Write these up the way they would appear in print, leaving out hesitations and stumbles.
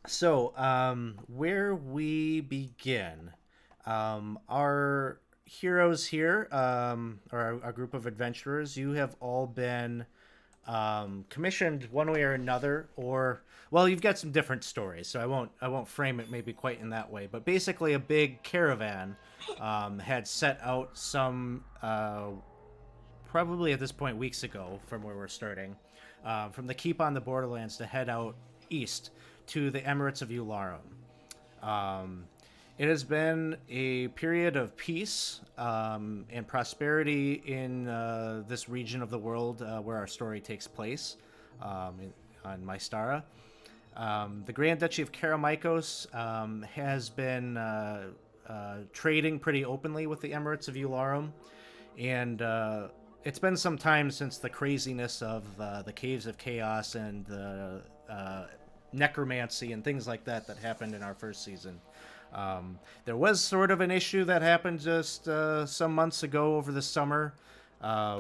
Where we begin, our heroes here, or our group of adventurers, you have all been commissioned one way or another, or well, you've got some different stories, so I won't frame it maybe quite in that way. But basically, a big caravan had set out some probably at this point weeks ago from where we're starting, from the keep on the borderlands to head out east to the Emirates of Ularum. Um, it has been a period of peace and prosperity in this region of the world where our story takes place on Mystara. The Grand Duchy of Karameikos has been trading pretty openly with the Emirates of Ularum, and it's been some time since the craziness of the Caves of Chaos and the necromancy and things like that happened in our first season. There was sort of an issue that happened just some months ago over the summer,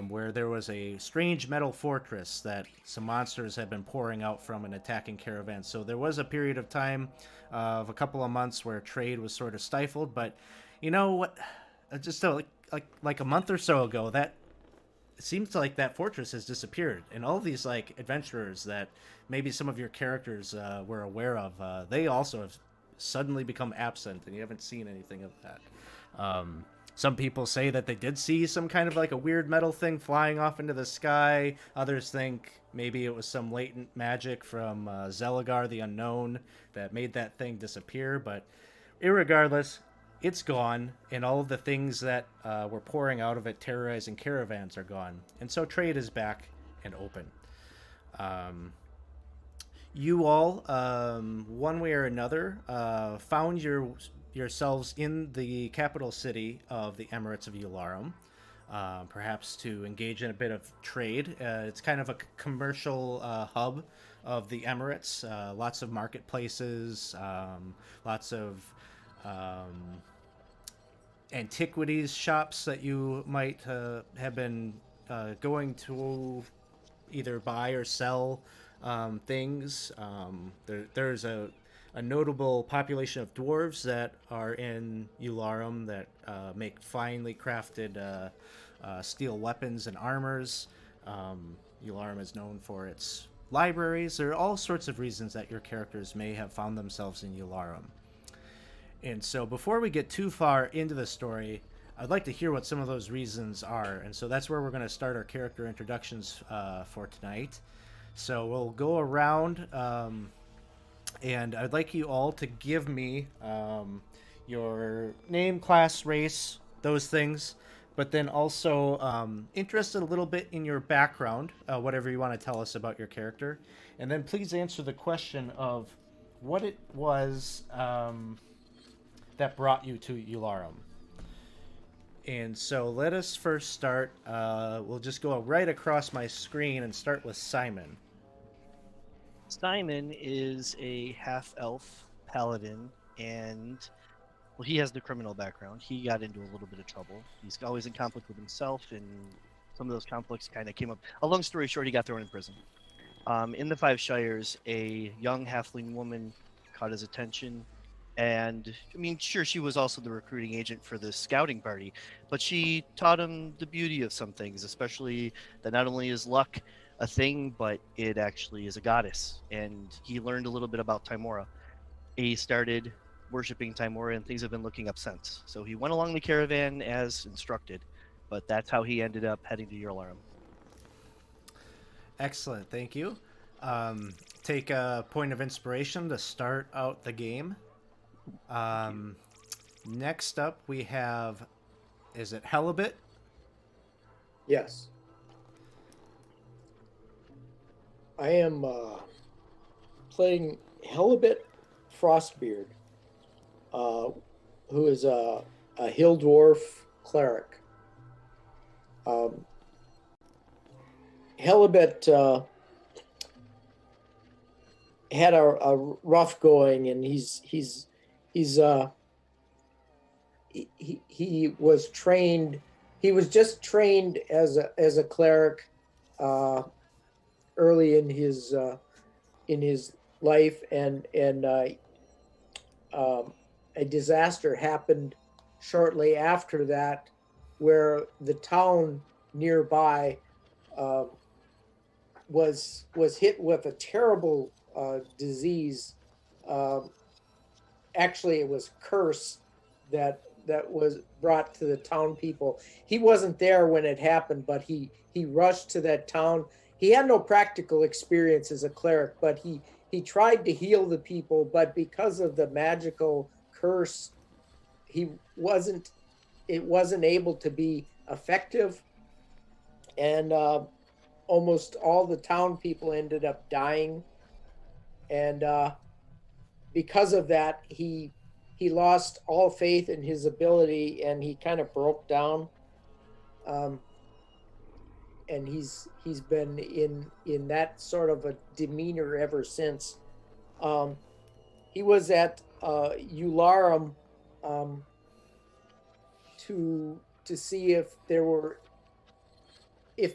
where there was a strange metal fortress that some monsters had been pouring out from and attacking caravans. So there was a period of time of a couple of months where trade was sort of stifled. But you know what? Just like a month or so ago, that it seems like that fortress has disappeared, and all these like adventurers that maybe some of your characters were aware of, they also have suddenly become absent, and you haven't seen anything of that. Some people say that they did see some kind of like a weird metal thing flying off into the sky. Others think maybe it was some latent magic from Zelagar the Unknown that made that thing disappear. But irregardless, it's gone, and all of the things that were pouring out of it, terrorizing caravans, are gone. And so trade is back and open. Um, you all, one way or another, found yourselves in the capital city of the Emirates of Ularum, perhaps to engage in a bit of trade. It's kind of a commercial hub of the Emirates. Lots of marketplaces, lots of um, antiquities shops that you might have been going to either buy or sell things. There's a notable population of dwarves that are in Ularum that make finely crafted steel weapons and armors. Ularum is known for its libraries. There are all sorts of reasons that your characters may have found themselves in Ularum. And so before we get too far into the story, I'd like to hear what some of those reasons are. And so that's where we're going to start our character introductions for tonight. So we'll go around, and I'd like you all to give me your name, class, race, those things, but then also interested a little bit in your background, whatever you want to tell us about your character. And then please answer the question of what it was that brought you to Ularum. And so let us first start. We'll just go right across my screen and start with Simon. Simon is a half-elf paladin, and well, he has the criminal background. He got into a little bit of trouble. He's always in conflict with himself, and some of those conflicts kind of came up. A long story short, he got thrown in prison. In the Five Shires, a young halfling woman caught his attention, and I mean, sure, she was also the recruiting agent for the scouting party, but she taught him the beauty of some things, especially that not only is luck a thing, but it actually is a goddess. And he learned a little bit about Timora. He started worshiping Timora, and things have been looking up since. So he went along the caravan as instructed, but that's how he ended up heading to Yurlarum. Excellent, thank you. Um, Take a point of inspiration to start out the game. Thank you. Um, Next up, we have, is it Halibut? Yes, I am playing Helibet Frostbeard, uh, who is a hill dwarf cleric. Um, Helibet had a rough going, and he's he was trained. He was just trained as a cleric uh, early in his life, and a disaster happened shortly after that, where the town nearby um, was hit with a terrible disease. Um, Actually, it was curse that was brought to the town people. He wasn't there when it happened, but he rushed to that town. He had no practical experience as a cleric, but he tried to heal the people, but because of the magical curse, he wasn't it wasn't able to be effective, and almost all the town people ended up dying, and because of that, he lost all faith in his ability, and he kind of broke down. Um, and he's been in that sort of a demeanor ever since. Um, he was at Ularum um, to see if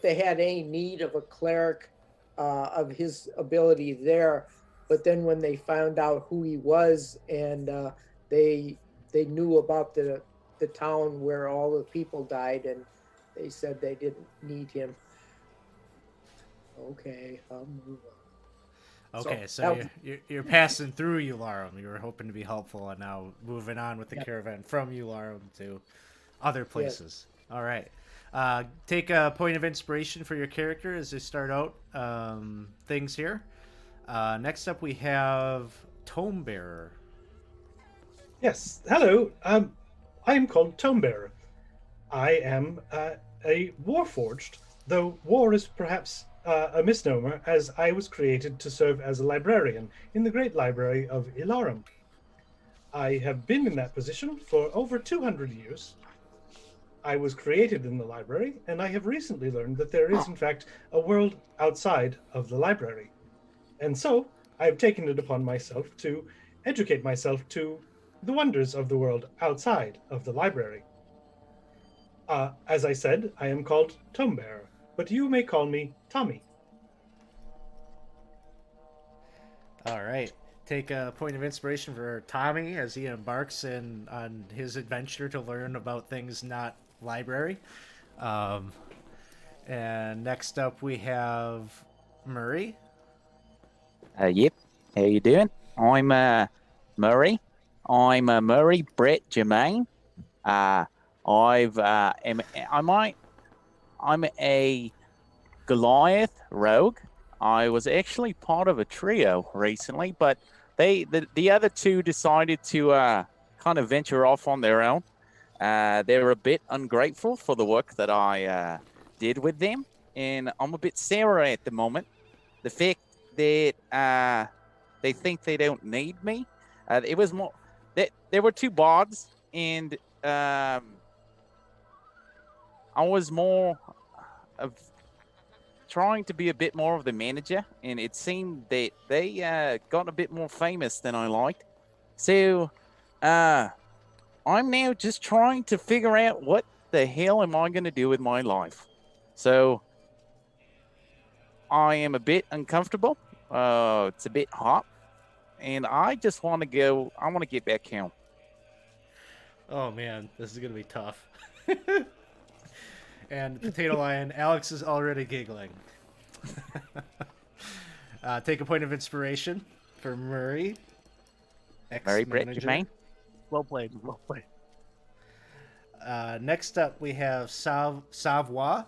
they had any need of a cleric of his ability there. But then when they found out who he was, and they knew about the town where all the people died, and they said they didn't need him. Okay, I'll move on. Okay, so you're passing through Ularum. You were hoping to be helpful, and now moving on with the caravan from Ularum to other places. Yes. All right. Take a point of inspiration for your character as they start out things here. Next up, we have Tome Bearer. Yes. Hello. I am called Tome Bearer. I am a warforged, though war is perhaps a misnomer, as I was created to serve as a librarian in the Great Library of Ilarum. I have been in that position for over 200 years. I was created in the library, and I have recently learned that there is, in fact, a world outside of the library. And so, I have taken it upon myself to educate myself to the wonders of the world outside of the library. As I said, I am called Tome Bearer, but you may call me Tommy. All right. Take a point of inspiration for Tommy as he embarks on his adventure to learn about things not library. And next up we have Murray. Yep. How you doing? I'm Murray. I'm Murray Brett Germain. I'm a Goliath rogue. I was actually part of a trio recently, but the other two decided to kind of venture off on their own. They were a bit ungrateful for the work that I did with them, and I'm a bit sour at the moment. The fact that they think they don't need me. It was more that there were two bards, and I was more of trying to be a bit more of the manager, and it seemed that they got a bit more famous than I liked. So I'm now just trying to figure out what the hell am I going to do with my life. So I am a bit uncomfortable. It's a bit hot, and I just want to go. I want to get back home. Oh man, this is gonna be tough. And Potato Lion, Alex is already giggling. Take a point of inspiration for Murray. Murray Brett Jermaine. Well played. Well played. Next up, we have Savoie.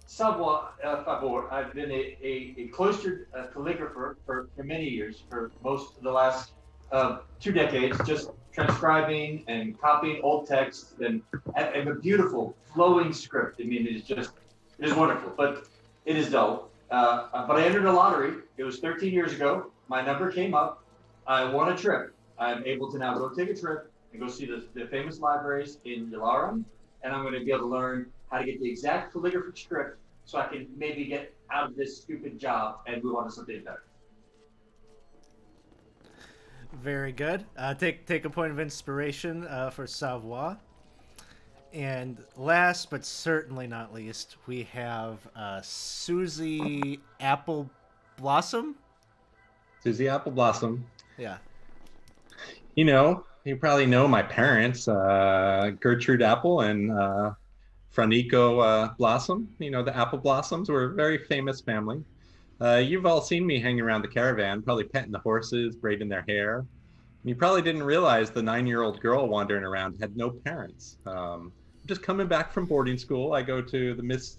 Somewhat, favor. I've been a cloistered calligrapher for many years, for most of the last 2 decades, just transcribing and copying old text and a beautiful flowing script. I mean, it is wonderful, but it is dull. But I entered a lottery. It was 13 years ago. My number came up. I won a trip. I'm able to now go take a trip and go see the famous libraries in Ilarum, and I'm going to be able to learn how to get the exact calligraphic script so I can maybe get out of this stupid job and move on to something better. Very good. Take a point of inspiration for Savoie. And last but certainly not least, we have Susie Blossom? Susie Apple Blossom. Yeah. You probably know my parents, Gertrude Apple and Franico Blossom. The Apple Blossoms were a very famous family. You've all seen me hanging around the caravan, probably petting the horses, braiding their hair. You probably didn't realize the 9-year-old girl wandering around had no parents. Just coming back from boarding school, I go to the Miss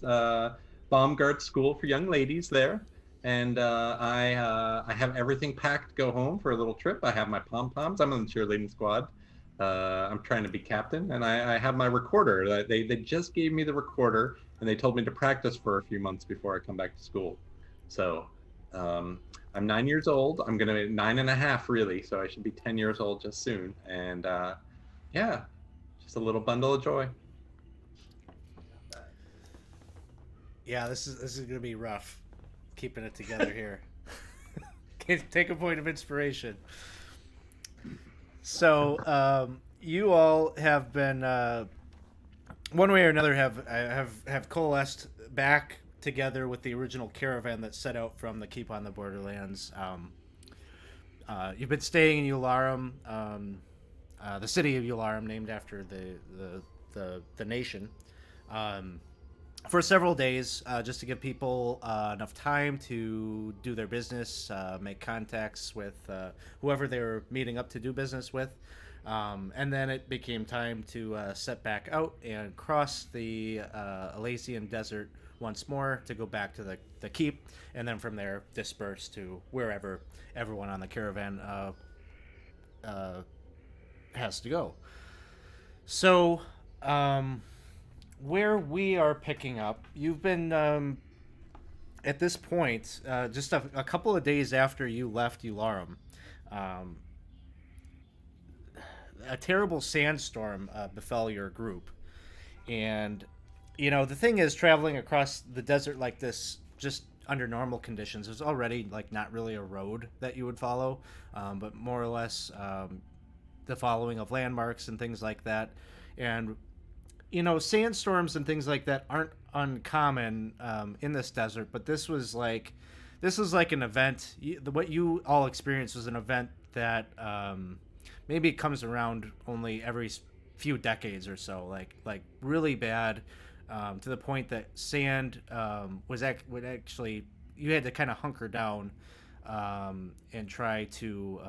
Baumgart School for Young Ladies there, and I have everything packed to go home for a little trip. I have my pom-poms. I'm on the cheerleading squad. I'm trying to be captain, and I have my recorder. They just gave me the recorder, and they told me to practice for a few months before I come back to school. So I'm 9 years old. I'm going to be 9.5 really, so I should be 10 years old just soon. And yeah, just a little bundle of joy. Yeah, this is going to be rough, keeping it together here. Take a point of inspiration. So you all have been, one way or another, have coalesced back together with the original caravan that set out from the Keep on the Borderlands. You've been staying in Ularum, the city of Ularum, named after the nation, for several days, just to give people enough time to do their business, make contacts with whoever they were meeting up to do business with. And then it became time to set back out and cross the Alasiyan Desert once more to go back to the keep, and then from there disperse to wherever everyone on the caravan has to go. So where we are picking up, you've been at this point just a couple of days after you left Ularum, a terrible sandstorm befell your group. And the thing is, traveling across the desert like this, just under normal conditions, there's already like not really a road that you would follow, but more or less the following of landmarks and things like that. And sandstorms and things like that aren't uncommon in this desert, but this was like an event. What you all experienced was an event that maybe it comes around only every few decades or so, like really bad, to the point that sand would actually, you had to kind of hunker down and try to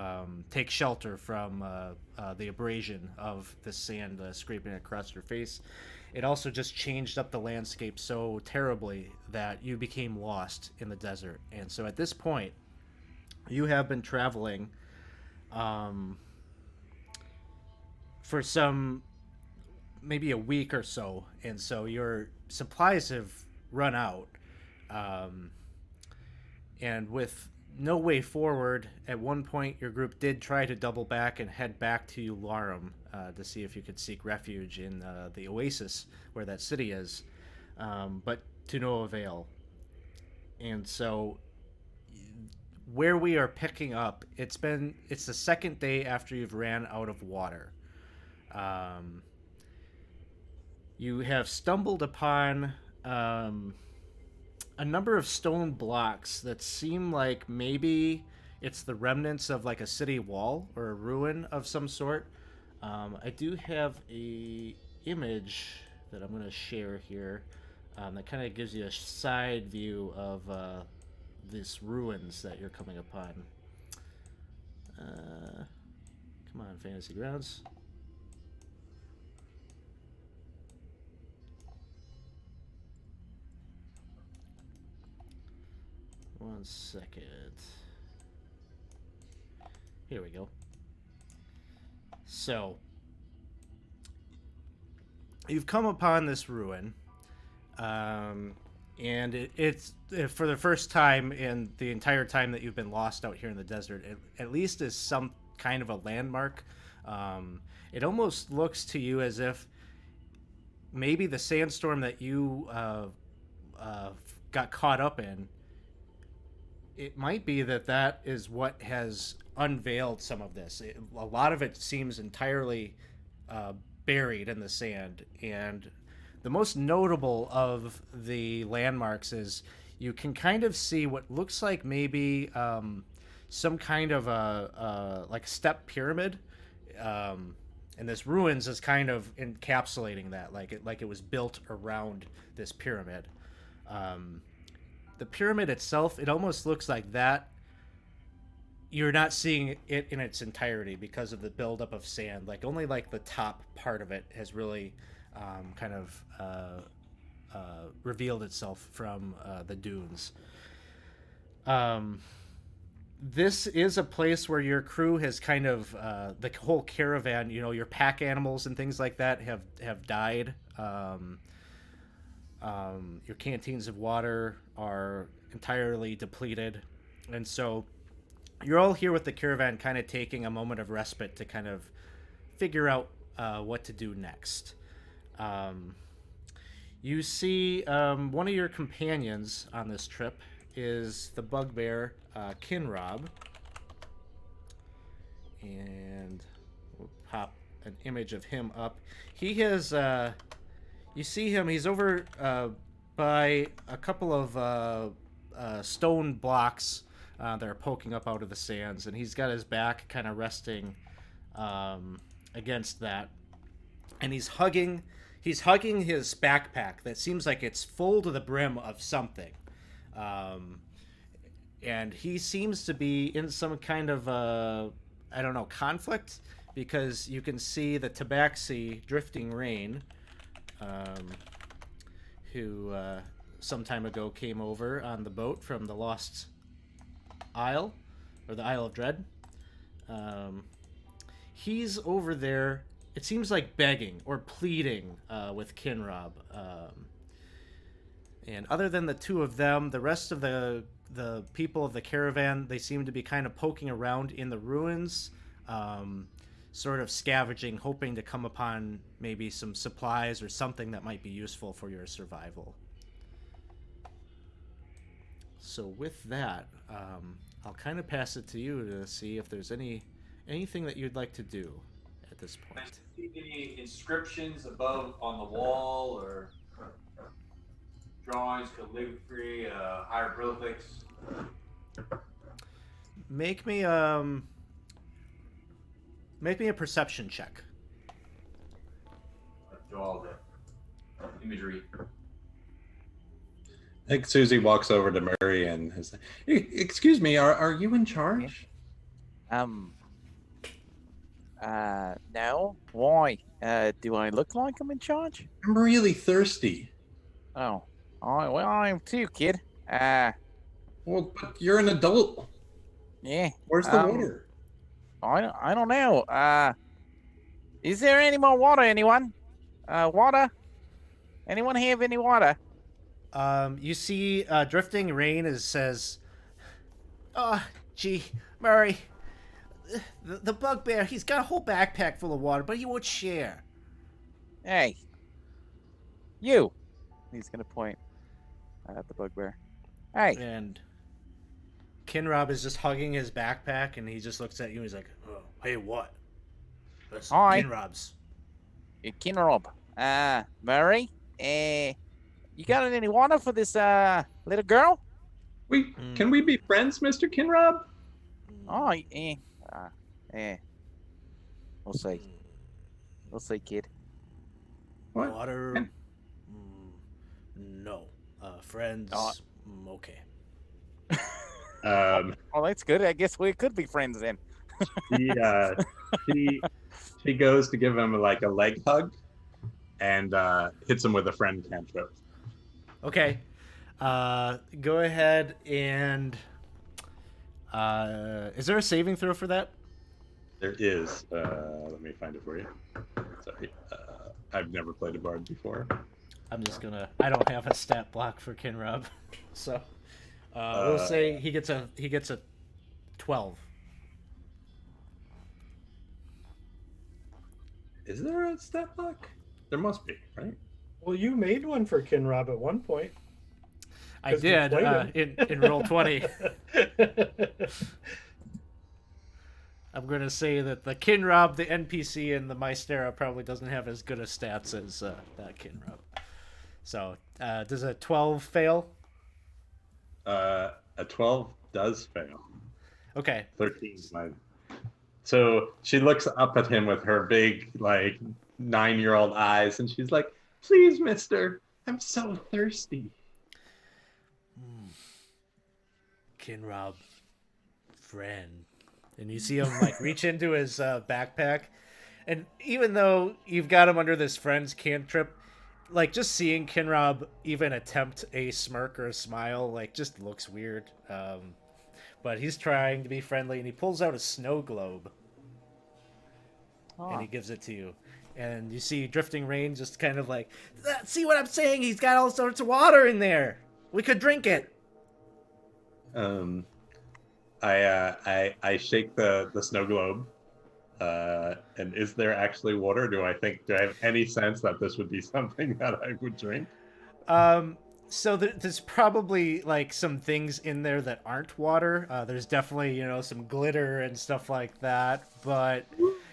take shelter from the abrasion of the sand scraping across your face. It also just changed up the landscape so terribly that you became lost in the desert. And so at this point, you have been traveling for maybe a week or so, and so your supplies have run out, and with no way forward, at one point your group did try to double back and head back to Ularum to see if you could seek refuge in the oasis where that city is, but to no avail. And so where we are picking up, it's the second day after you've ran out of water. You have stumbled upon a number of stone blocks that seem like maybe it's the remnants of like a city wall or a ruin of some sort. I do have a image that I'm going to share here that kind of gives you a side view of these ruins that you're coming upon. Come on, Fantasy Grounds. One second. Here we go. So, you've come upon this ruin, and it's for the first time in the entire time that you've been lost out here in the desert, it at least is some kind of a landmark. It almost looks to you as if maybe the sandstorm that you got caught up in, it might be that is what has unveiled some of this. A lot of it seems entirely buried in the sand, and the most notable of the landmarks is you can kind of see what looks like maybe some kind of like step pyramid. And this ruins is kind of encapsulating that, like it was built around this pyramid. The pyramid itself, it almost looks like that. You're not seeing it in its entirety because of the buildup of sand. Like only like the top part of it has really kind of revealed itself from the dunes. This is a place where your crew has kind of the whole caravan, you know, your pack animals and things like that have died. Your canteens of water are entirely depleted, and so you're all here with the caravan kind of taking a moment of respite to kind of figure out what to do next. You see one of your companions on this trip is the bugbear Kinrob, and we'll pop an image of him up. He has you see him, he's over by a couple of stone blocks that are poking up out of the sands, and he's got his back kind of resting against that, and he's hugging his backpack that seems like it's full to the brim of something. And he seems to be in some kind of I don't know, conflict, because you can see the Tabaxi Drifting Rain, who some time ago came over on the boat from the Lost Isle, or the Isle of Dread. He's over there, it seems like begging or pleading with Kinrob. And other than the two of them, the rest of the people of the caravan, they seem to be kind of poking around in the ruins, sort of scavenging, hoping to come upon maybe some supplies or something that might be useful for your survival. So with that, I'll kind of pass it to you to see if there's anything that you'd like to do at this point. Any inscriptions above on the wall, or drawings, calligraphy, hieroglyphics? Make me a perception check. Do all the imagery. I think Susie walks over to Murray and is like, "Excuse me, are you in charge?" No. Why? Do I look like I'm in charge? I'm really thirsty. Oh. Well, I am too, kid. Well, but you're an adult. Yeah. Where's the water? I don't know. Is there any more water, anyone? Water? Anyone have any water? You see Drifting Rain says, "Oh, gee, Murray, the bugbear, he's got a whole backpack full of water, but he won't share." Hey. You. He's going to point at the bugbear. Hey. And Kinrob is just hugging his backpack, and he just looks at you and he's like, "Oh, hey, what?" That's Hi. Kinrob's. Kinrob. Murray, you got any water for this little girl? Can we be friends, Mr. Kinrob? Oh, we'll see. We'll see, kid. What? Water? No. Friends? Okay. Well, that's good. I guess we could be friends then. She goes to give him like a leg hug and hits him with a friend cantrip. Okay. Go ahead and... is there a saving throw for that? There is. Let me find it for you. Sorry. I've never played a bard before. I'm just gonna... I don't have a stat block for Kinrob. So, we'll say he gets a 12. Is there a stat block? There must be, right? Well, you made one for Kinrob at one point. I did in roll 20. I'm going to say that the Kinrob, the NPC, and the Mystera probably doesn't have as good a stats as that Kinrob. So, does a 12 fail? A 12 does fail. Okay. 13 is my. So she looks up at him with her big, like, 9-year-old eyes, and she's like, "Please, mister, I'm so thirsty." Kinrob, friend. And you see him like reach into his backpack, and even though you've got him under this friend's cantrip, like just seeing Kinrob even attempt a smirk or a smile, like just looks weird. But he's trying to be friendly, and he pulls out a snow globe, and he gives it to you. And you see Drifting Rain just kind of like, see what I'm saying? He's got all sorts of water in there. We could drink it. I shake the snow globe. And is there actually water? Do I have any sense that this would be something that I would drink? So there's probably like some things in there that aren't water. There's definitely, some glitter and stuff like that, but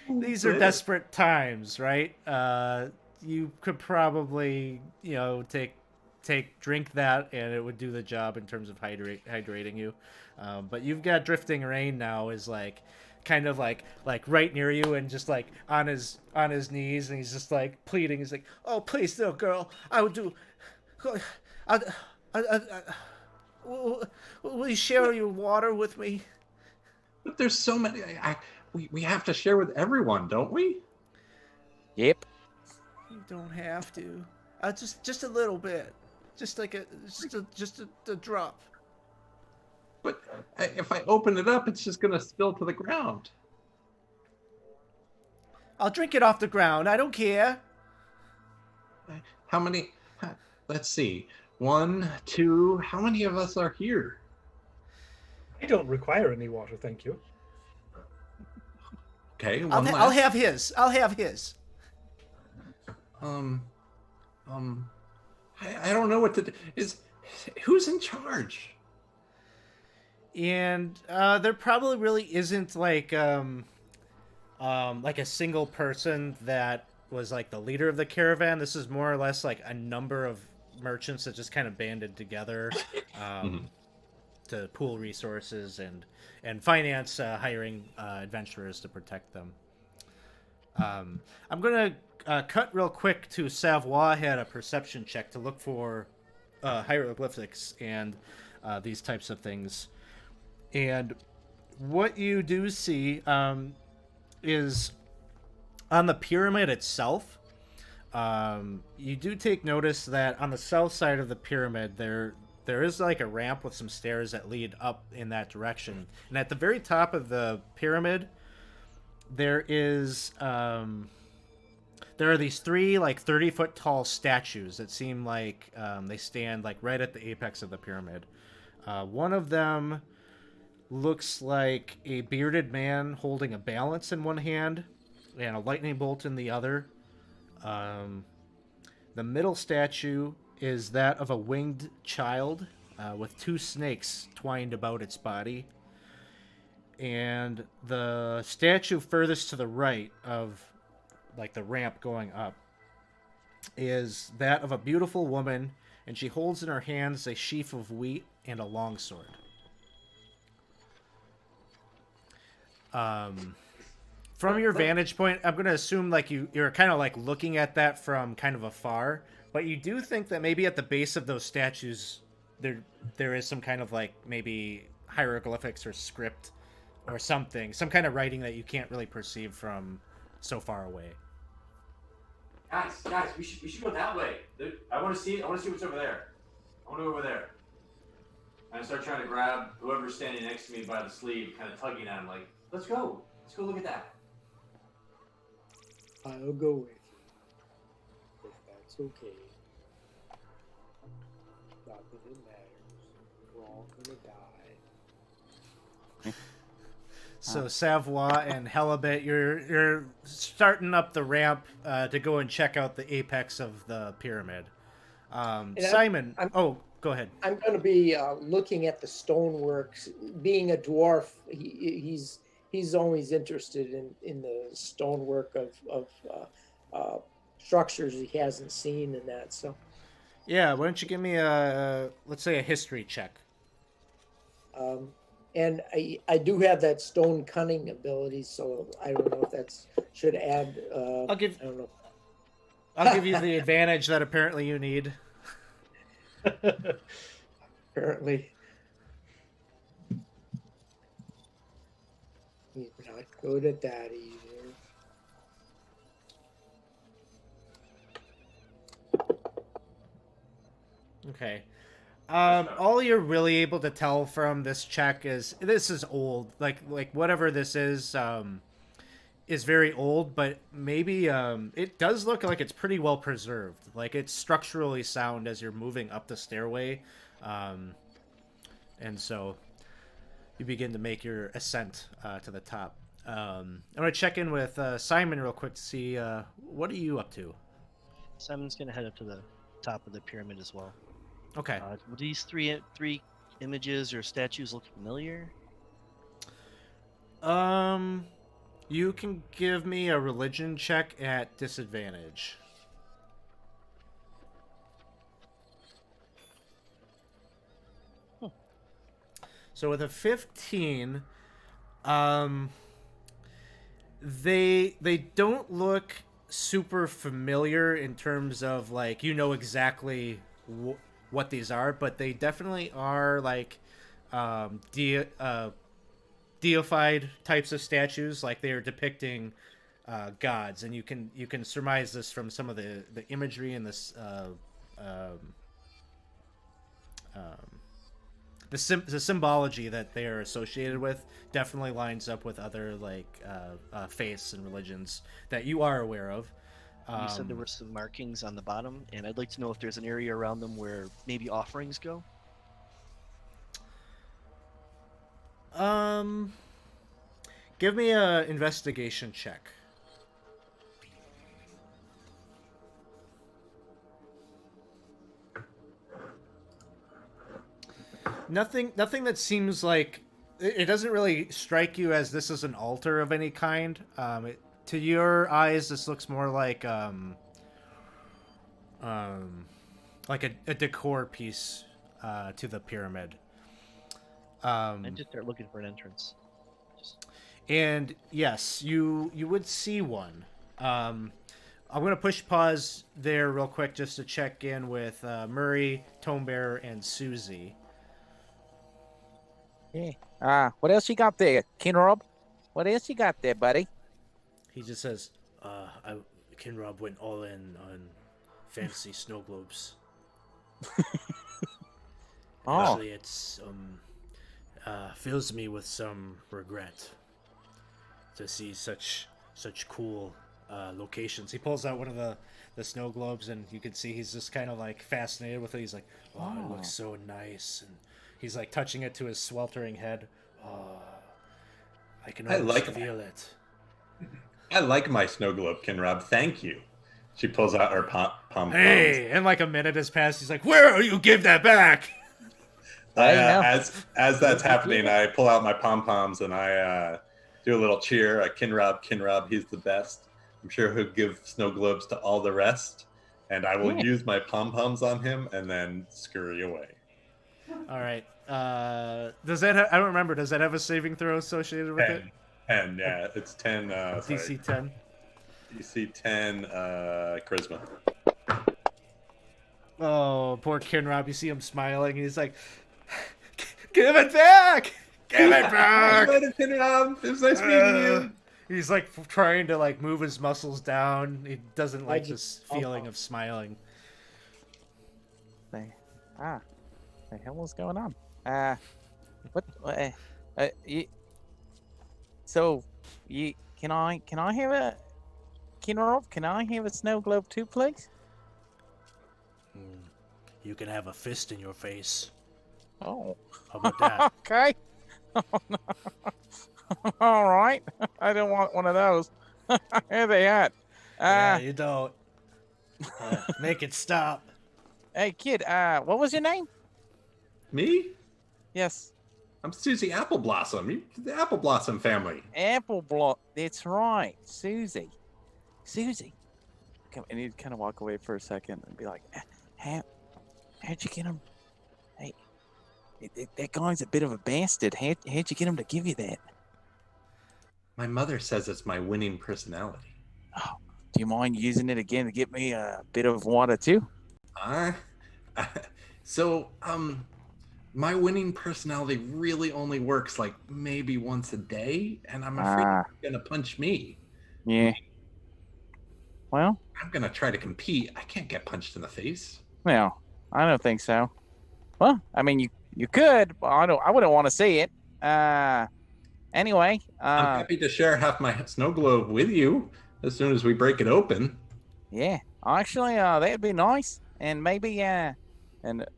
these are desperate times, right? You could probably, drink that and it would do the job in terms of hydrating you. But you've got Drifting Rain now is like kind of like right near you and just like on his knees, and he's just like pleading. He's like, "Oh, please, little girl, I would do. Will you share your water with me?" But there's so many. We have to share with everyone, don't we? Yep. You don't have to. Just a little bit, just like a drop. But if I open it up, it's just gonna spill to the ground. I'll drink it off the ground. I don't care. How many? Let's see. 1, 2. How many of us are here? I don't require any water, thank you. Okay. I'll have his. I don't know what to do. Who's in charge? And there probably really isn't like a single person that was like the leader of the caravan. This is more or less like a number of merchants that just kind of banded together to pool resources and finance hiring adventurers to protect them. I'm gonna cut real quick to Savoie had a perception check to look for hieroglyphics and these types of things. And what you do see is on the pyramid itself, you do take notice that on the south side of the pyramid, there is like a ramp with some stairs that lead up in that direction. And at the very top of the pyramid, there are these 3 like 30-foot tall statues that seem like they stand like right at the apex of the pyramid. One of them looks like a bearded man holding a balance in one hand and a lightning bolt in the other. The middle statue is that of a winged child with 2 snakes twined about its body. And the statue furthest to the right of like the ramp going up is that of a beautiful woman, and she holds in her hands a sheaf of wheat and a longsword. From your vantage point, I'm going to assume like you're kind of like looking at that from kind of afar, but you do think that maybe at the base of those statues there is some kind of like maybe hieroglyphics or script or something, some kind of writing that you can't really perceive from so far away. Guys, we should go that way. I want to see what's over there. I want to go over there. And I start trying to grab whoever's standing next to me by the sleeve, kind of tugging at him, like, let's go look at that. I'll go with you, if that's okay. Not that it matters. We're all gonna die. So Savoie and Helibet, you're starting up the ramp to go and check out the apex of the pyramid. Simon, go ahead. I'm going to be looking at the stonework. Being a dwarf, he's always interested in the stonework of structures he hasn't seen and that. So, yeah, why don't you give me let's say a history check? And I do have that stone cunning ability, so I don't know if that's should add. I don't know. I'll give you the advantage that apparently you need. Apparently, he's not good at that either. Okay. All you're really able to tell from this check is this is old. Like whatever this is very old, but maybe it does look like it's pretty well preserved. Like it's structurally sound as you're moving up the stairway, and so you begin to make your ascent to the top. I'm gonna check in with Simon real quick to see what are you up to. Simon's gonna head up to the top of the pyramid as well. Okay. Would these three images or statues look familiar? You can give me a religion check at disadvantage. So with a 15, they don't look super familiar in terms of like you know exactly what these are, but they definitely are like deified types of statues. Like they are depicting gods, and you can surmise this from some of the imagery in this the symbology that they are associated with definitely lines up with other like faiths and religions that you are aware of. You said there were some markings on the bottom, and I'd like to know if there's an area around them where maybe offerings go. Give me a investigation check. Nothing that seems like it doesn't really strike you as this is an altar of any kind. To your eyes, this looks more like a decor piece to the pyramid. I just start looking for an entrance. And yes, you would see one. I'm gonna push pause there real quick just to check in with Murray, Tome Bearer, and Susie. Yeah. What else you got there, Kinrob? What else you got there, buddy? He just says, Kinrob went all in on fancy snow globes. Actually, it's fills me with some regret to see such cool locations. He pulls out one of the snow globes, and you can see he's just kind of like fascinated with it. He's like, it looks so nice, and he's like touching it to his sweltering head. I can almost feel it. I like my snow globe, Kinrob. Thank you. She pulls out her pom-poms. Hey, and like a minute has passed. He's like, "Where are you? Give that back!" As that's happening, I pull out my pom-poms and I do a little cheer. Kinrob, he's the best. I'm sure he'll give snow globes to all the rest, and I will use my pom-poms on him and then scurry away. All right. Does that? I don't remember. Does that have a saving throw associated with 10. it? 10, yeah, it's 10. DC 10. DC 10, charisma. Oh, poor Kinrob. You see him smiling. He's like, "Give it back! Give it back!" Kinrob, it was nice meeting you. He's like trying to like move his muscles down. He doesn't like this feeling of smiling. The hell is going on? Can I have a Kinrob? Can I have a snow globe too, please? You can have a fist in your face. Oh. How about that? Okay. All right. I don't want one of those. Here they at. Yeah, you don't. Make it stop. Hey, kid. What was your name? Me? Yes. I'm Susie Apple Blossom. The Apple Blossom family. Apple Block. That's right. Susie. And he'd kind of walk away for a second and be like, how'd you get him? Hey, That guy's a bit of a bastard. How'd you get him to give you that? My mother says it's my winning personality. Oh, do you mind using it again to get me a bit of water too? So, my winning personality really only works like maybe once a day, and I'm afraid you're gonna punch me. Yeah. Well, I'm gonna try to compete. I can't get punched in the face. well, I don't think so. Well, I mean, you could, but I wouldn't want to see it. Anyway, I'm happy to share half my snow globe with you as soon as we break it open. yeah, actually, that'd be nice. And maybe, and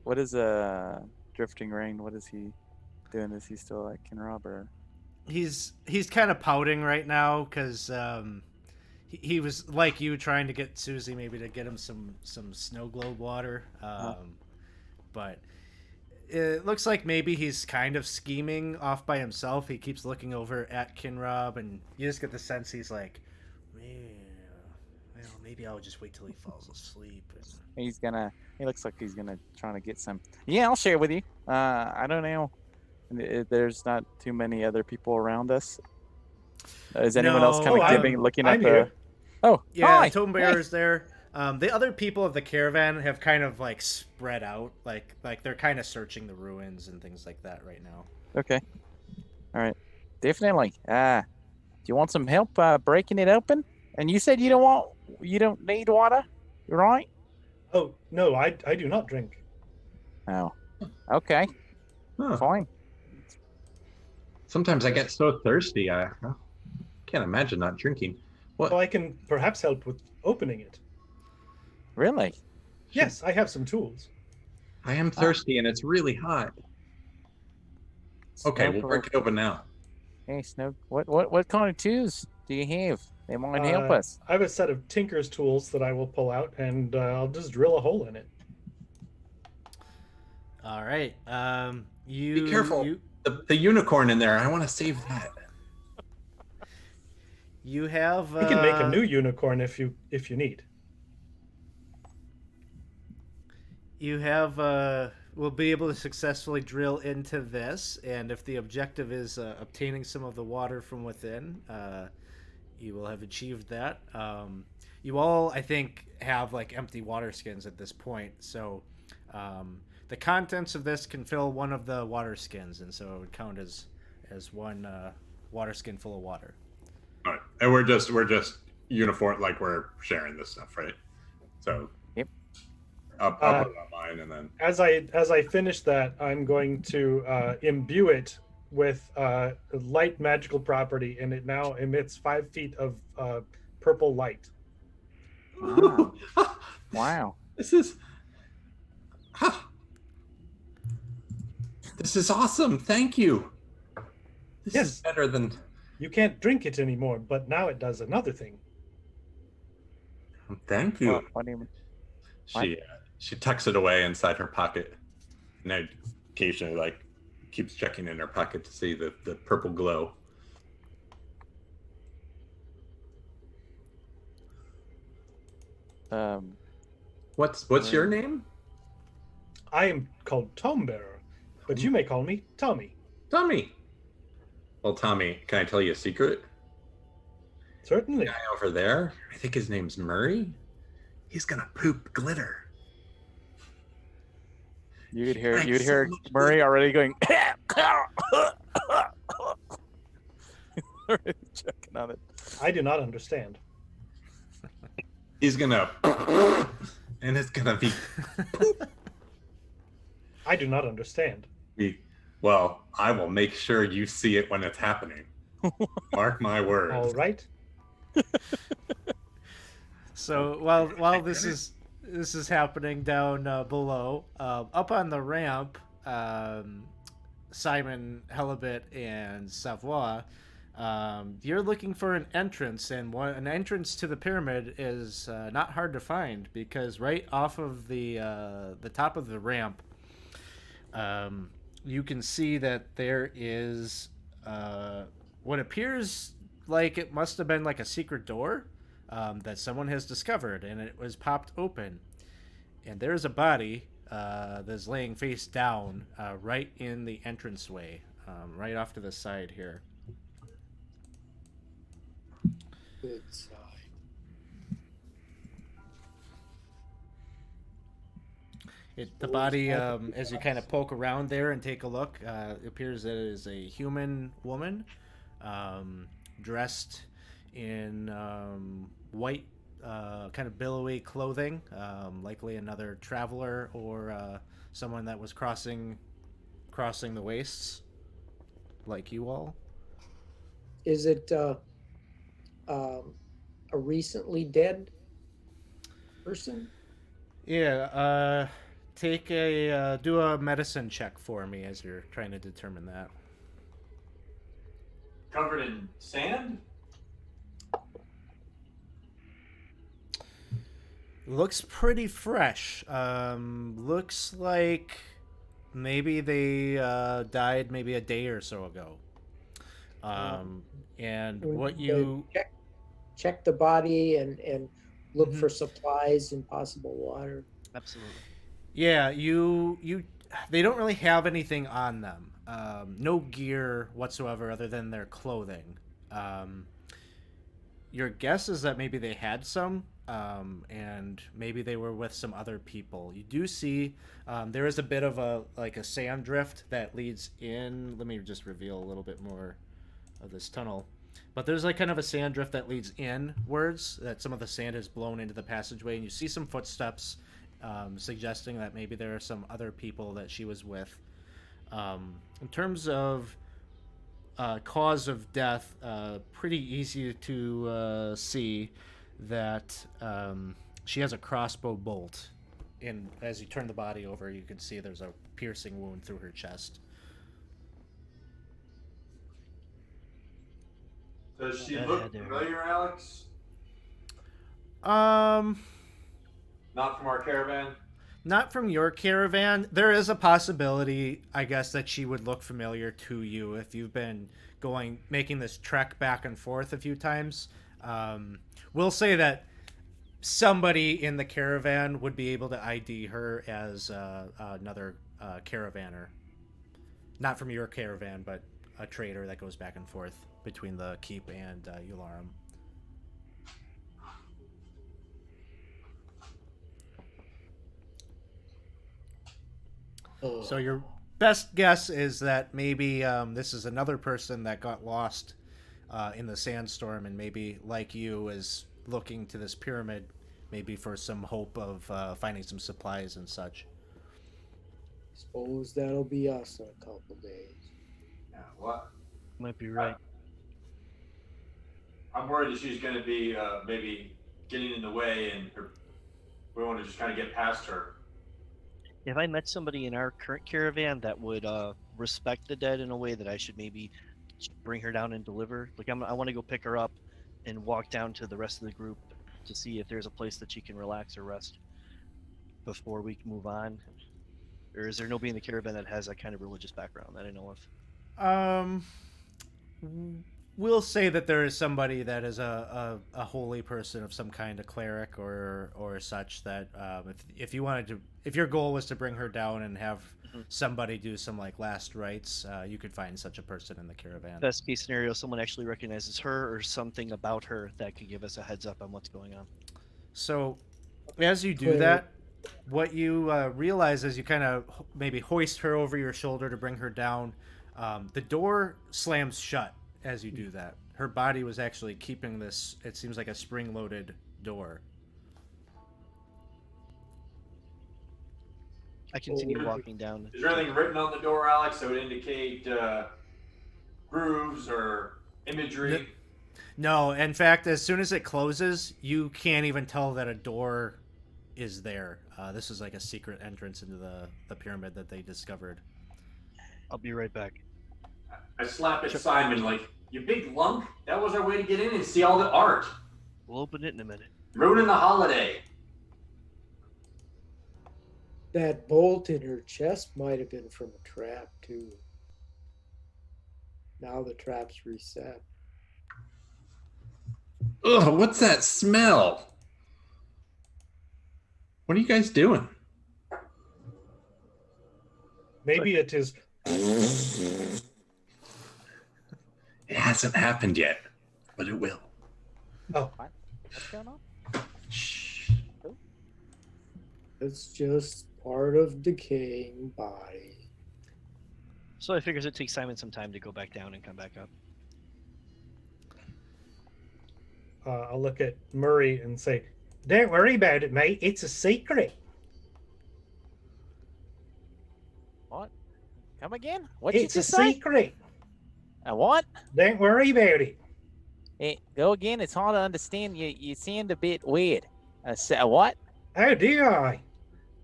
what is Drifting Rain? What is he doing? Is he still at Kinrob or? He's kind of pouting right now because he was like you trying to get Susie maybe to get him some snow globe water, but it looks like maybe he's kind of scheming off by himself. He keeps looking over at Kinrob, and you just get the sense he's like, well, maybe I'll just wait till he falls asleep. And... He looks like he's gonna try to get some. Yeah, I'll share with you. I don't know. There's not too many other people around us. Is anyone else kind of looking at the? Here. Oh, yeah, hi. Tome Bearer's there. The other people of the caravan have kind of like spread out, like they're kind of searching the ruins and things like that right now. Okay. All right. Definitely. Do you want some help breaking it open? And you said you don't need water, right? Oh no, I do not drink. Oh. Okay. Huh. Fine. Sometimes I get so thirsty, I can't imagine not drinking. What? So I can perhaps help with opening it. Really? Yes, I have some tools. I am thirsty and it's really hot. Okay, we'll break it open now. Hey, Snow. What kind of tools do you have? They might help us. I have a set of tinker's tools that I will pull out, and I'll just drill a hole in it. All right. Be careful. The unicorn in there. I want to save that. You have. We can make a new unicorn if you need. You have. We'll be able to successfully drill into this, and if the objective is obtaining some of the water from within, you will have achieved that. You all, I think, have like empty water skins at this point, so the contents of this can fill one of the water skins, and so it would count as one water skin full of water. All right, and we're just uniform, like we're sharing this stuff, right? So yep. I'll put it on mine, and then as I finish that, I'm going to imbue it with light magical property, and it now emits 5 feet of purple light. Wow. Wow. This is awesome. Thank you. This is better than. You can't drink it anymore, but now it does another thing. Thank you. What do you mean? She tucks it away inside her pocket, and I occasionally keeps checking in her pocket to see the purple glow. What's your name? I am called Tome Bearer, but you may call me Tommy. Tommy. Well, Tommy, can I tell you a secret? Certainly. The guy over there, I think his name's Murray. He's gonna poop glitter. You could hear Murray already going. Checking on it. I do not understand. He's gonna, and it's gonna be. I do not understand. Well, I will make sure you see it when it's happening. Mark my words. All right. So while this is happening down below, up on the ramp, Simon, Helibet, and Savoie, you're looking for an entrance, and an entrance to the pyramid is not hard to find, because right off of the top of the ramp, you can see that there is what appears like it must have been like a secret door that someone has discovered, and it was popped open, and there's a body that's laying face down right in the entranceway, right off to the side here. Good side. The body, as you kind of poke around there and take a look, it appears that it is a human woman, dressed in white, kind of billowy clothing, likely another traveler or someone that was crossing the wastes, like you all. Is it a recently dead person? Yeah. Do a medicine check for me as you're trying to determine that. Covered in sand? Looks pretty fresh. Looks like maybe they died maybe a day or so ago. And We what need you to check the body and look Mhm. for supplies and possible water. Absolutely. Yeah, they don't really have anything on them. No gear whatsoever other than their clothing. Your guess is that maybe they had some, and maybe they were with some other people. You do see there is a bit of a sand drift that leads in. Let me just reveal a little bit more of this tunnel. But there's like kind of a sand drift that leads inwards, that some of the sand has blown into the passageway, and you see some footsteps suggesting that maybe there are some other people that she was with. In terms of cause of death, pretty easy to see that she has a crossbow bolt. As you turn the body over, you can see there's a piercing wound through her chest. Does she That look had to hurt. familiar, Alex? Not from our caravan? Not from your caravan. There is a possibility, I guess, that she would look familiar to you if you've been making this trek back and forth a few times. We'll say that somebody in the caravan would be able to ID her as another caravaner. Not from your caravan, but a trader that goes back and forth between the keep and Ularum. Oh. So your best guess is that maybe this is another person that got lost in the sandstorm, and maybe, like you, is looking to this pyramid, maybe for some hope of finding some supplies and such. Suppose that'll be us in a couple days. Yeah, what? Might be right. I'm worried that she's going to be maybe getting in the way, and we want to just kind of get past her. If I met somebody in our current caravan that would respect the dead in a way that I should maybe bring her down and deliver, like I want to go pick her up and walk down to the rest of the group to see if there's a place that she can relax or rest before we move on. Or is there nobody in the caravan that has that kind of religious background that I know of? We'll say that there is somebody that is a holy person of some kind, a cleric or such, that if your goal was to bring her down and have somebody do some like last rites, you could find such a person in the caravan. Best case scenario, someone actually recognizes her or something about her that could give us a heads up on what's going on. So as you do that, what you realize is you kind of maybe hoist her over your shoulder to bring her down. The door slams shut as you do that. Her body was actually keeping this, it seems like, a spring-loaded door. I continue walking down. Is there anything written on the door, Alex, that would indicate grooves or imagery? No, in fact, as soon as it closes, you can't even tell that a door is there. This is like a secret entrance into the pyramid that they discovered. I'll be right back. I slap at Simon like, you big lunk, that was our way to get in and see all the art. We'll open it in a minute. Ruining the holiday. That bolt in her chest might have been from a trap, too. Now the trap's reset. Ugh, what's that smell? What are you guys doing? Maybe it is. It hasn't happened yet, but it will. Oh, What's going on? Shh. It's just part of decaying body. So I figures it takes Simon some time to go back down and come back up. I'll look at Murray and say, "Don't worry about it, mate. It's a secret." What? Come again? What did you It's a just say? secret. A what? Don't worry about it. Go again. It's hard to understand. You sound a bit weird. A what? Oh, do I?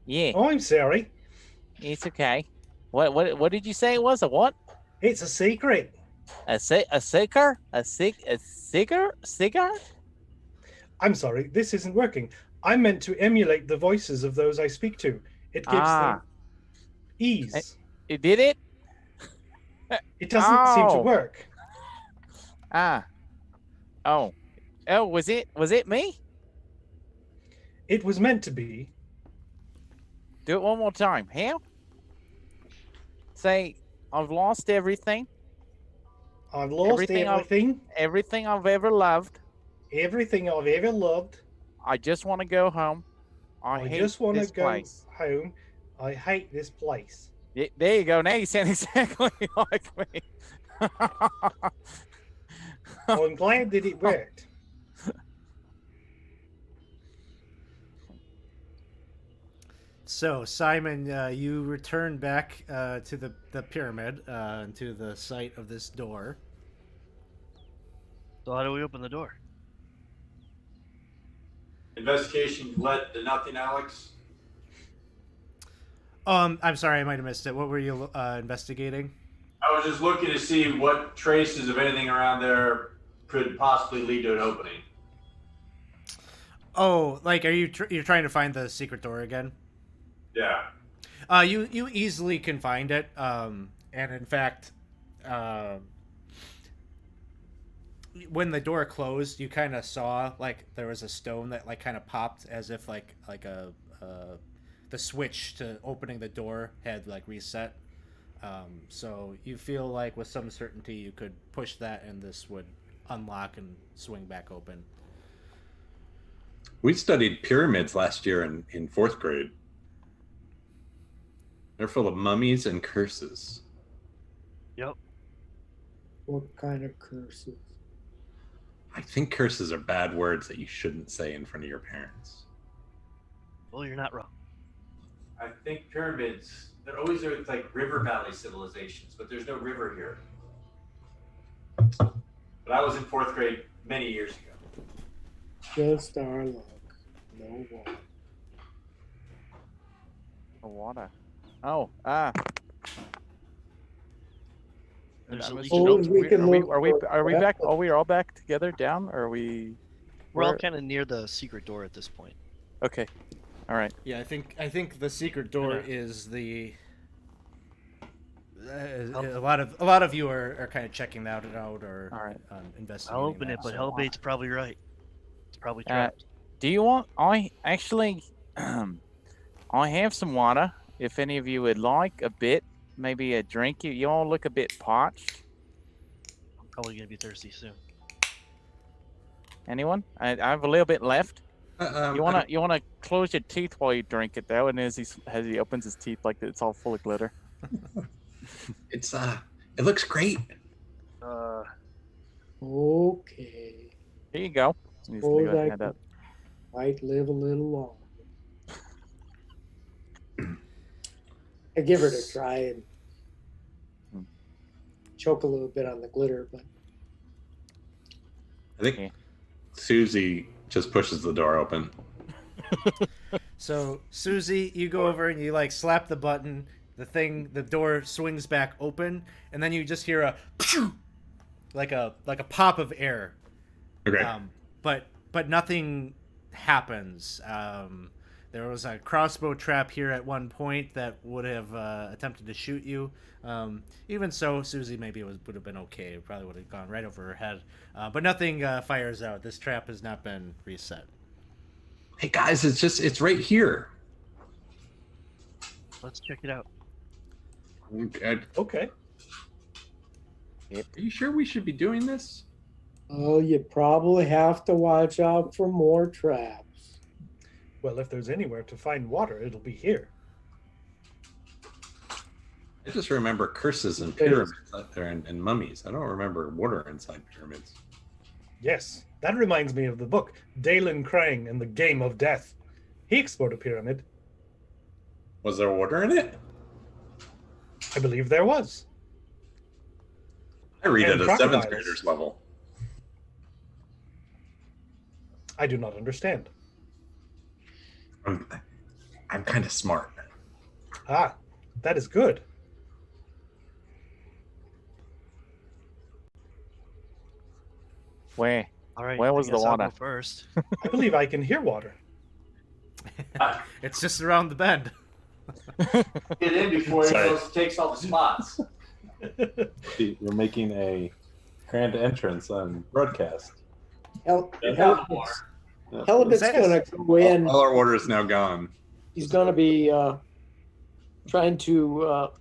Yeah, I'm sorry. it's okay. What did you say it was? A what? It's a secret. A cigar? A cigar? Cigar? I'm sorry, this isn't working. I'm meant to emulate the voices of those I speak to. It gives them ease. It did it? It doesn't seem to Oh. work. Oh, was it me? It was meant to be. Do it one more time. How? Say, I've lost everything. I've lost everything. Everything I've ever loved. Everything I've ever loved. I just want to go home. I hate just want to this go place. home. I hate this place. Yeah, there you go. Now you sound exactly like me. I'm glad that it worked. So, Simon, you return back to the pyramid, and to the site of this door. So how do we open the door? Investigation led to nothing, Alex. I'm sorry, I might have missed it. What were you investigating? I was just looking to see what traces of anything around there could possibly lead to an opening. Oh, like, are you're trying to find the secret door again? Yeah. You easily can find it. And in fact, when the door closed, you kind of saw like there was a stone that like kind of popped as if like the switch to opening the door had like reset. So you feel like with some certainty you could push that and this would unlock and swing back open. We studied pyramids last year in fourth grade. They're full of mummies and curses. Yep. What kind of curses? I think curses are bad words that you shouldn't say in front of your parents. Well, you're not wrong. I think pyramids, they're always like river valley civilizations, but there's no river here. But I was in fourth grade many years ago. Just our luck. No water. The water. Oh, There's at least Oh, we can look are we for that. back? Are we all back together down? Or are we? We're all where- kind of near the secret door at this point. Okay. All right. Yeah, I think the secret door Yeah. is the. A lot of you are kind of checking that out or All right. investigating. I'll open that, it, but so- Hellbait's probably right. It's probably trapped. Do you want? I actually, I have some water. If any of you would like a bit, maybe a drink. You all look a bit parched. I'm probably gonna be thirsty soon. Anyone? I have a little bit left. I You wanna close your teeth while you drink it though, and as he opens his teeth, like it's all full of glitter. It's it looks great. Okay. Here you go. And he's Oh, gonna go that hand up. might live a little longer. I give her to try and choke a little bit on the glitter, but I think Susie just pushes the door open. So Susie, you go over and you like slap the button. The door swings back open, and then you just hear a like a pop of air. Okay. But nothing happens. There was a crossbow trap here at one point that would have attempted to shoot you. Even so, Susie maybe would have been okay. It probably would have gone right over her head. But nothing fires out. This trap has not been reset. Hey guys, it's right here. Let's check it out. Okay. Okay. Are you sure we should be doing this? Oh, you probably have to watch out for more traps. Well, if there's anywhere to find water, it'll be here. I just remember curses and Wait. pyramids out there and mummies. I don't remember water inside pyramids. Yes, that reminds me of the book Dalen Crane and the Game of Death. He explored a pyramid. Was there water in it? I believe there was. I read And at a seventh crocodiles. grader's level. I do not understand. I'm kind of smart. Ah, that is good. Where? All right. Where I was the guess I'll go water? first? I believe I can hear water. It's just around the bend. Get in before he Sorry. goes takes all the spots. You're making a grand entrance on broadcast. Halibut's Yeah. gonna go in. All our water is now gone. He's gonna be trying to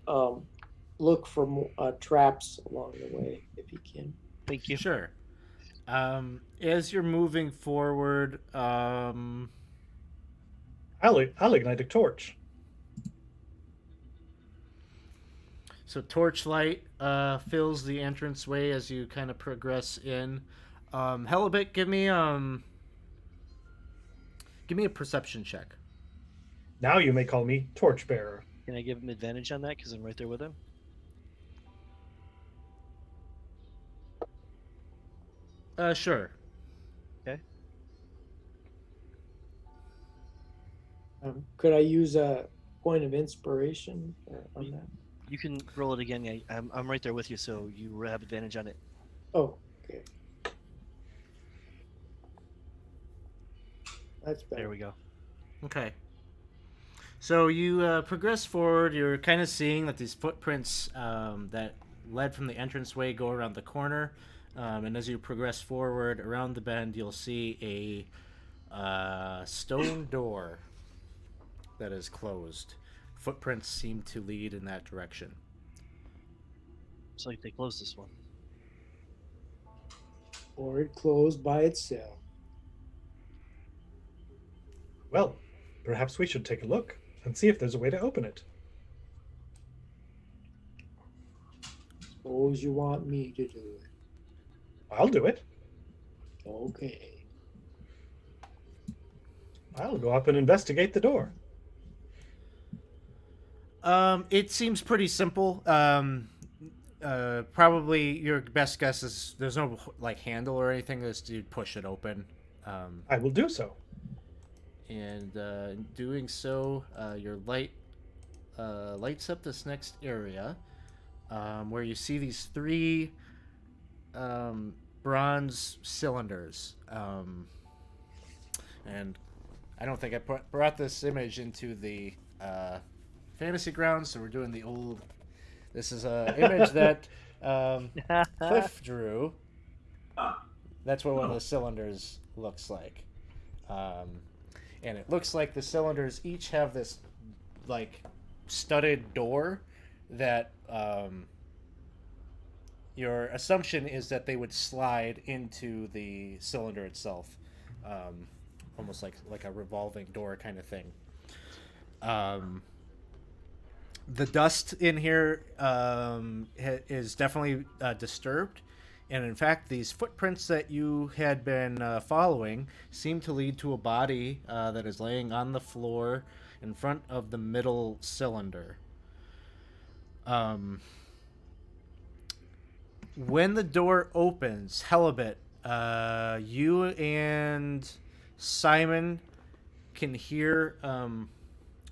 look for traps along the way if he can. Thank you. Sure. As you're moving forward, I'll ignite a torch. so torchlight fills the entranceway as you kind of progress in. Helibit, give me a perception check. Now you may call me Torch Bearer. Can I give him advantage on that because I'm right there with him? Sure. Could I use a point of inspiration on that? You can roll it again. Yeah, I'm right there with you, so you have advantage on it. Oh, okay. That's better. There we go. Okay. So you progress forward. You're kind of seeing that these footprints that led from the entranceway go around the corner. And as you progress forward around the bend, you'll see a stone door that is closed. Footprints seem to lead in that direction. It's like they closed this one. Or it closed by itself. Well, perhaps we should take a look and see if there's a way to open it. Suppose you want me to do it. I'll do it. Okay. I'll go up and investigate the door. It seems pretty simple. Probably your best guess is there's no like handle or anything. Just you push it open. I will do so. And in doing so, your light lights up this next area where you see these three bronze cylinders. And I don't think I brought this image into the fantasy grounds, so we're doing the old. This is an image that Cliff drew. That's what one of the cylinders looks like. And it looks like the cylinders each have this like studded door that your assumption is that they would slide into the cylinder itself, almost like a revolving door kind of thing. The dust in here is definitely disturbed. And in fact, these footprints that you had been following seem to lead to a body that is laying on the floor in front of the middle cylinder. When the door opens, Helibit, you and Simon can hear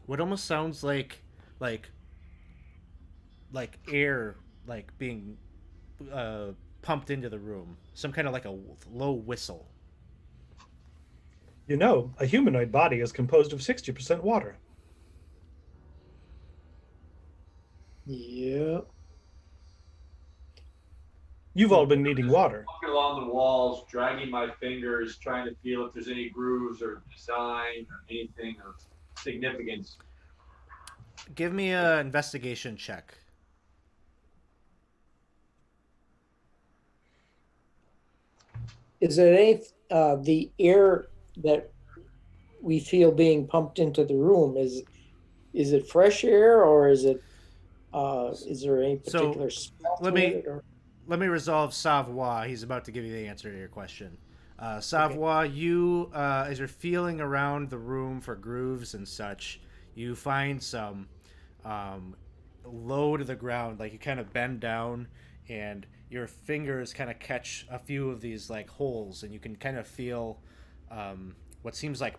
what almost sounds like air being pumped into the room, some kind of like a low whistle. You know, a humanoid body is composed of 60% water. Yeah. You've all been needing water. Walking along the walls, dragging my fingers, trying to feel if there's any grooves or design or anything of significance. Give me an investigation check. Is it any the air that we feel being pumped into the room? Is it fresh air, or is there any So particular smell let to me it? Or resolve Savoir. He's about to give you the answer to your question. okay. Savoir, you as you're feeling around the room for grooves and such, you find some low to the ground. Like you kind of bend down, and your fingers kind of catch a few of these like holes, and you can kind of feel what seems like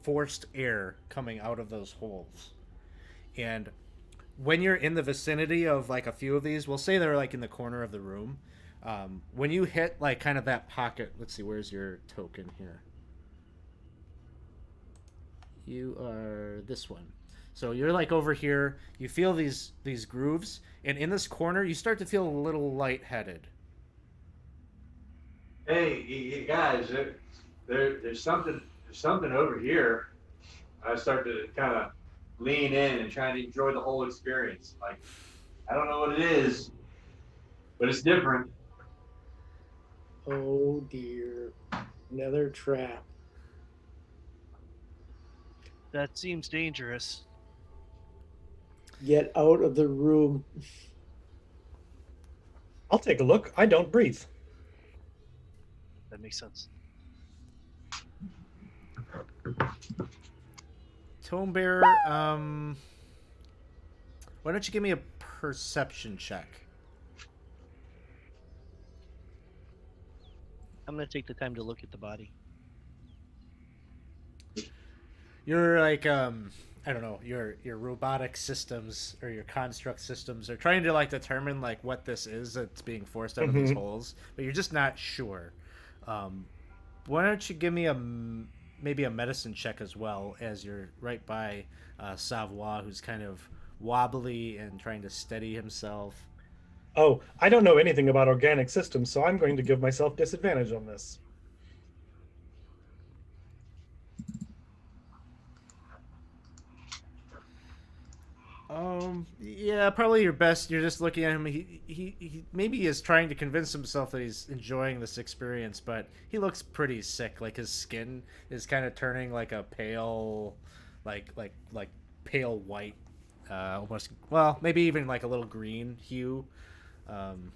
forced air coming out of those holes. And when you're in the vicinity of like a few of these, we'll say they're like in the corner of the room. When you hit like kind of that pocket, let's see, where's your token here? You are this one. So you're like over here. You feel these grooves, and in this corner, you start to feel a little lightheaded. Hey, you guys, there's something over here. I start to kind of lean in and try to enjoy the whole experience. Like, I don't know what it is, but it's different. Oh dear, another trap. That seems dangerous. Get out of the room. I'll take a look. I don't breathe. That makes sense. Tome Bearer, why don't you give me a perception check? I'm gonna take the time to look at the body. You're like I don't know, your robotic systems or your construct systems are trying to like determine like what this is that's being forced out of these holes, but you're just not sure. Why don't you give me maybe a medicine check as well, as you're right by Savoir, who's kind of wobbly and trying to steady himself. Oh, I don't know anything about organic systems, so I'm going to give myself disadvantage on this. Yeah, probably your best. You're just looking at him. He maybe is trying to convince himself that he's enjoying this experience, but he looks pretty sick. Like his skin is kind of turning like a pale, like pale white, almost. Well, maybe even like a little green hue. And,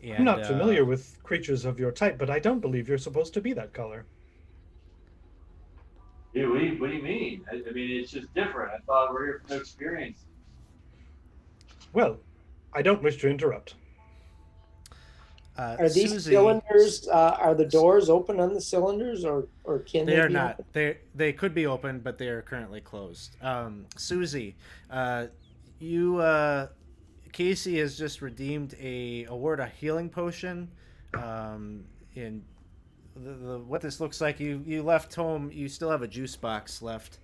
I'm not familiar with creatures of your type, but I don't believe you're supposed to be that color. Dude, what do you mean? I mean, it's just different. I thought we're here for the experience. Well, I don't wish to interrupt. Are these Susie, cylinders? Are the doors open on the cylinders, or can They they are be not. open? They could be open, but they are currently closed. Susie, Casey has just redeemed award a healing potion. In what this looks like, you left home. You still have a juice box left.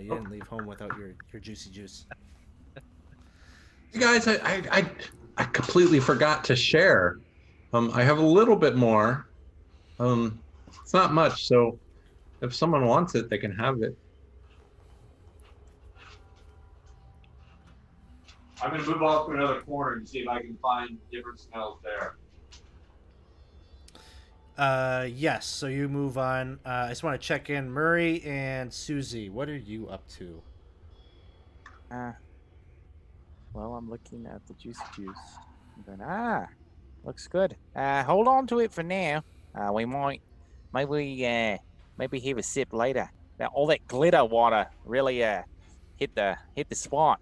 You didn't leave home without your juicy juice. You guys, I completely forgot to share. I have a little bit more. It's not much, so if someone wants it, they can have it. I'm going to move off to another corner and see if I can find different smells there. Yes. So you move on. I just want to check in, Murray and Susie. What are you up to? Well, I'm looking at the juice. I'm going, looks good. Hold on to it for now. We might, maybe have a sip later. Now, all that glitter water really hit the spot.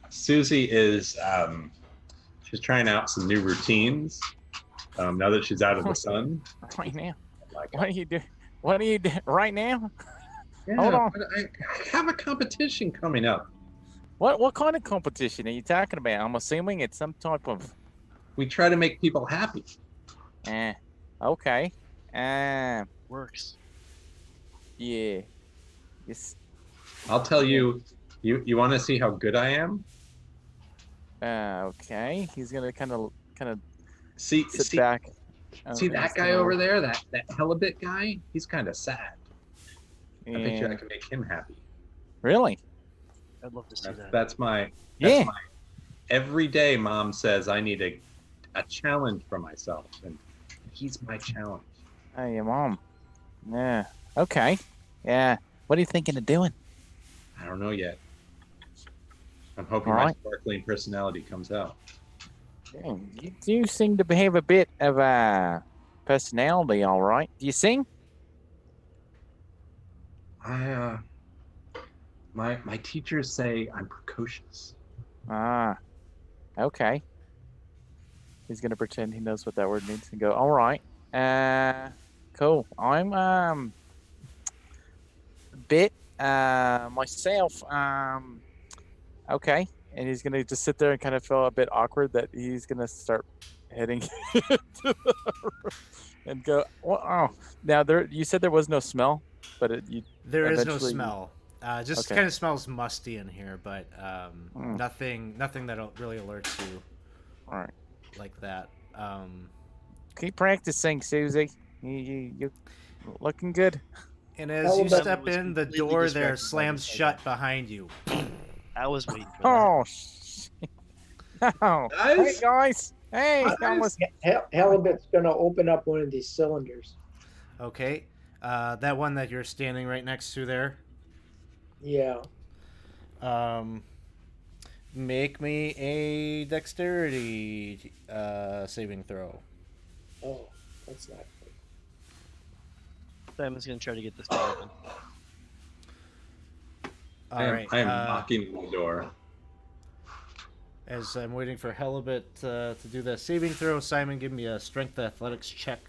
Susie is she's trying out some new routines now that she's out of the sun. Right now. Like, What are you doing? What are you doing right now? yeah, Hold on. but I have a competition coming up. What kind of competition are you talking about? I'm assuming it's some type of. We try to make people happy. Okay. Works. Yeah. Yes. I'll tell you. You want to see how good I am? Okay. He's gonna kind of See back. See that guy over there? That Helibit guy? He's kind of sad. I bet you I can make him happy. Really? I'd love to see that. That's my Yeah. my every day Mom says I need a challenge for myself, and he's my challenge. Hey, your mom. Yeah. Okay. Yeah. What are you thinking of doing? I don't know yet. I'm hoping All my right. sparkling personality comes out. You do seem to have a bit of a personality, all right. Do you sing? My teachers say I'm precocious. Ah, okay. He's gonna pretend he knows what that word means and go, all right. Cool. I'm a bit myself. Okay. And he's gonna just sit there and kind of feel a bit awkward that he's gonna start heading to the room and go, well, oh, now you said there was no smell, but you There is no eventually. smell. Just Okay. kind of smells musty in here, but Mm. nothing that really alerts you All right. like that. Keep practicing, Susie. You're looking good. And as How you about- step was in, the completely door there distracted by slams this shut behind you. I was waiting for that. Oh, oh. Hey, Guys? guys. Hey, Guys? almost. Halibut's gonna open up one of these cylinders. Okay, that one that you're standing right next to there. Yeah. Make me a dexterity saving throw. Oh, that's not good. Simon's gonna try to get this door open. All I am, right. I am knocking on the door. As I'm waiting for Halibut to do the saving throw, Simon, give me a strength athletics check.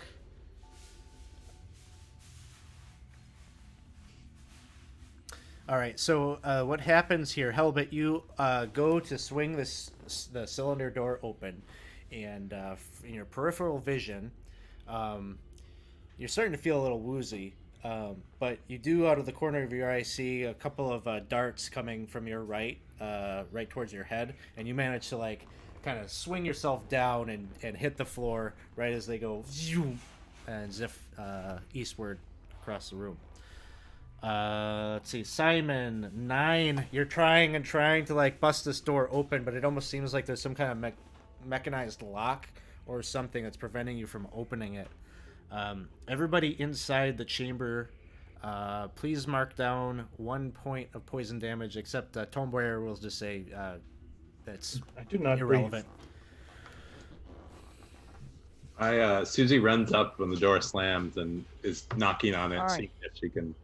All right. So what happens here, Halibut? You go to swing the cylinder door open, and in your peripheral vision, you're starting to feel a little woozy. But you do, out of the corner of your eye, see a couple of darts coming from your right, right towards your head, and you manage to like kind of swing yourself down and hit the floor right as they go zoom, and ziff eastward across the room. Let's see, Simon, 9. You're trying to like bust this door open, but it almost seems like there's some kind of mechanized lock or something that's preventing you from opening it. Everybody inside the chamber, please mark down 1 point of poison damage, except Tome Bearer will just say that's I do not irrelevant. Susie runs up when the door slams and is knocking on it, Hi. seeing if she can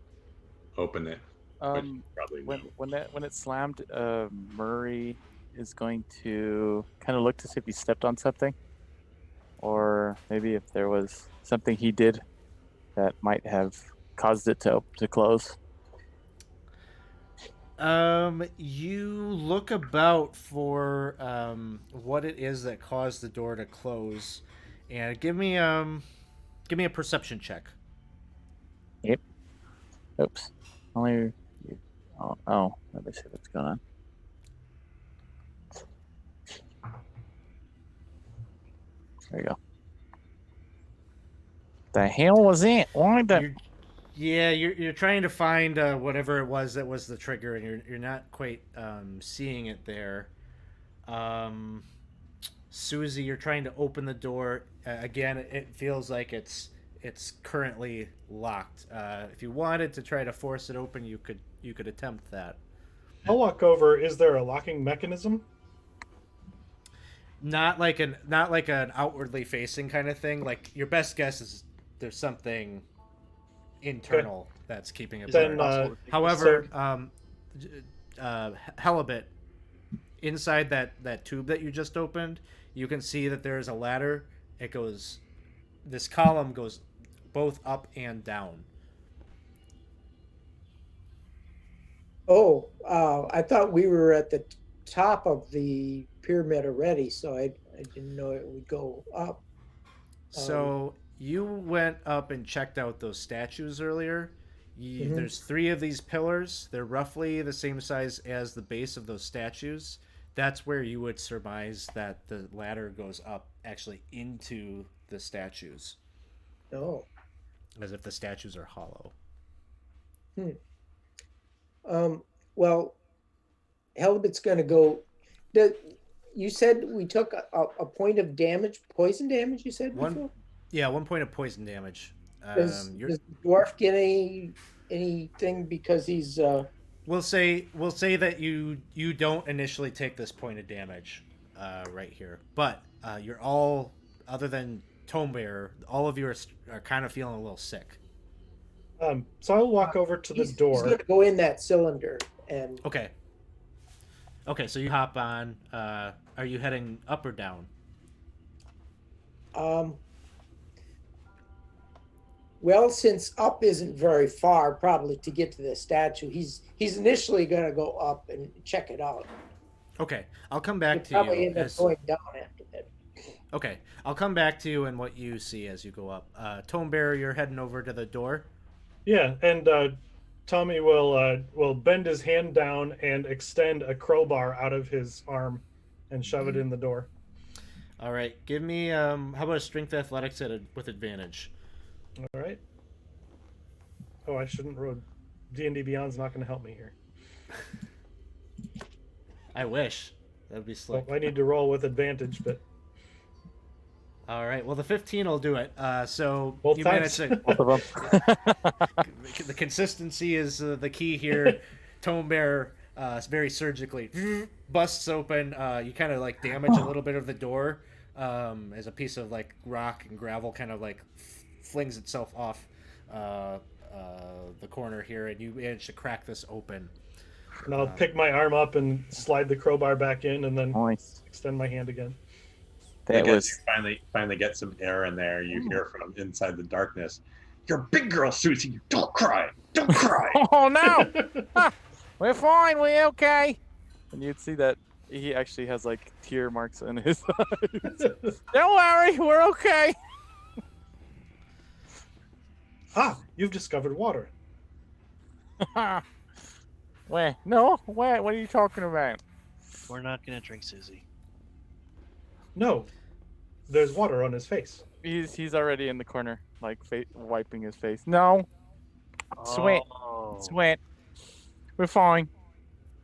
open it. Which probably no. When it slammed, Murray is going to kind of look to see if he stepped on something, or maybe if there was something he did that might have caused it to close. You look about for what it is that caused the door to close, and give me a perception check. Yep. Oops. Only. Oh, let me see what's going on. There you go. The hell was it? Why the? You're trying to find whatever it was that was the trigger, and you're not quite seeing it there. Susie, you're trying to open the door. Again, it feels like it's currently locked. If you wanted to try to force it open, you could attempt that. I'll walk over. Is there a locking mechanism? Not like an outwardly facing kind of thing. Like, your best guess is there's something internal that's keeping it Then, burnt. However, Halibut, inside that tube that you just opened, you can see that there's a ladder. This column goes both up and down. Oh, I thought we were at the top of the pyramid already, so I didn't know it would go up. So you went up and checked out those statues earlier. There's 3 of these pillars. They're roughly the same size as the base of those statues. That's where you would surmise that the ladder goes up actually into the statues, Oh. as if the statues are hollow. Well, Halibut's going to go. you said we took a point of damage, poison damage. You said One- before. 1 point of poison damage. Does You're, does the dwarf get anything because he's we'll say that you don't initially take this point of damage right here, but you're all, other than Tome Bearer, all of you are kind of feeling a little sick. So I'll walk over to the he's door. going to go in that cylinder and Okay. Okay, so you hop on. Are you heading up or down? Well, since up isn't very far, probably to get to the statue, he's initially going to go up and check it out. Okay, I'll come back He'll to probably you. end up going down after that. Okay, I'll come back to you and what you see as you go up. Tome Bearer, you're heading over to the door. Yeah, and Tommy will bend his hand down and extend a crowbar out of his arm and shove it in the door. All right, give me how about a strength athletics with advantage? All right. Oh, I shouldn't roll. D&D Beyond's not going to help me here. I wish. That would be slick. Well, I need to roll with advantage, but All right, well the 15 will do it. So Both you times. managed to. Both of them. The consistency is the key here. Tome Bearer very surgically busts open. You kind of like damage a little bit of the door as a piece of like rock and gravel kind of like flings itself off the corner here, and you manage to crack this open. and I'll pick my arm up and slide the crowbar back in, and then Nice. extend my hand again. That Again, was you finally get some air in there. You hear from inside the darkness, "You're a big girl, Susie. Don't cry. Don't cry." Oh no! We're fine. We're okay. And you'd see that he actually has like tear marks in his eyes. Don't worry, we're okay. Ah, you've discovered water. Wait, no. Wait, what are you talking about? We're not gonna drink Susie. No, there's water on his face. He's already in the corner, like wiping his face. No, Sweat. Oh. sweat. We're fine.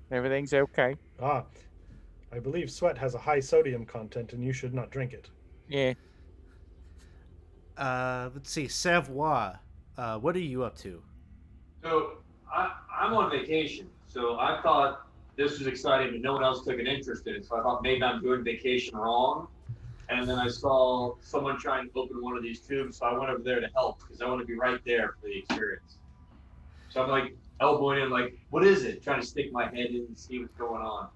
Everything's okay. Ah, I believe sweat has a high sodium content, and you should not drink it. Yeah. Let's see, Savoie. What are you up to? So I'm on vacation, so I thought this was exciting, but no one else took an interest in it. So I thought maybe I'm doing vacation wrong. And then I saw someone trying to open one of these tubes, so I went over there to help because I want to be right there for the experience. So I'm like elbowing in, like, what is it? Trying to stick my head in and see what's going on.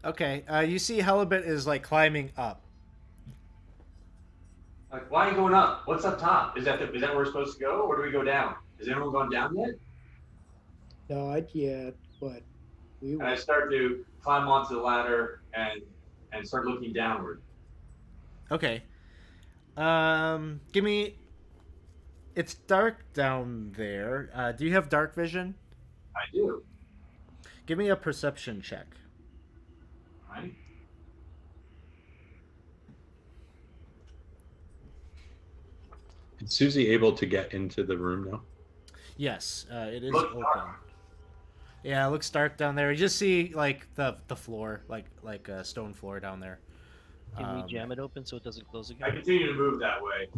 Okay, you see Halibut is like climbing up. Like, why are you going up? What's up top? Is that where we're supposed to go, or do we go down? Has anyone gone down yet? Not yet, but we And I start to climb onto the ladder and start looking downward. Okay. Give me. It's dark down there. Do you have dark vision? I do. Give me a perception check. Right? Is Susie able to get into the room now? Yes, it is Looks open. dark. Yeah, it looks dark down there. You just see like the floor, like a stone floor down there. Can we jam it open so it doesn't close I again? continue to move that way.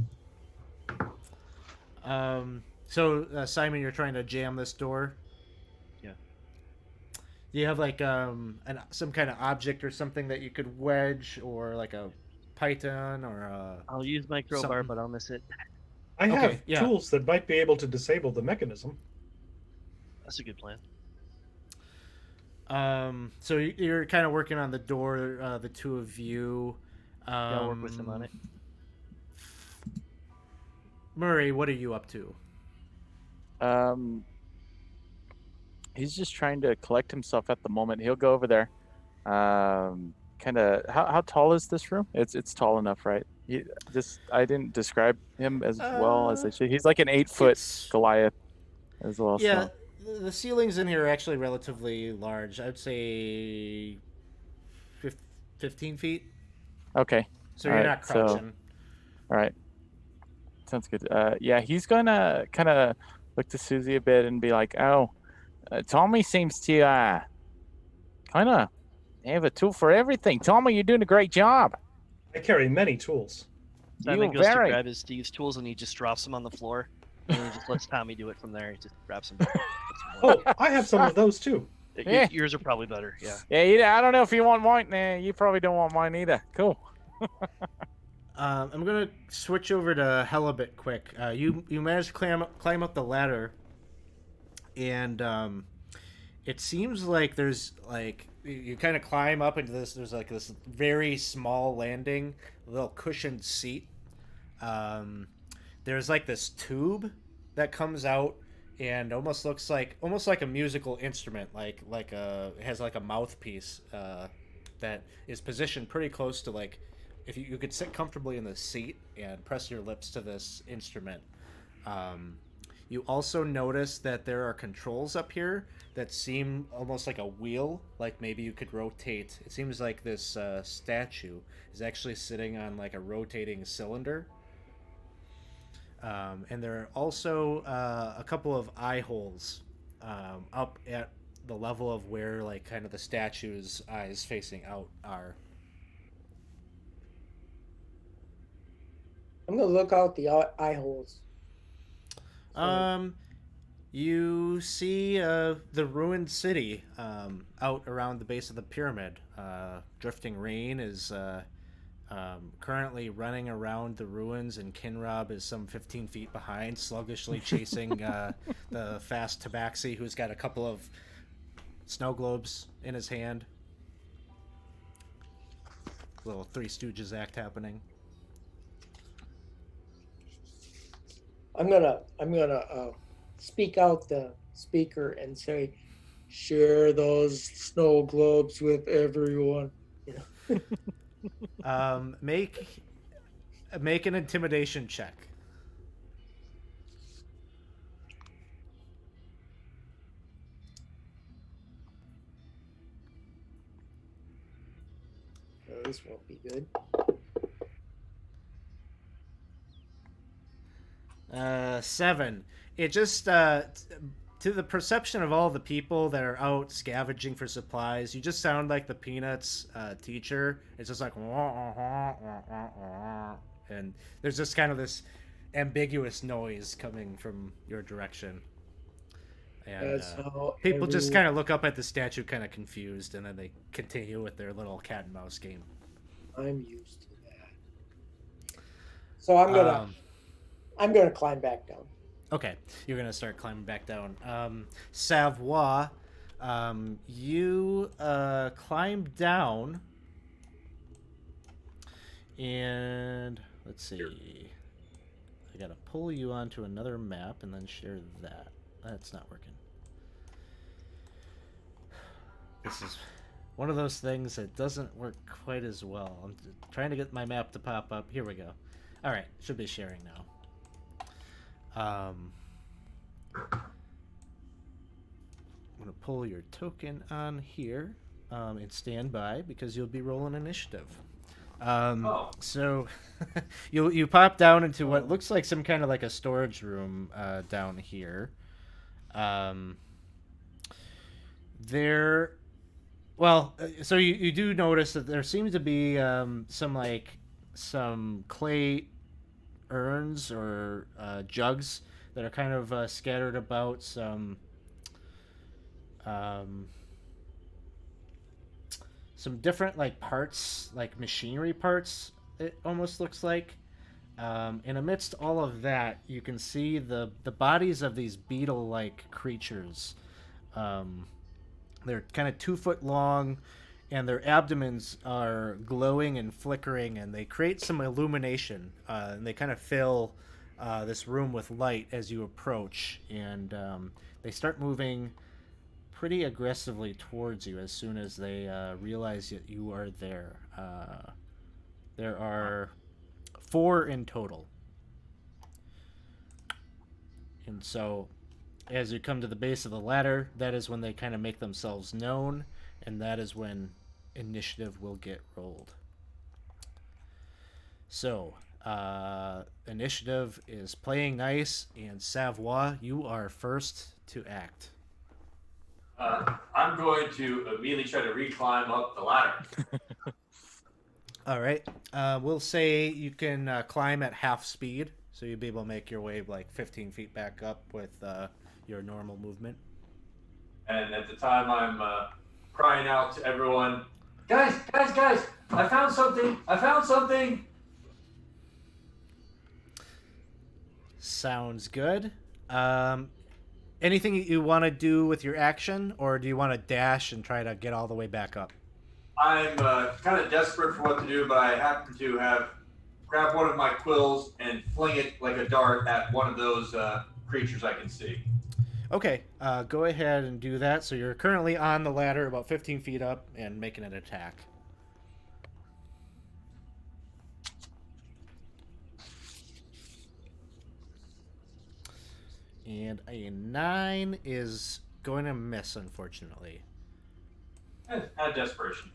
So Simon, you're trying to jam this door. Yeah. Do you have like some kind of object or something that you could wedge, or like a python or a... I'll use my crowbar, something. but I'll miss it. I have Okay, yeah. tools that might be able to disable the mechanism. That's a good plan. So you're kind of working on the door, the two of you. Yeah, I'll work with him on it. Murray, what are you up to? He's just trying to collect himself at the moment. He'll go over there. Kind of. How tall is this room? It's tall enough, right? I didn't describe him as well as I should. He's like an 8-foot It's- Goliath as well. Yeah, So. the ceilings in here are actually relatively large. I'd say 15 feet. Okay. So you're Alright, not so- crouching. All right. Sounds good. Yeah, he's gonna kind of look to Susie a bit and be like, "Oh, Tommy seems to kind of You have a tool for everything. Tommy, you're doing a great job. I carry many tools. Simon You goes very. to grab his Steve's tools and he just drops them on the floor. And he just lets Tommy do it from there. He just grabs them. Oh, I have some of those too. Yeah. Yours are probably better, yeah. Yeah, I don't know if you want mine. Nah, you probably don't want mine either. Cool. I'm gonna switch over to Halibut quick. You managed to climb up the ladder, and it seems like there's like you kind of climb up into this. There's like this very small landing, little cushioned seat. There's like this tube that comes out and almost looks like a musical instrument, like it has like a mouthpiece that is positioned pretty close to like. If you could sit comfortably in the seat and press your lips to this instrument. You also notice that there are controls up here that seem almost like a wheel, like maybe you could rotate. It seems like this statue is actually sitting on like a rotating cylinder. And there are also a couple of eye holes up at the level of where like kind of the statue's eyes facing out are. I'm gonna look out the eye holes. You see the ruined city out around the base of the pyramid. Drifting Rain is currently running around the ruins, and Kinrob is some 15 feet behind, sluggishly chasing the fast Tabaxi, who's got a couple of snow globes in his hand. Little Three Stooges act happening. I'm gonna speak out the speaker and say, share those snow globes with everyone. You know? Make an intimidation check. Oh, this won't be good. 7. It just to the perception of all the people that are out scavenging for supplies, you just sound like the Peanuts teacher. It's just like and there's just kind of this ambiguous noise coming from your direction. And people just kind of look up at the statue kind of confused, and then they continue with their little cat and mouse game. I'm used to that. So I'm gonna climb back down. Okay, you're gonna start climbing back down. Savoie, you climb down, and let's see. I gotta pull you onto another map and then share that. That's not working. This is one of those things that doesn't work quite as well. I'm trying to get my map to pop up. Here we go. All right, should be sharing now. I'm going to pull your token on here and stand by because you'll be rolling initiative. So you pop down into what looks like some kind of like a storage room down here. So you do notice that there seems to be some clay urns or jugs that are kind of scattered about, some different like parts, like machinery parts, it almost looks like. And amidst all of that, you can see the bodies of these beetle-like creatures. They're kind of 2 foot long, and their abdomens are glowing and flickering, and they create some illumination, and they kind of fill this room with light as you approach, and they start moving pretty aggressively towards you as soon as they realize that you are there. There are 4 in total. And so as you come to the base of the ladder, that is when they kind of make themselves known, and that is when initiative will get rolled. So, initiative is playing nice, and Savoie, you are first to act. I I'm going to immediately try to reclimb up the ladder. All right. We'll say you can climb at half speed, so you'll be able to make your way like 15 feet back up with your normal movement. And at the time, I'm crying out to everyone, guys, I found something. Sounds good. Anything you want to do with your action, or do you want to dash and try to get all the way back up? I'm kind of desperate for what to do, but I happen to have grabbed one of my quills and fling it like a dart at one of those creatures I can see. Okay, go ahead and do that. So you're currently on the ladder about 15 feet up and making an attack. And a 9 is going to miss, unfortunately. Out of desperation.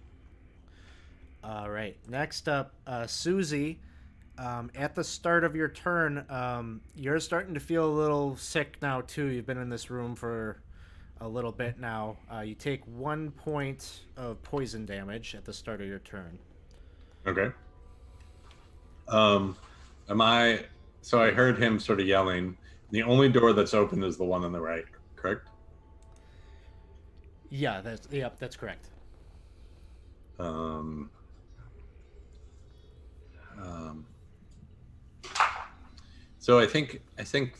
All right, next up, Susie. At the start of your turn, you're starting to feel a little sick now, too. You've been in this room for a little bit now. You take 1 point of poison damage at the start of your turn. Okay. So I heard him sort of yelling. The only door that's open is the one on the right, correct? Yeah, that's correct. So I think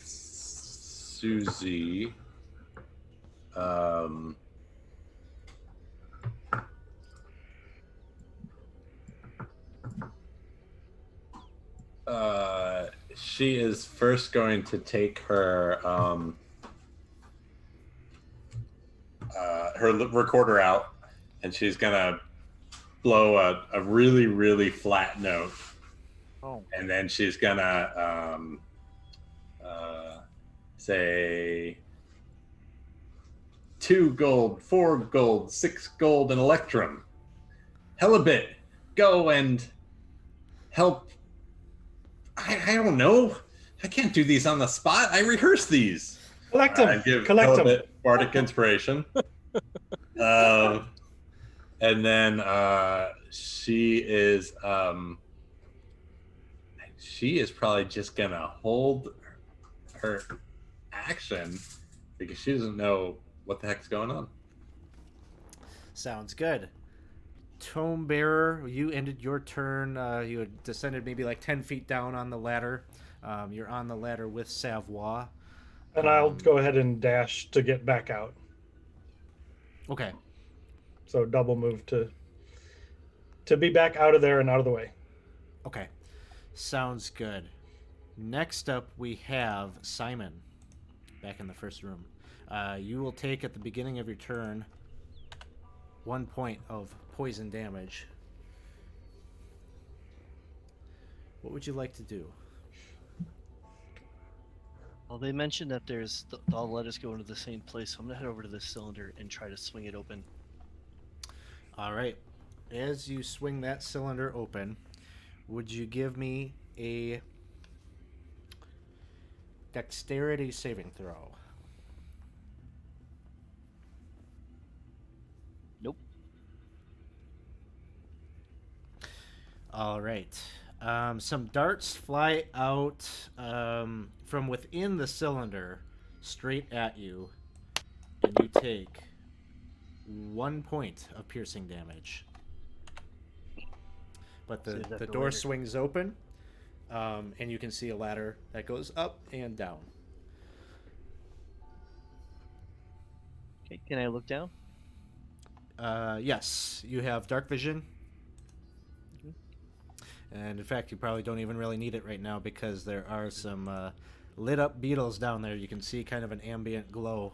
Susie she is first going to take her her recorder out, and she's gonna blow a really, really flat note. Oh. And then she's gonna say 2 gold, 4 gold, 6 gold, and electrum. Helibit, go and help. I don't know. I can't do these on the spot. I rehearse these. Collect them. I give Collect them. Helibit bardic inspiration. And then she is probably just gonna hold her action because she doesn't know what the heck's going on. Sounds good. Tome Bearer, you ended your turn. You had descended maybe like 10 feet down on the ladder. You're on the ladder with Savoie. And I'll go ahead and dash to get back out. Okay. So double move to be back out of there and out of the way. Okay. Sounds good. Next up, we have Simon back in the first room. You will take at the beginning of your turn 1 point of poison damage. What would you like to do? Well, they mentioned that there's all the letters go into the same place, so I'm gonna head over to this cylinder and try to swing it open. All right. As you swing that cylinder open, would you give me a dexterity saving throw? Nope. All right. Some darts fly out from within the cylinder straight at you, and you take 1 point of piercing damage. But the door swings open, and you can see a ladder that goes up and down. Okay, can I look down? Yes, you have dark vision. And in fact, you probably don't even really need it right now because there are some lit up beetles down there. You can see kind of an ambient glow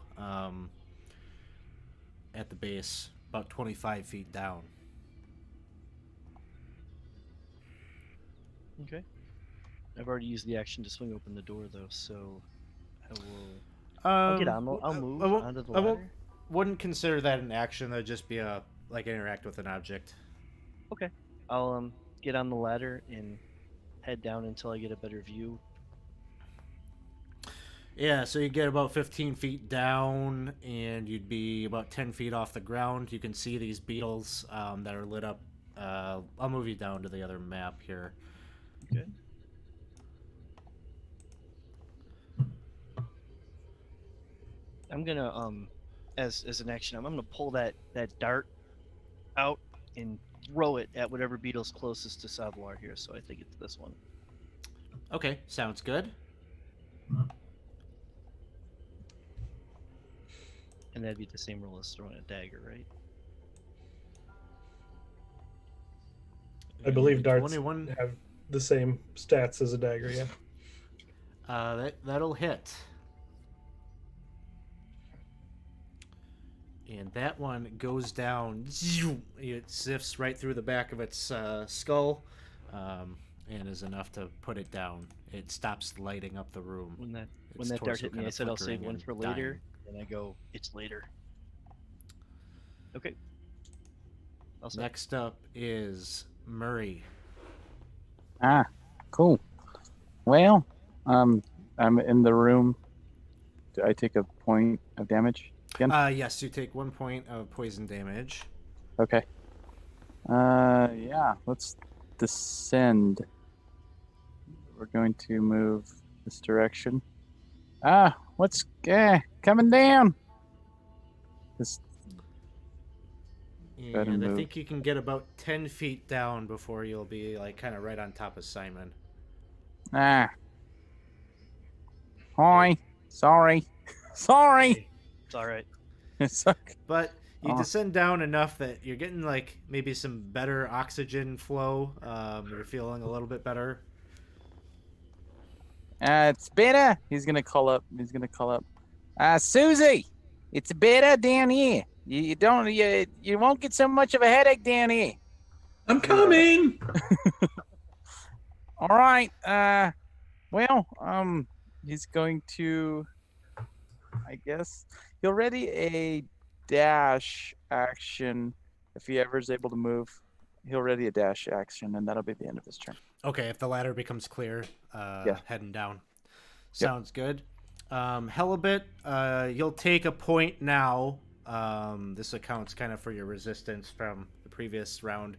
at the base, about 25 feet down. Okay. I've already used the action to swing open the door, though, so I will. I'll get on. I'll move onto the ladder. Wouldn't consider that an action. That'd just be a interact with an object. Okay. I'll get on the ladder and head down until I get a better view. Yeah, so you get about 15 feet down, and you'd be about 10 feet off the ground. You can see these beetles that are lit up. I'll move you down to the other map here. Okay. I'm gonna as an action, I'm gonna pull that dart out and throw it at whatever beetle's closest to Savoir here. So I think it's this one. Okay, sounds good. And that'd be the same roll as throwing a dagger, right? I believe And darts 21. have the same stats as a dagger. Yeah. That'll hit. And that one goes down. It sifts right through the back of its skull, and is enough to put it down. It stops lighting up the room. When that Its dart torso hit me, kinda I said I'll save flickering one and for later, dying. and I go, it's later. Okay. I'll say. Next up is Murray. Ah, cool. Well, I'm in the room. Do I take a point of damage again? Yes, you take 1 point of poison damage. Okay. Yeah, let's descend. We're going to move this direction. What's coming down? This Better And I move. think you can get about 10 feet down before you'll be like kind of right on top of Simon. Hi. Sorry. Sorry. It's all right. It's okay. But you Oh. descend down enough that you're getting like maybe some better oxygen flow. You're feeling a little bit better. It's better. He's gonna call up. Susie, it's better down here. You won't get so much of a headache down here. I'm coming. All right. He's going to, I guess, he'll ready a dash action if he ever is able to move. He'll ready a dash action, and that'll be the end of his turn. Okay, if the ladder becomes clear, Yeah. heading down. Sounds good. Helibit, you'll take a point now. This accounts kind of for your resistance from the previous round.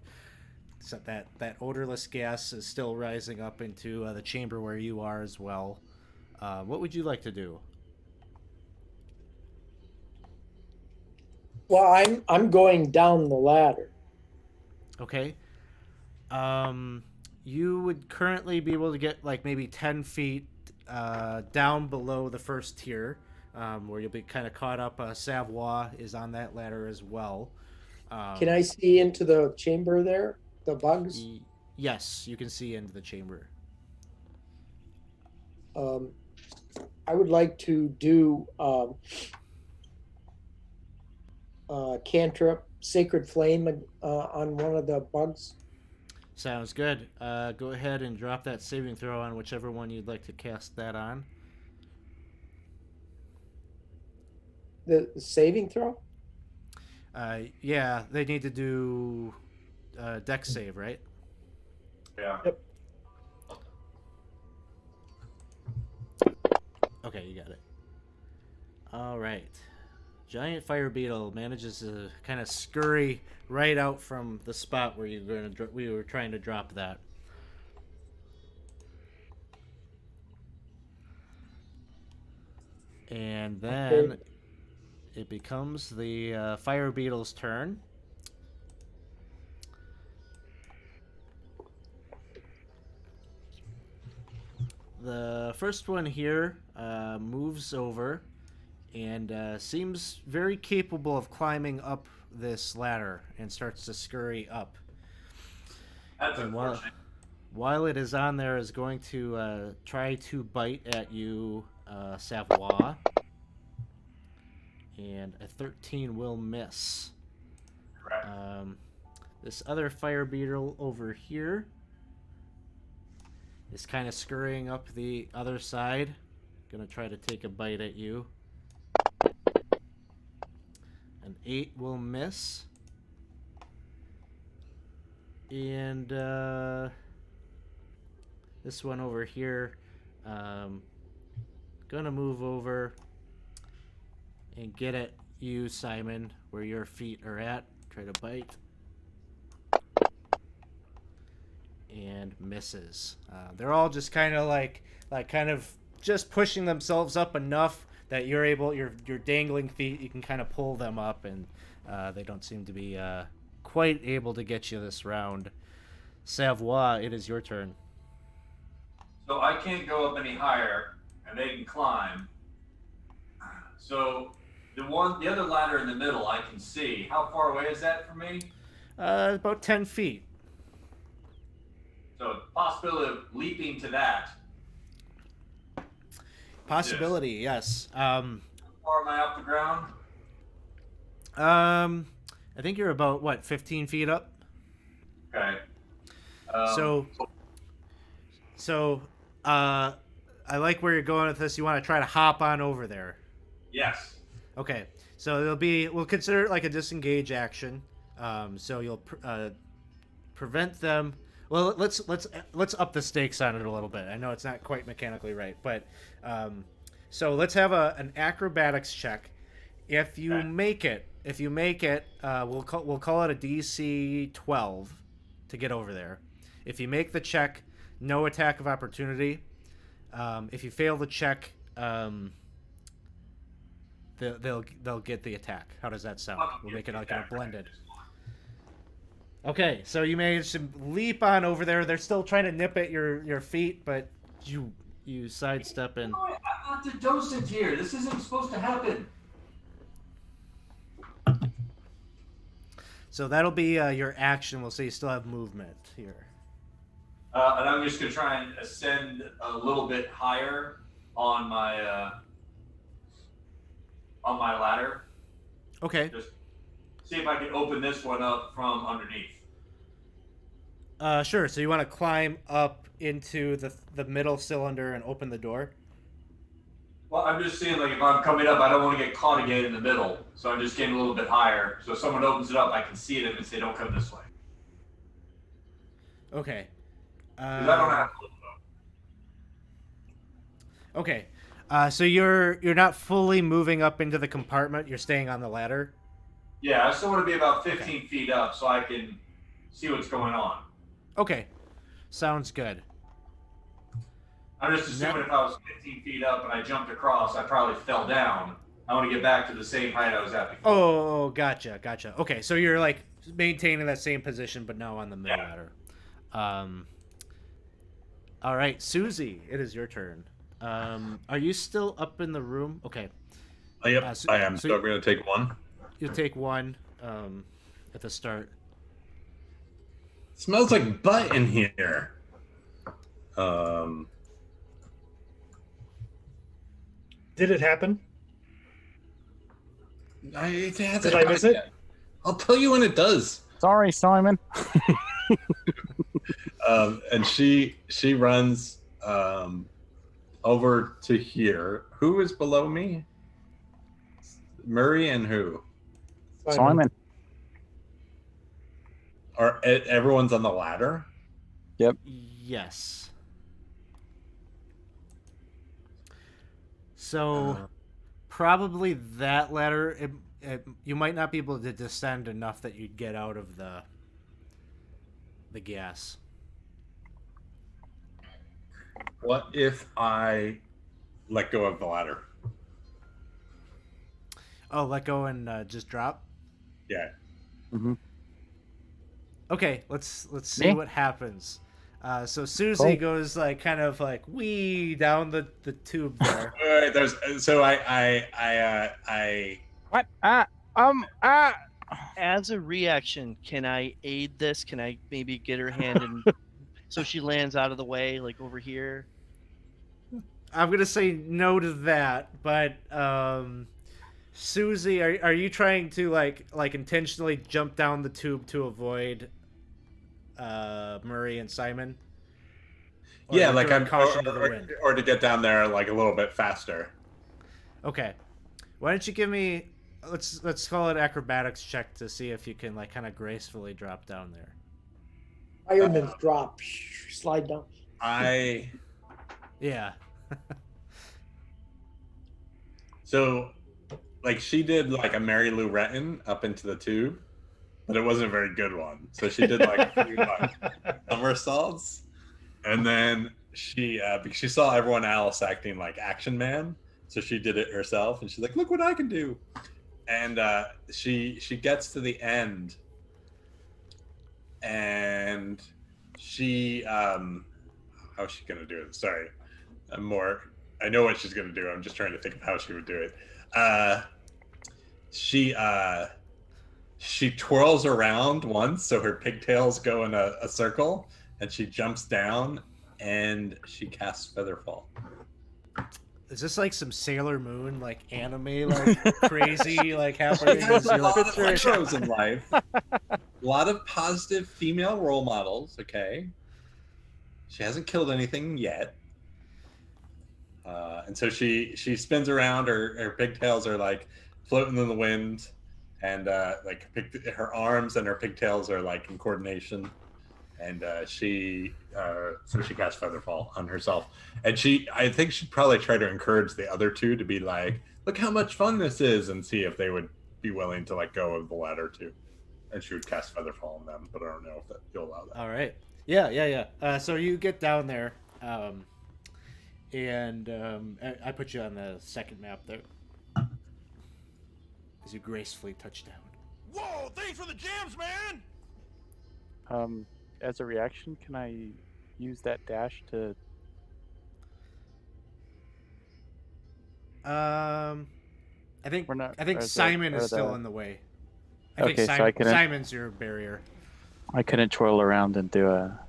So that odorless gas is still rising up into the chamber where you are as well. What would you like to do? Well, I'm going down the ladder. Okay. You would currently be able to get like maybe 10 feet down below the first tier, where you'll be kind of caught up. Savoie is on that ladder as well. Can I see into the chamber there? The bugs? Yes, you can see into the chamber. I would like to do cantrip, Sacred Flame on one of the bugs. Sounds good. Go ahead and drop that saving throw on whichever one you'd like to cast that on. The saving throw? Yeah, they need to do dex save, right? Yeah. Yep. Okay, you got it. All right. Giant fire beetle manages to kind of scurry right out from the spot where we were trying to drop that. And then it becomes the fire beetle's turn. The first one here moves over and seems very capable of climbing up this ladder and starts to scurry up. That's And unfortunate. while it is on there, is going to try to bite at you, Savoie. And a 13 will miss. Correct. This other fire beetle over here is kind of scurrying up the other side. Gonna try to take a bite at you. An 8 will miss. And this one over here gonna move over and get at you, Simon, where your feet are at. Try to bite. And misses. They're all just kind of like kind of just pushing themselves up enough that you're able, your dangling feet, you can kind of pull them up, and they don't seem to be quite able to get you this round. Savoie, it is your turn. So I can't go up any higher, and they can climb. So the other ladder in the middle, I can see. How far away is that from me? About 10 feet. So possibility of leaping to that. Possibility, yes. How far am I off the ground? I think you're about, what, 15 feet up? Okay. So, I like where you're going with this. You want to try to hop on over there. Yes. Okay. So we'll consider it like a disengage action. So you'll prevent them. Well, let's up the stakes on it a little bit. I know it's not quite mechanically right, but so let's have an acrobatics check. If you make it, we'll call it a DC 12 to get over there. If you make the check, no attack of opportunity. If you fail the check, they'll get the attack. How does that sound? We'll make it like a blended. Okay, so you managed to leap on over there. They're still trying to nip at your feet, but you sidestep and. I'm not the docent here. This isn't supposed to happen. So that'll be your action. We'll say you still have movement here. And I'm just gonna try and ascend a little bit higher on my ladder. Okay. Just see if I can open this one up from underneath. Sure. So you want to climb up into the middle cylinder and open the door? Well, I'm just seeing, like, if I'm coming up, I don't want to get caught again in the middle. So I'm just getting a little bit higher. So if someone opens it up, I can see them and say, don't come this way. Okay. 'Cause I don't have to look up. Okay. So you're not fully moving up into the compartment. You're staying on the ladder? Yeah, I still want to be about 15 feet up so I can see what's going on. Okay. Sounds good. I'm just assuming if I was 15 feet up and I jumped across, I probably fell down. I want to get back to the same height I was at before. Oh, gotcha. Okay, so you're like maintaining that same position, but now on the middle ladder. All right, Susie, it is your turn. Are you still up in the room? Okay. Yep, I am. So I'm going to take one. You'll take one at the start. Smells like butt in here. Did it happen? Did I miss it? I'll tell you when it does. Sorry, Simon. And she runs over to here. Who is below me? Murray and who? Simon. Are everyone's on the ladder? Yep. Yes. So probably that ladder, you might not be able to descend enough that you'd get out of the gas. What if I let go of the ladder? Oh, let go and just drop? Yeah. Mm-hmm. Okay, let's see what happens. So Susie goes like kind of like wee down the tube there. All right, so I What? As a reaction, can I aid this? Can I maybe get her hand and so she lands out of the way, like over here? I'm gonna say no to that, but Susie, are you trying to like intentionally jump down the tube to avoid Murray and Simon? Or yeah, like I'm caution to the wind? or to get down there like a little bit faster. Okay, why don't you give me let's call it acrobatics check to see if you can like kind of gracefully drop down there. Fireman's drop, slide down. I Yeah. So, like, she did like a Mary Lou Retton up into the tube, but it wasn't a very good one. So she did like a few like somersaults, and then she because she saw everyone else acting like Action Man, so she did it herself, and she's like, "Look what I can do!" And she gets to the end, and she how's she gonna do it? Sorry, I know what she's gonna do. I'm just trying to think of how she would do it. She twirls around once, so her pigtails go in a circle, and she jumps down, and she casts Featherfall. Is this like some Sailor Moon, like anime, like crazy, like happening? There's a lot of heroes in life. A lot of positive female role models. Okay, she hasn't killed anything yet, and so she spins around. Her pigtails are like floating in the wind. And like her arms and her pigtails are like in coordination, and so she casts Featherfall on herself. And I think she'd probably try to encourage the other two to be like, "Look how much fun this is," and see if they would be willing to let go of the latter two. And she would cast Featherfall on them, but I don't know if you'll allow that. All right. Yeah. So you get down there, and I put you on the second map there. As you gracefully touch down. Whoa! Thanks for the jams, man. As a reaction, can I use that dash to? I think We're not- I think or the- Simon or is still the- in the way. Okay, so I couldn't- Simon's your barrier. I couldn't twirl around and do a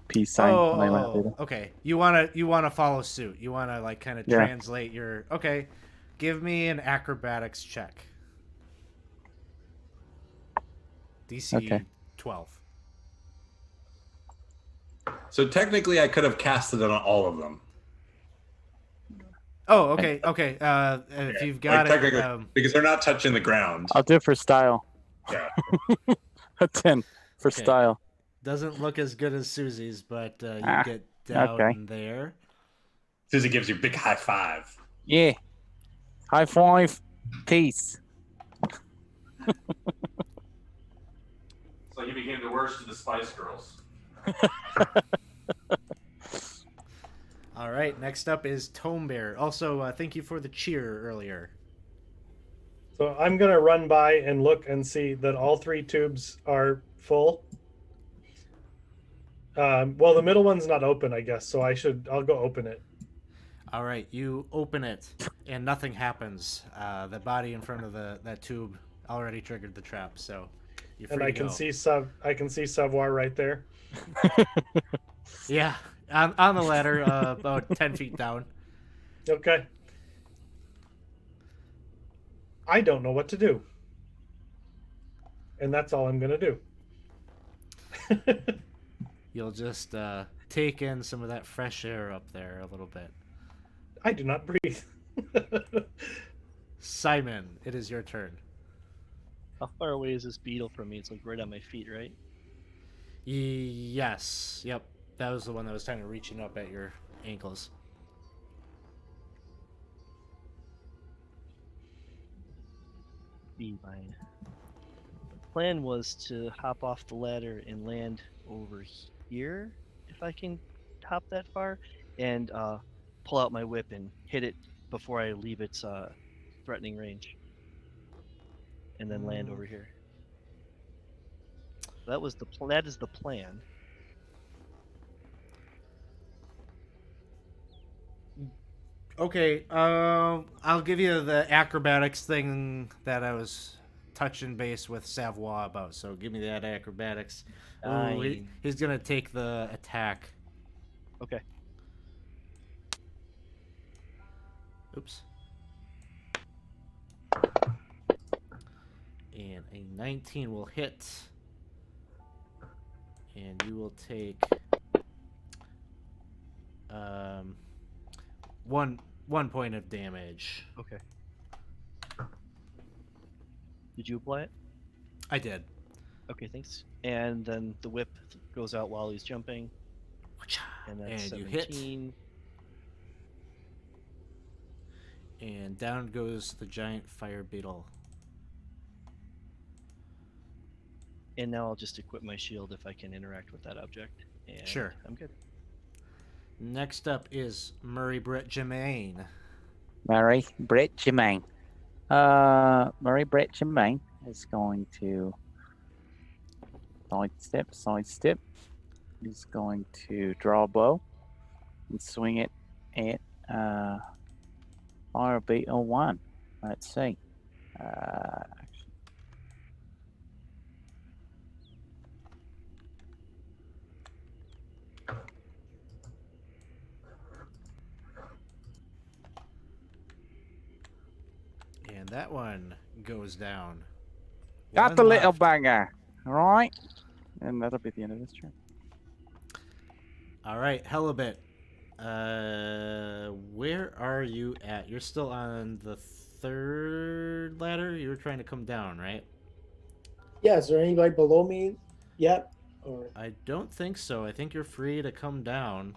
peace sign. when I went through. Okay. You wanna follow suit. You wanna like kind of Yeah. translate your. Okay. Give me an acrobatics check. DC Okay. 12. So technically, I could have casted it on all of them. Oh, okay. If you've got Like, it, technically, because they're not touching the ground. I'll do it for style. Yeah. A 10 for Okay. style. doesn't look as good as Susie's, but you Ah, get down okay. there. Susie gives you a big high five. Yeah. High five. Peace. It's like you became the worst of the Spice Girls. All right, next up is Tome Bearer. Also, thank you for the cheer earlier. So I'm gonna run by and look and see that all three tubes are full. Well, the middle one's not open, I guess, so I'll go open it. All right, you open it, and nothing happens. The body in front of that tube already triggered the trap, so you're free And I to can go. I can see Savoir right there. Yeah, on the ladder, about 10 feet down. Okay. I don't know what to do. And that's all I'm gonna do. You'll just take in some of that fresh air up there a little bit. I do not breathe. Simon, it is your turn. How far away is this beetle from me? It's like right on my feet, right? Yes. Yep. That was the one that was kind of reaching up at your ankles. Be mine. The plan was to hop off the ladder and land over here, if I can hop that far, and pull out my whip and hit it before I leave its threatening range, and then land over here. That was that is the plan. Okay, I'll give you the acrobatics thing that I was touching base with Savoie about. So give me that acrobatics. Ooh, he's gonna take the attack. Okay. Oops. And a 19 will hit. And you will take one point of damage. Okay. Did you apply it? I did. Okay, thanks. And then the whip goes out while he's jumping. And that's And you hit. 17. And down goes the giant fire beetle. And now I'll just equip my shield if I can interact with that object. And Sure. I'm good. Next up is Murray Brett Germain. Murray Brett Germain. Murray Brett Germain is going to sidestep. He's going to draw a bow and swing it at Fire Beetle 1. Let's see. And that one goes down. Got One the little left. banger. All right. And that'll be the end of this turn. All right, Helibit. Where are you at? You're still on the third ladder? You were trying to come down, right? Yeah, is there anybody below me yet? Or I don't think so. I think you're free to come down.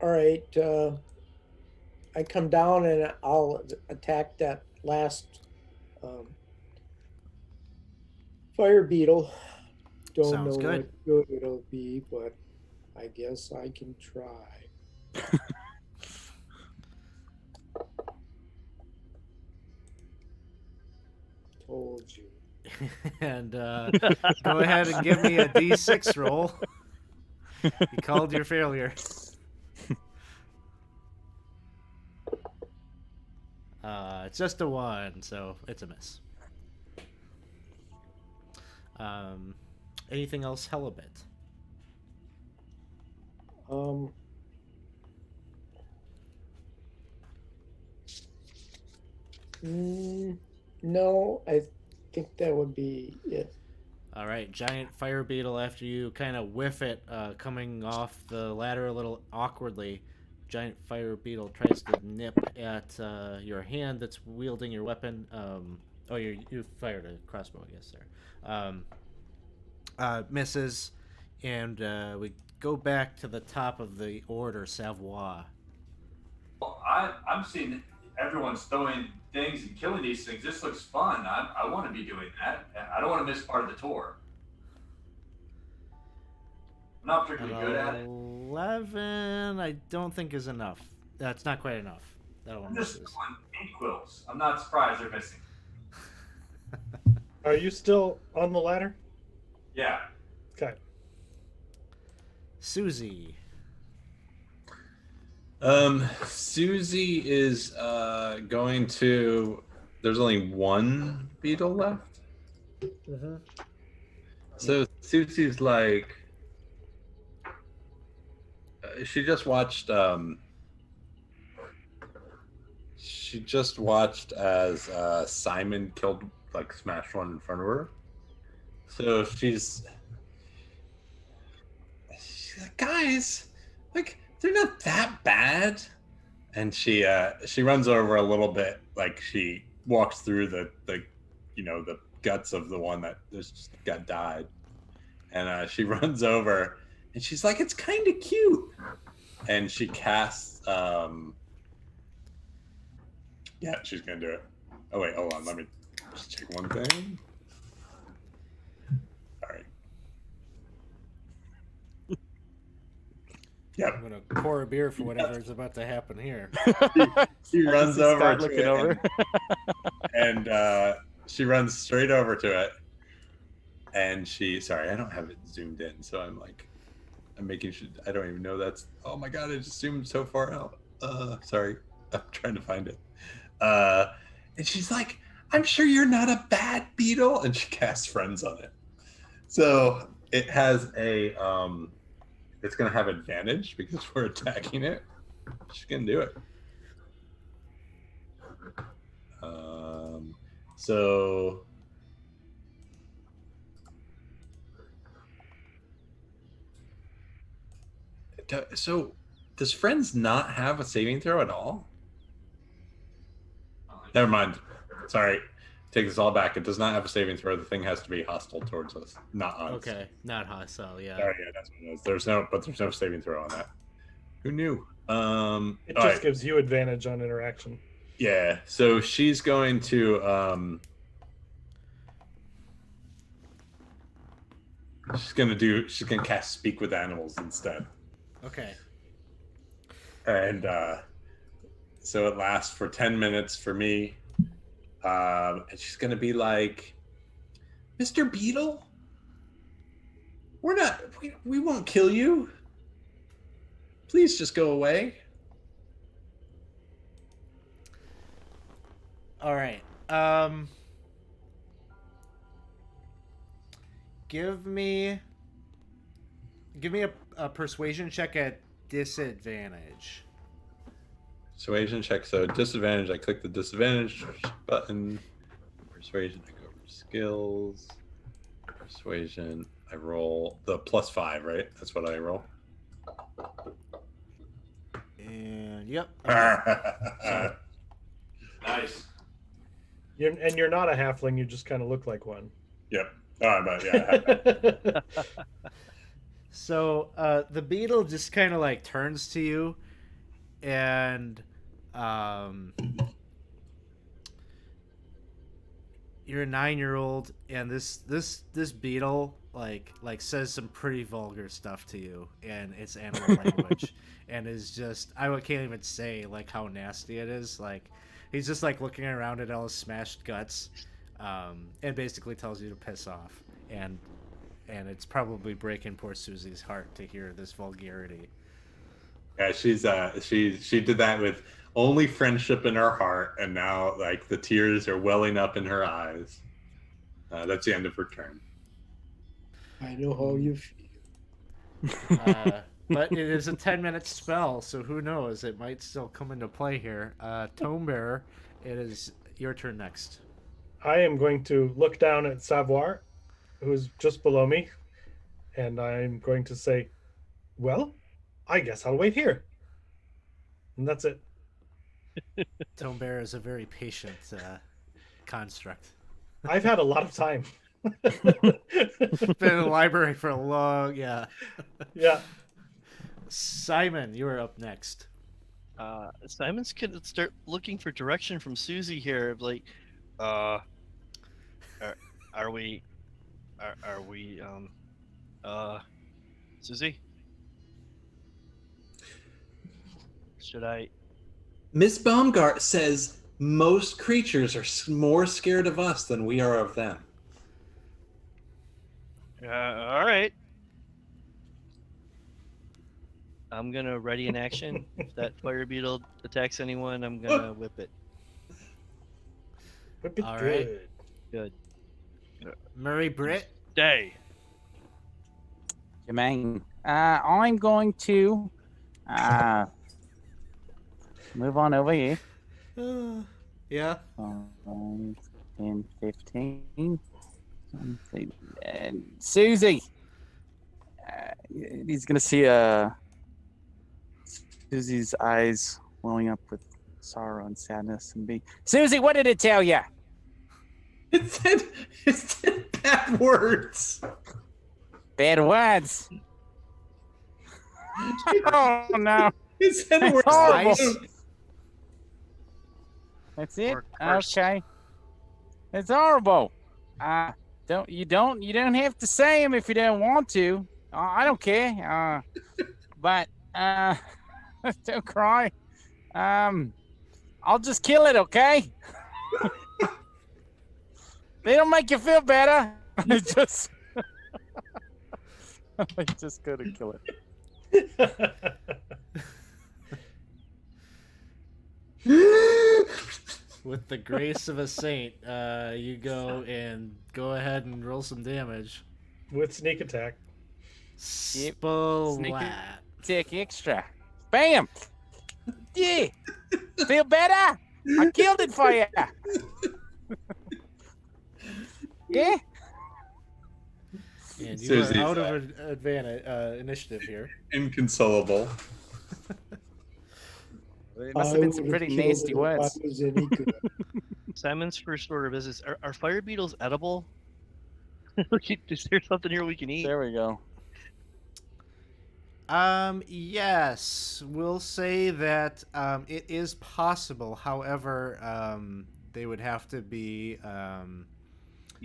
all right, I come down and I'll attack that last fire beetle. Don't Sounds know good. what good it'll be, but I guess I can try. Told you. And go ahead and give me a D6 roll. You called your failure. It's just a 1, so it's a miss. Anything else, Helibit? No, I think that would be it. All right, giant fire beetle. After you kind of whiff it, coming off the ladder a little awkwardly, giant fire beetle tries to nip at your hand that's wielding your weapon. You fired a crossbow, I guess there. Misses, and we go back to the top of the order, Savoie. Well, I'm seeing everyone's throwing things and killing these things. This looks fun. I want to be doing that. I don't want to miss part of the tour. I'm not particularly good at it. 11, I don't think is enough. That's not quite enough. That one I'm just misses. throwing ink quills. I'm not surprised they're missing. Are you still on the ladder? Yeah. Okay. Susie. Susie is going to. There's only one beetle left. Mm-hmm. So Susie's like. She just watched. She just watched as Simon smashed one in front of her. So she's like, guys, like they're not that bad. And she runs over a little bit, like she walks through the guts of the one that just got died, and she runs over, and she's like, it's kind of cute, and she casts. Yeah, she's gonna do it. Oh wait, hold on, let me just check one thing. Sorry. Yep. I'm gonna pour a beer for whatever is about to happen here. She runs over Start to looking it over. and she runs straight over to it. And sorry, I don't have it zoomed in, so I'm making sure. I don't even know that's. Oh my god, I just zoomed so far out. Sorry, I'm trying to find it. And she's like, I'm sure you're not a bad beetle, and she casts friends on it. So it has a it's gonna have advantage because we're attacking it. She's gonna do it. So does friends not have a saving throw at all? Never mind. Sorry. Take this all back. It does not have a saving throw. The thing has to be hostile towards us, not us. Okay, not hostile. Yeah. Sorry, yeah, that's what it is. There's no saving throw on that. Who knew? It All just right. gives you advantage on interaction. Yeah. So she's going to she's gonna cast Speak with Animals instead. Okay. And so it lasts for 10 minutes for me. And she's gonna be like, Mr. Beetle, we won't kill you. Please just go away. All right. Give me a persuasion check at disadvantage. Persuasion check. So disadvantage, I click the disadvantage button. Persuasion, I go over skills. Persuasion, I roll the +5, right? That's what I roll. And yep. Nice. You're not a halfling. You just kind of look like one. Yep. But yeah. So the beetle just kind of like turns to you, and you're a 9-year-old, and this beetle like says some pretty vulgar stuff to you, and it's animal language, and is just I can't even say like how nasty it is. Like he's just like looking around at all his smashed guts, and basically tells you to piss off, and it's probably breaking poor Susie's heart to hear this vulgarity. Yeah, she did that with only friendship in her heart, and now like the tears are welling up in her eyes. That's the end of her turn. I know how you feel. But it is a 10-minute spell, so who knows? It might still come into play here. Tome Bearer, it is your turn next. I am going to look down at Savoir, who's just below me, and I'm going to say, well, I guess I'll wait here. And that's it. Tome Bearer is a very patient construct. I've had a lot of time. Been in the library for a long, yeah. Yeah. Simon, you are up next. Simon's gonna start looking for direction from Susie here. Like, are we, Susie? Should I? Miss Baumgart says most creatures are more scared of us than we are of them. All right. I'm gonna ready in action. If that fire beetle attacks anyone, I'm gonna whip it. Whip it All good. right. Good. Murray Britt. Day. Jermaine, I'm going to move on over here. Yeah. 10, 15. And Susie. He's going to see Susie's eyes welling up with sorrow and sadness and be, Susie, what did it tell you? It said bad words. Bad words. Oh no. It said That's words. horrible. That's it. Or curse. Okay. It's horrible. You don't have to say them if you don't want to. I don't care. But don't cry. I'll just kill it, okay? They don't make you feel better. It's just I'm just gonna kill it. With the grace of a saint, you go ahead and roll some damage. With sneak attack. Splat. Take extra. Bam! Yeah! Feel better? I killed it for you. Yeah? And you Susie's are out of initiative here. Inconsolable. It must have been some pretty nasty words. Simon's first order of business. Are fire beetles edible? Is there something here we can eat? There we go. Yes, we'll say that it is possible. However, they would have to be,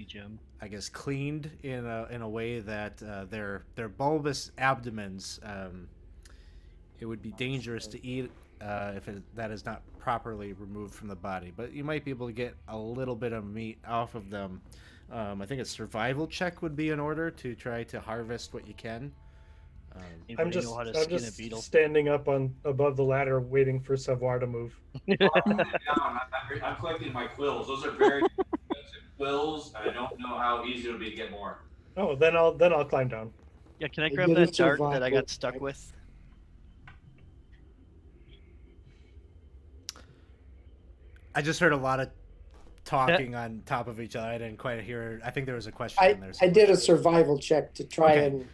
Jim. I guess, cleaned in a way that their bulbous abdomens. It would be dangerous to eat if that is not properly removed from the body. But you might be able to get a little bit of meat off of them. I think a survival check would be in order to try to harvest what you can. I'm Anybody just, know how to I'm skin a just beetle? standing up above the ladder, waiting for Savoir to move. I'm putting it down. I'm collecting my quills. Those are very expensive quills, and I don't know how easy it'll be to get more. Oh, then I'll climb down. Yeah, can I I grab did a that dart that I survival got stuck check. with? I just heard a lot of talking on top of each other. I didn't quite hear. I think there was a question in there. I did a survival check to try Okay. and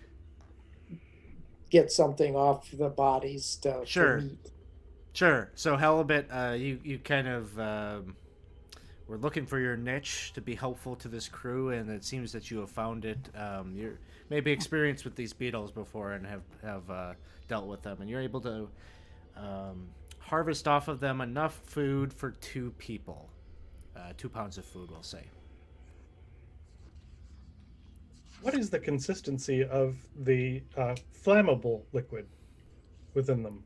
get something off the bodies to Sure. for meat. Sure. So Halibut, you kind of were looking for your niche to be helpful to this crew, and it seems that you have found it. You're maybe experienced with these beetles before and have dealt with them, and you're able to harvest off of them enough food for 2 people. 2 pounds of food, we'll say. What is the consistency of the flammable liquid within them?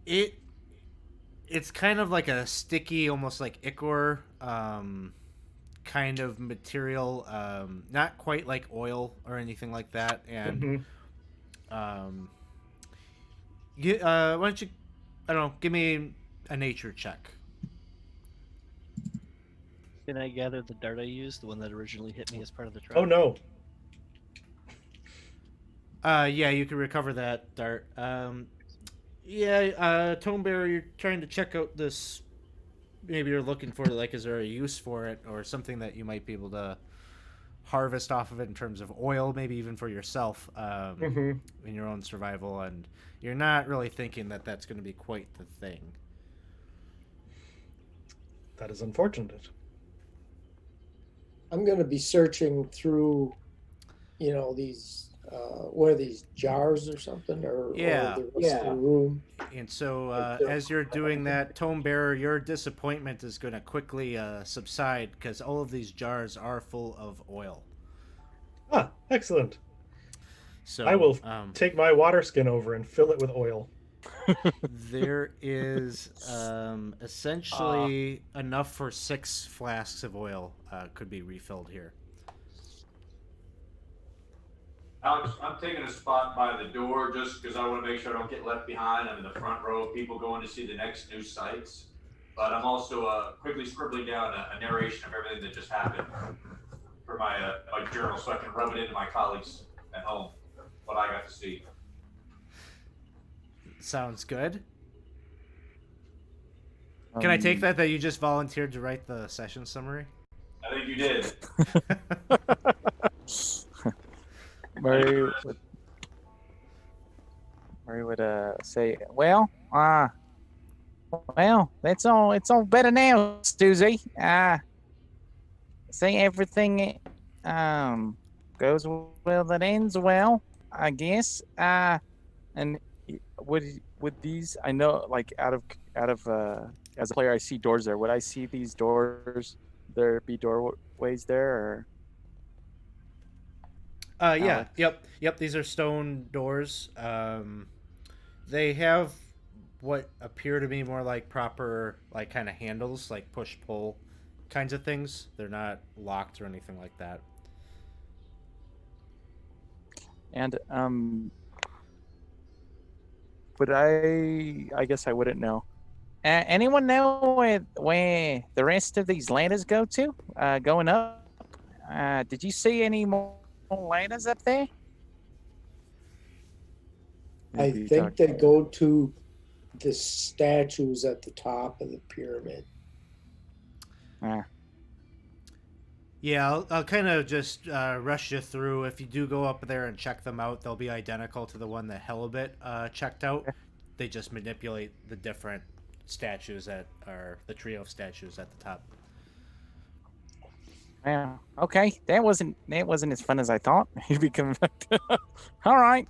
It's kind of like a sticky, almost like ichor kind of material. Not quite like oil or anything like that. And Mhm. why don't you, I don't know, give me a nature check. Can I gather the dart I used, the one that originally hit me as part of the trap? Oh no. Yeah, you can recover that dart. Tome Bearer, you're trying to check out this. Maybe you're looking for, like, is there a use for it or something that you might be able to harvest off of it in terms of oil, maybe even for yourself in your own survival, and you're not really thinking that that's going to be quite the thing. That is unfortunate. I'm going to be searching through, these, what are these, jars or something? Or the rest of the room. And so as you're doing that, Tome Bearer, your disappointment is going to quickly subside because all of these jars are full of oil. Ah, excellent. So I will take my water skin over and fill it with oil. There is essentially enough for 6 flasks of oil could be refilled here. Alex, I'm taking a spot by the door just because I want to make sure I don't get left behind. I'm in the front row of people going to see the next new sites. But I'm also quickly scribbling down a narration of everything that just happened for my journal so I can rub it into my colleagues at home, what I got to see. Sounds good. Can I take that you just volunteered to write the session summary? I think you did. Murray would say, well, that's all. It's all better now, Susie. Say everything goes well that ends well, I guess. And would these? I know, like out of as a player, I see doors there. Would I see these doors? There be doorways there, or? Yeah. Yep. These are stone doors. They have what appear to be more like proper, like, kind of handles, like push-pull kinds of things. They're not locked or anything like that. And would I guess I wouldn't know. Anyone know where the rest of these ladders go to? Going up? Did you see any more ladders up there? I think they go to the statues at the top of the pyramid. Yeah, I'll kind of just rush you through. If you do go up there and check them out, they'll be identical to the one that Halibut checked out. They just manipulate the different statues that are the trio of statues at the top. Yeah. Okay. That wasn't as fun as I thought. You become. All right.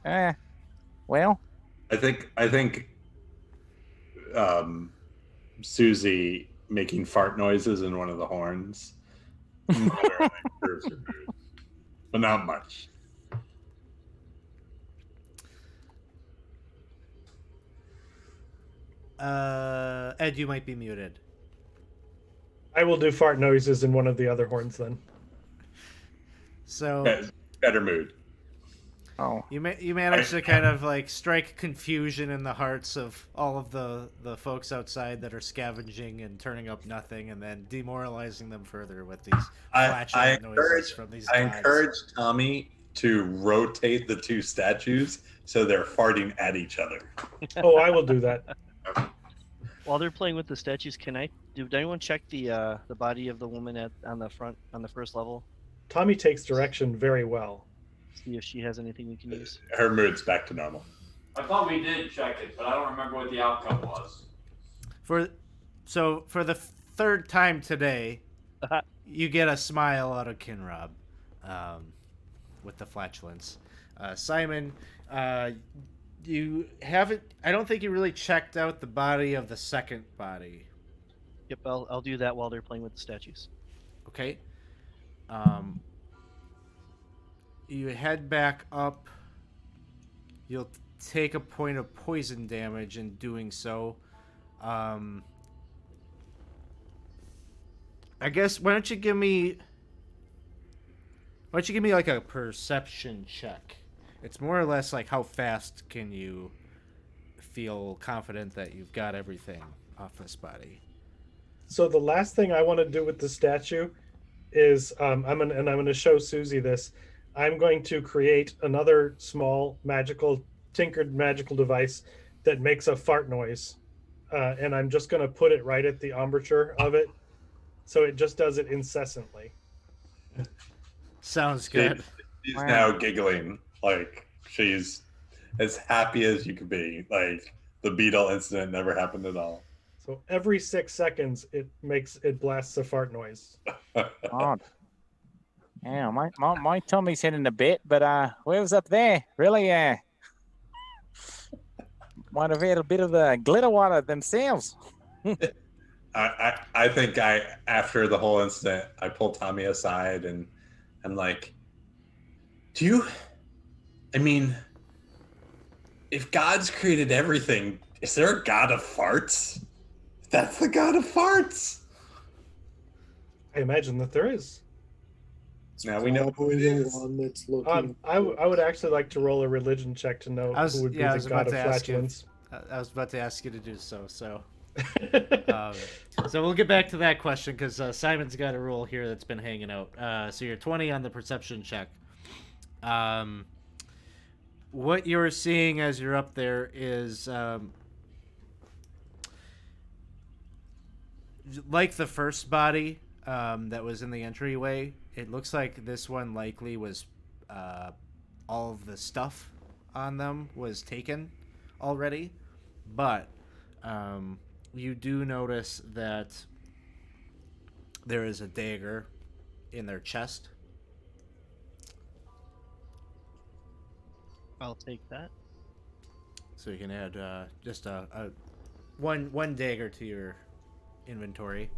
Well. I think Susie making fart noises in one of the horns moderately improves her mood, but not much. Ed, you might be muted. I will do fart noises in one of the other horns then. So Better mood. Oh. you managed to kind of like strike confusion in the hearts of all of the folks outside that are scavenging and turning up nothing, and then demoralizing them further with these flatulent noises from these I gods. encourage Tommy to rotate the two statues so they're farting at each other. Oh, I will do that. While they're playing with the statues, did anyone check the body of the woman on the first level? Tommy takes direction very well. See if she has anything we can use. Her mood's back to normal. I thought we did check it, but I don't remember what the outcome was. For the third time today, you get a smile out of Kinrob, with the flatulence. Simon, you haven't. I don't think you really checked out the body of the second body. Yep, I'll do that while they're playing with the statues. Okay. You head back up. You'll take a point of poison damage in doing so. I guess why don't you give me like a perception check? It's more or less like how fast can you feel confident that you've got everything off this body. So the last thing I want to do with the statue is I'm gonna show Susie this. I'm going to create another small tinkered magical device that makes a fart noise, and I'm just going to put it right at the embouchure of it, so it just does it incessantly. Sounds good. She's now giggling like she's as happy as you could be. Like the Beetle incident never happened at all. So every 6 seconds, it blasts a fart noise. Odd. Yeah, my tummy's hitting a bit, but whoever's up there really might have had a bit of the glitter water themselves. I think after the whole incident, I pulled Tommy aside and I'm like, if God's created everything, is there a God of farts? That's the God of farts. I imagine that there is. Now we know who it is. One that's looking. I would actually like to roll a religion check to know who would be the god of flatulence. I was about to ask you to do so. So we'll get back to that question because Simon's got a rule here that's been hanging out. So you're 20 on the perception check. What you're seeing as you're up there is like the first body that was in the entryway. It looks like this one likely was all of the stuff on them was taken already, but you do notice that there is a dagger in their chest. I'll take that. So you can add just a one dagger to your inventory.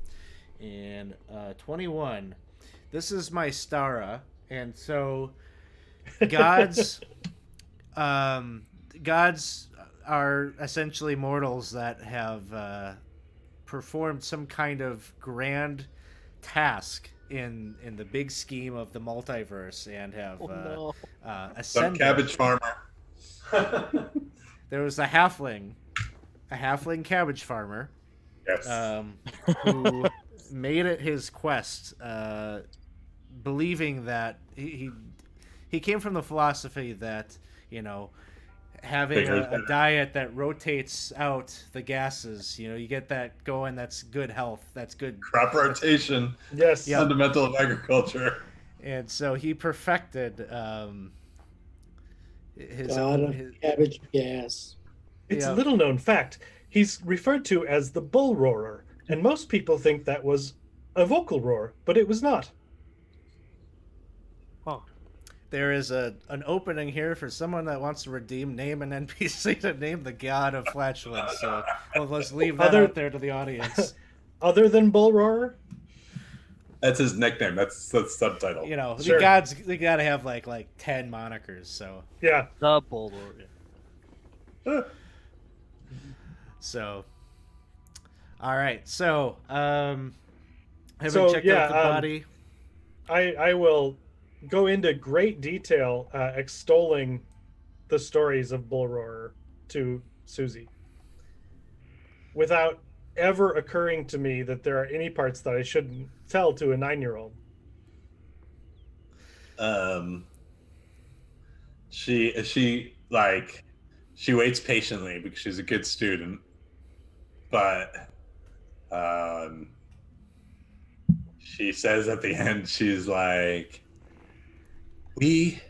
And 21. This is my Stara, and so gods gods are essentially mortals that have performed some kind of grand task in the big scheme of the multiverse and have Some ascended. cabbage farmer. There was a halfling cabbage farmer. Yes. Who made it his quest, believing that he came from the philosophy that, having a diet that rotates out the gases, you get that going, that's good health, that's good Crop rotation. Yes. Yep. Fundamental of agriculture. And so he perfected his God own of cabbage gas. It's a little known fact. He's referred to as the bull roarer, and most people think that was a vocal roar, but it was not. there is an opening here for someone that wants to name an NPC to name the god of flatulence. So let's leave that out there to the audience. Other than Bull Roarer? That's his nickname. That's the subtitle. You know, Sure. the gods, they gotta have like 10 monikers. So Yeah. The Bull Roarer. So, all right. So, having So, checked yeah, out the body, I will go into great detail extolling the stories of Bull Roarer to Susie, without ever occurring to me that there are any parts that I shouldn't tell to a 9-year-old. She waits patiently because she's a good student, but she says at the end, she's like, when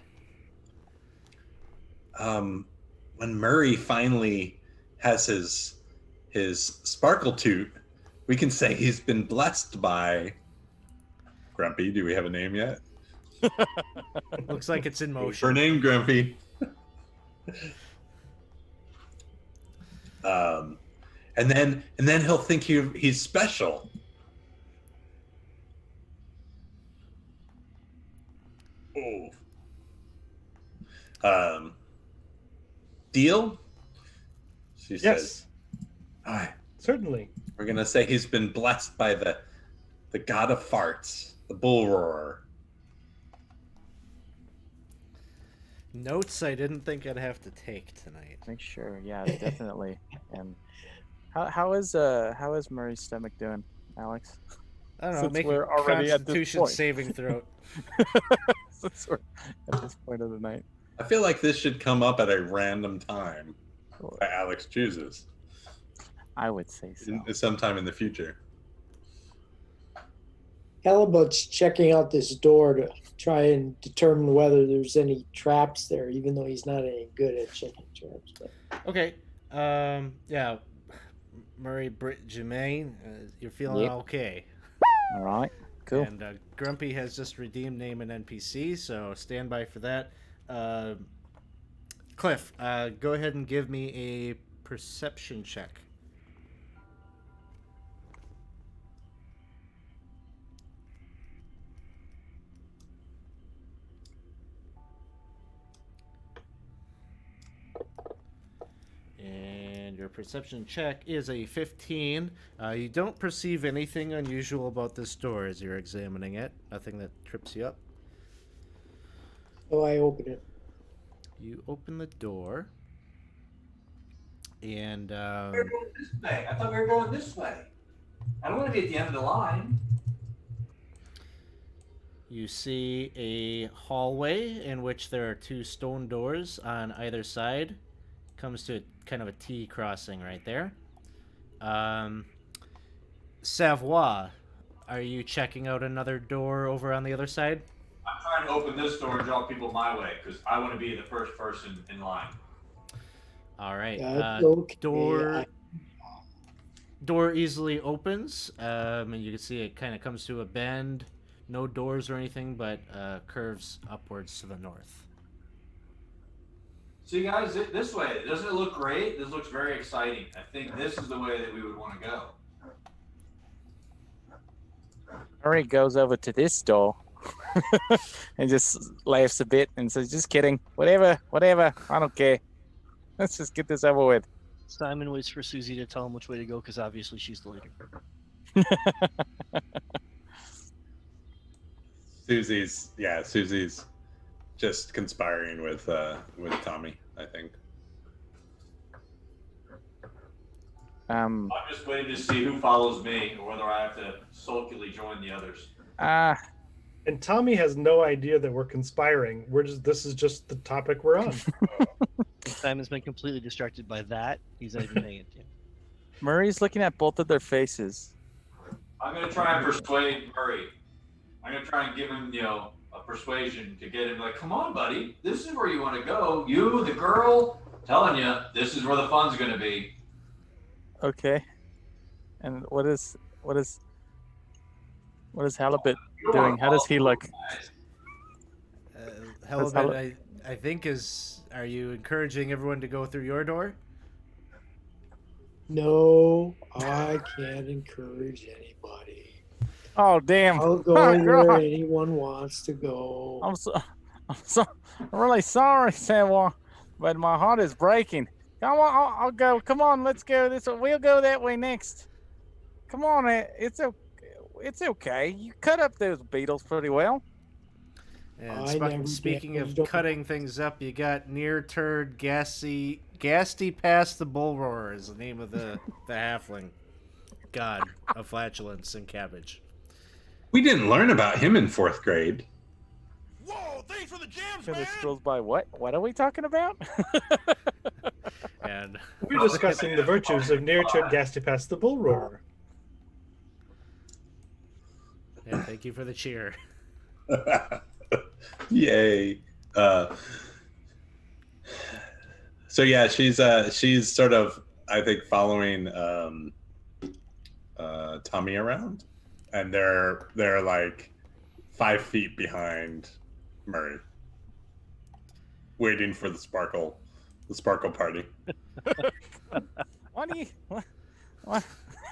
Murray finally has his sparkle toot, we can say he's been blessed by Grumpy. Do we have a name yet? looks like it's in What's her motion. name, Grumpy? And then he'll think he's special. Oh. Deal? She Yes, says. All right. certainly. We're gonna say he's been blessed by the god of farts, the bull roarer. Notes I didn't think I'd have to take tonight. Make sure, yeah, definitely. And how is Murray's stomach doing, Alex? I don't know. Since Make we're a already at this Constitution point. saving throw. Since we're at this point of the night. I feel like this should come up at a random time that Alex chooses. I would say so. Sometime in the future. Halibut's checking out this door to try and determine whether there's any traps there, even though he's not any good at checking traps. But Okay. Yeah. Murray Jermaine, you're feeling Yep. okay. All right, cool. And Grumpy has just redeemed name an NPC, so stand by for that. Cliff, go ahead and give me a perception check. And your perception check is a 15. You don't perceive anything unusual about this door as you're examining it. Nothing that trips you up. so I open it. You open the door, and We're going this way. I thought we were going this way. I don't want to be at the end of the line. you see a hallway in which there are two stone doors on either side. Comes to kind of a T crossing right there. Savoie, are you checking out another door over on the other side? I'm trying to open this door and draw people my way because I want to be the first person in line. All right. Okay. Door easily opens, and you can see it kind of comes to a bend. No doors or anything, but curves upwards to the north. See, guys, this way. Doesn't it look great? This looks very exciting. I think this is the way that we would want to go. Murray goes over to this door and just laughs a bit and says, "Just kidding. Whatever. I don't care. Let's just get this over with." Simon waits for Susie to tell him which way to go because obviously she's the leader. Susie's just conspiring with Tommy, I think. I'm just waiting to see who follows me or whether I have to sulkily join the others. And Tommy has no idea that we're conspiring. This is just the topic we're on. Simon's been completely distracted by that. He's not even paying attention. Murray's looking at both of their faces. I'm going to try and persuade Murray. I'm going to try and give him, a persuasion to get him like, come on, buddy. This is where you want to go. You, the girl, telling you, this is where the fun's going to be. Okay. And what is Halibut doing? How does he look? Helibet, I think are you encouraging everyone to go through your door? No, I can't encourage anybody. Oh damn! I'll go Oh, where God. anyone wants to go. I'm really sorry, Samuel, but my heart is breaking. Come on, I'll go. Come on, let's go this way. We'll go that way next. Come on, it's okay. You cut up those beetles pretty well. And I never speaking of damaged 'em. cutting things up, you got near turd Gasty past the bull roarer is the name of the halfling god of flatulence and cabbage. We didn't learn about him in 4th grade. Whoa, thanks for the jams, And man! the scrolls by what? What are we talking about? And We're discussing the virtues of near-turd Gastipas the Bull Roarer. and thank you for the cheer. Yay. So yeah, she's sort of, I think, following Tommy around, and they're like 5 feet behind Murray, waiting for the sparkle party. What are you? What?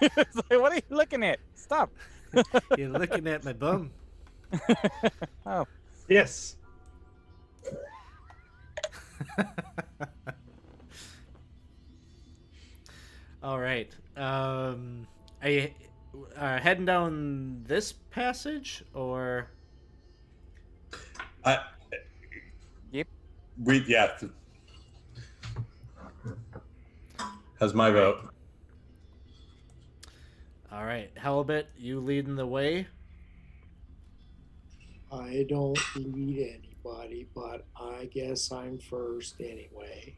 It's like, what are you looking at? Stop! You're looking at my bum. Oh, Yes. All right. Are you heading down this passage or? Yep. Yeah. How's my vote? All right, Halibut, you leading the way. I don't lead anybody, but I guess I'm first anyway.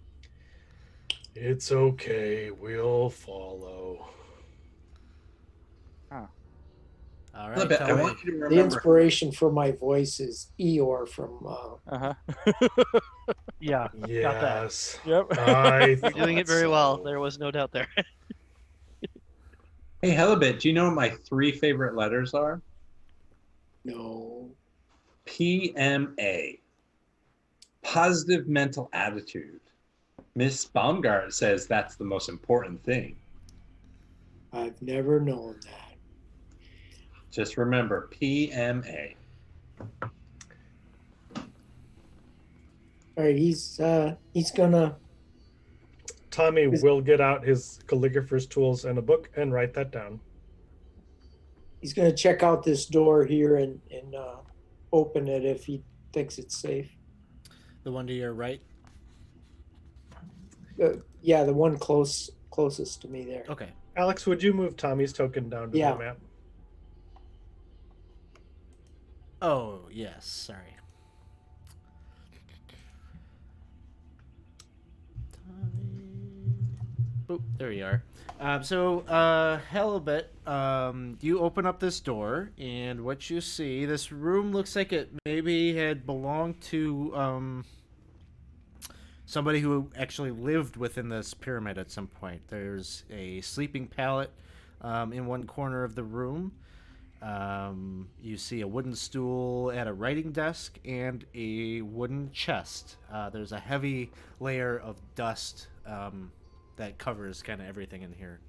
It's okay. We'll follow. All I right, tell me. want you to The remember. inspiration for my voice is Eeyore from Yeah, got that. Yes. yep. I You're doing it very well. so. There was no doubt there. Hey, Helibit, do you know what my 3 favorite letters are? No. PMA. Positive mental attitude. Miss Baumgart says that's the most important thing. I've never known that. Just remember, PMA. All right, he's gonna. Tommy will get out his calligrapher's tools and a book and write that down. He's gonna check out this door here and open it if he thinks it's safe. The one to your right. Yeah, the one closest to me there. Okay. Alex, would you move Tommy's token down to Yeah. the map? Oh yes, sorry. Boop, there you are. Halibut, you open up this door, and what you see, this room looks like it maybe had belonged to somebody who actually lived within this pyramid at some point. There's a sleeping pallet in one corner of the room. You see a wooden stool at a writing desk and a wooden chest. There's a heavy layer of dust that covers kind of everything in here.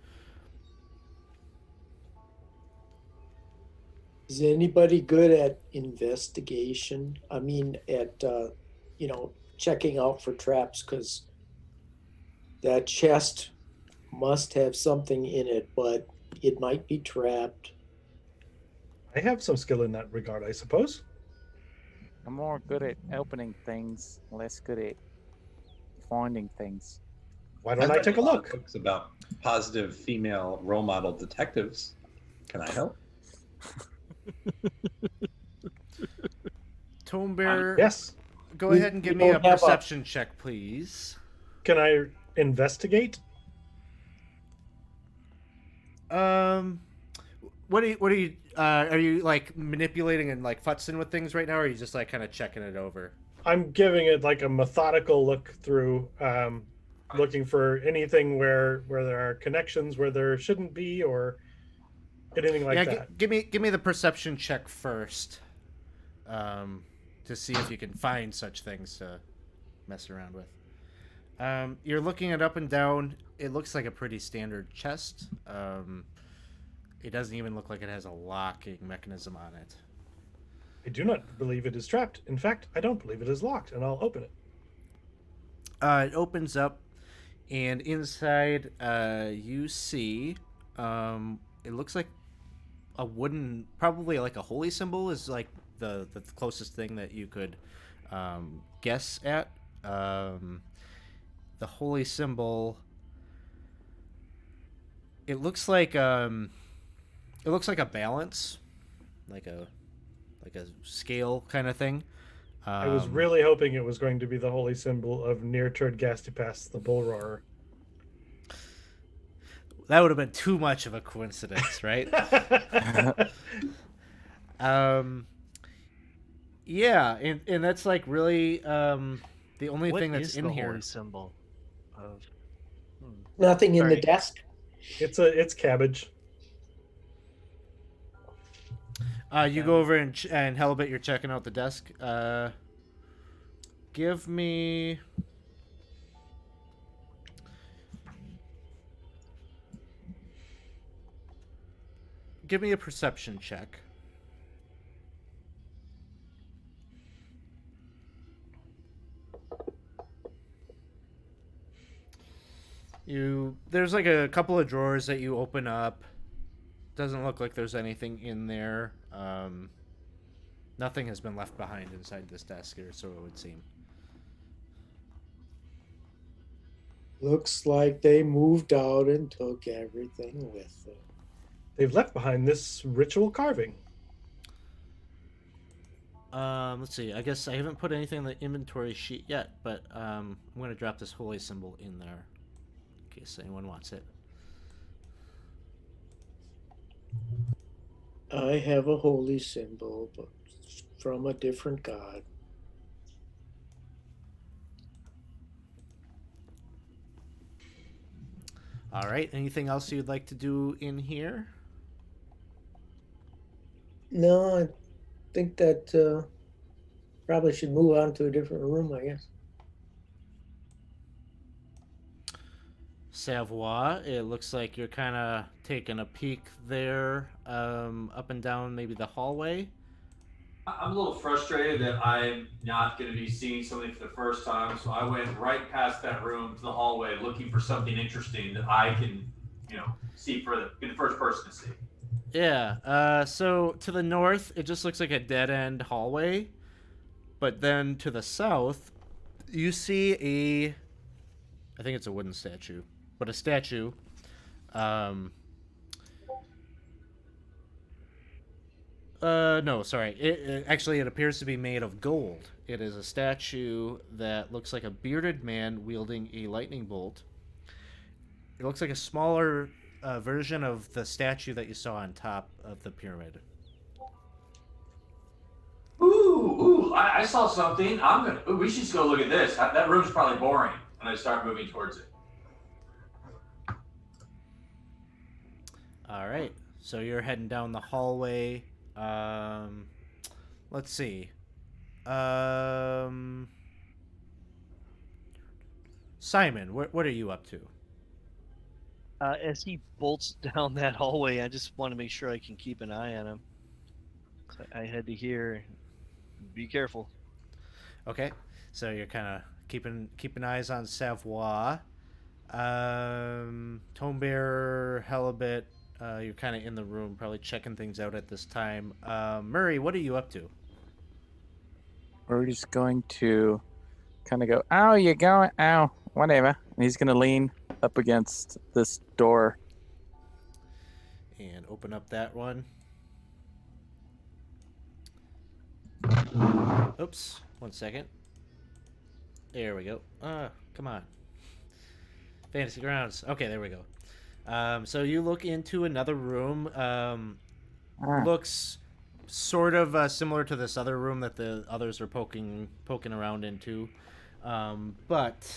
Is anybody good at investigation? I mean, at checking out for traps, because that chest must have something in it, but it might be trapped. I have some skill in that regard, I suppose. I'm more good at opening things, less good at finding things. Why don't I take a look? Books about positive female role model detectives. Can I help? Tome Bearer, Yes. go We- ahead and give we me a don't have a- perception check, please. Can I investigate? What are you like manipulating and like futzing with things right now, or are you just like kind of checking it over? I'm giving it like a methodical look through, looking for anything where there are connections where there shouldn't be, or anything like that. Give me the perception check first. to see if you can find such things to mess around with. You're looking it up and down. It looks like a pretty standard chest. It doesn't even look like it has a locking mechanism on it. I do not believe it is trapped. In fact, I don't believe it is locked, and I'll open it. It opens up, and inside you see it looks like a wooden, probably like a holy symbol is like the closest thing that you could guess at. The holy symbol. It looks like a balance, like a scale kind of thing. I was really hoping it was going to be the holy symbol of Near Turd Gastipas, the bull roarer. That would have been too much of a coincidence, right? Yeah, and that's like really the only What thing that's is in the here. holy symbol of? Nothing in the Sorry. desk. It's cabbage. You go over and Halibut, you're checking out the desk. Give me a perception check. There's like a couple of drawers that you open up. Doesn't look like there's anything in there. Nothing has been left behind inside this desk here, so it would seem. Looks like they moved out and took everything with them. They've left behind this ritual carving. Let's see. I guess I haven't put anything in the inventory sheet yet, but I'm going to drop this holy symbol in there in case anyone wants it. I have a holy symbol, but from a different god. All right. Anything else you'd like to do in here? No, I think that probably should move on to a different room, I guess. Savoie, it looks like you're kind of taking a peek there, up and down maybe the hallway. I'm a little frustrated that I'm not going to be seeing something for the first time, so I went right past that room to the hallway looking for something interesting that I can, see be the first person to see. Yeah, so to the north, it just looks like a dead-end hallway, but then to the south, you see I think it's a wooden statue, but a statue, no, sorry. It appears to be made of gold. It is a statue that looks like a bearded man wielding a lightning bolt. It looks like a smaller version of the statue that you saw on top of the pyramid. Ooh! I saw something. We should just go look at this. That room's probably boring. And I start moving towards it. All right, so you're heading down the hallway. Let's see. Simon, what are you up to? As he bolts down that hallway, I just want to make sure I can keep an eye on him. So I head to here. Be careful. Okay, so you're kind of keeping eyes on Savoie. Tome Bearer, Halibut, you're kind of in the room, probably checking things out at this time. Murray, what are you up to? We're just going to kind of go, ow, you going, ow, whatever. And he's going to lean up against this door. And open up that one. Oops, 1 second. There we go. Come on. Fantasy Grounds. Okay, there we go. So you look into another room. Looks sort of similar to this other room that the others are poking around into. But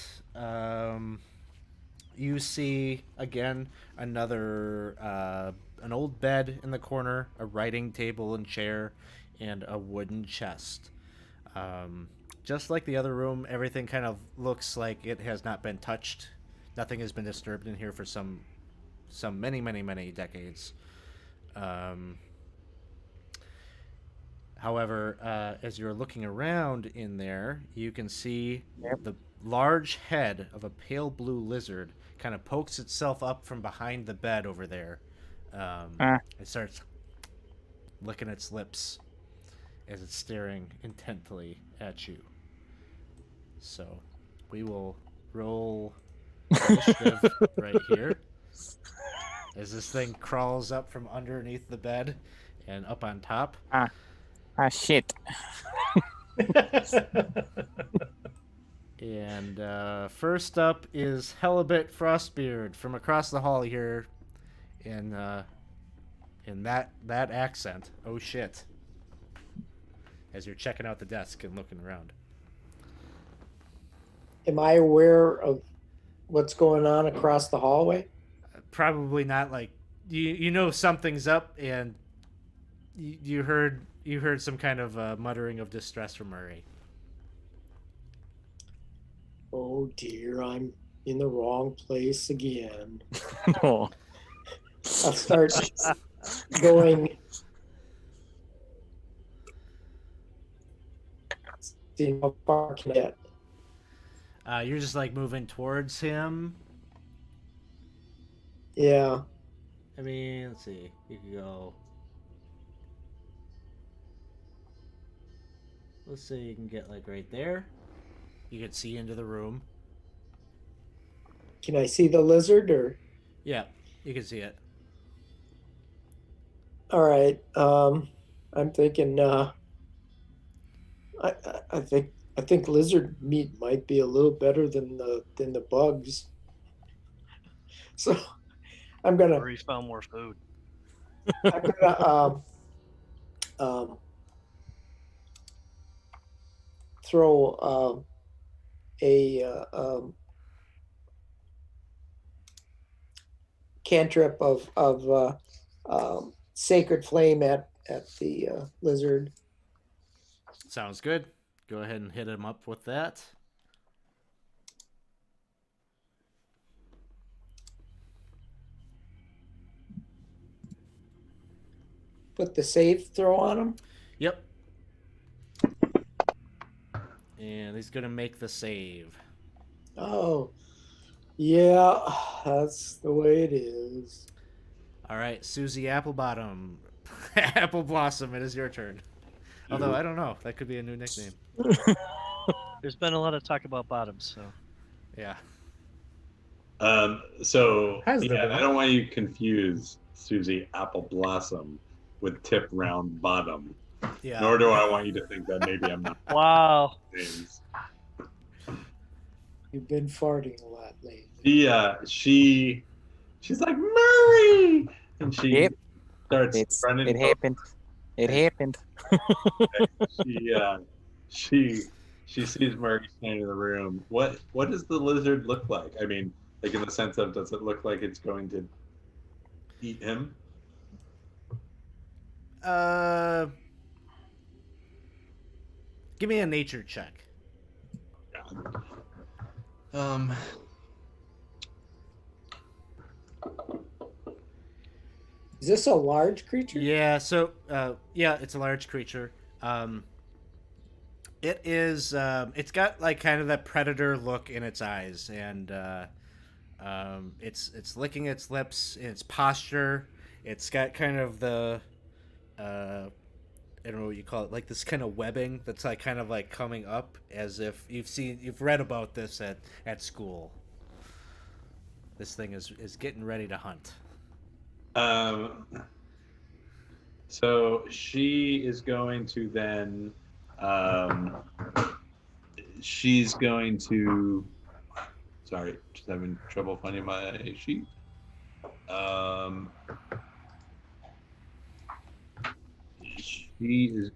you see, again, another an old bed in the corner, a writing table and chair, and a wooden chest. Just like the other room, everything kind of looks like it has not been touched. Nothing has been disturbed in here for some many decades. However, as you're looking around in there, you can see the large head of a pale blue lizard kind of pokes itself up from behind the bed over there. It starts licking its lips as it's staring intently at you. So we will roll initiative right here as this thing crawls up from underneath the bed and up on top. Shit. And first up is Helibit Frostbeard from across the hall here in that accent. Oh shit. As you're checking out the desk and looking around. Am I aware of what's going on across the hallway? Probably not. Like you know something's up, and you heard some kind of muttering of distress from Murray. Oh dear, I'm in the wrong place again. Oh. I'll start going. See how far I can get. You're just like moving towards him. Yeah. I mean, let's see. You could go. Let's say you can get like right there. You can see into the room. Can I see the lizard or? Yeah, you can see it. All right. I'm thinking. I think lizard meat might be a little better than the bugs. So I'm gonna. Or he found more food. I'm gonna throw a cantrip of sacred flame at the lizard. Sounds good. Go ahead and hit him up with that. Put the save throw on him. Yep. And he's gonna make the save. Oh, yeah, that's the way it is. All right, Susie Applebottom, Apple Blossom. It is your turn. Although I don't know, that could be a new nickname. There's been a lot of talk about bottoms, so Yeah. So Has there yeah, been? I don't want you to confuse Susie Apple Blossom with Tip Round Bottom. Yeah. Nor do I want you to think that maybe I'm not wow. names. You've been farting a lot lately. She's like Murray, and she Yep. starts running. It happened. It happened. She sees Murray standing in the room. What does the lizard look like? I mean, like in the sense of, does it look like it's going to eat him? Give me a nature check. Is this a large creature? Yeah. So yeah, it's a large creature. It is. It's got like kind of that predator look in its eyes, and it's licking its lips. Its posture. It's got kind of the. I don't know what you call it, like this kind of webbing that's like kind of like coming up, as if you've read about this at school. This thing is getting ready to hunt. So she is going to then. She's going to. Sorry, just having trouble finding my sheet. She is.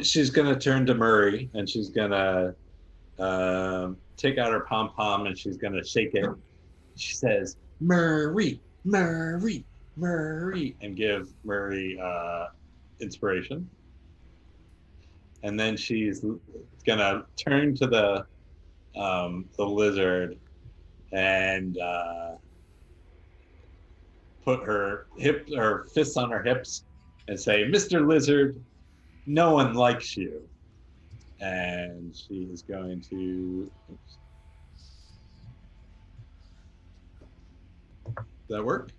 she's gonna turn to Murray and she's gonna take out her pom pom and she's gonna shake it. She says, "Murray, Murray, Murray," and give Murray inspiration. And then she's gonna turn to the lizard and put her fists on her hips and say, "Mr. Lizard, no one likes you." And she is going to. Oops. Does that work?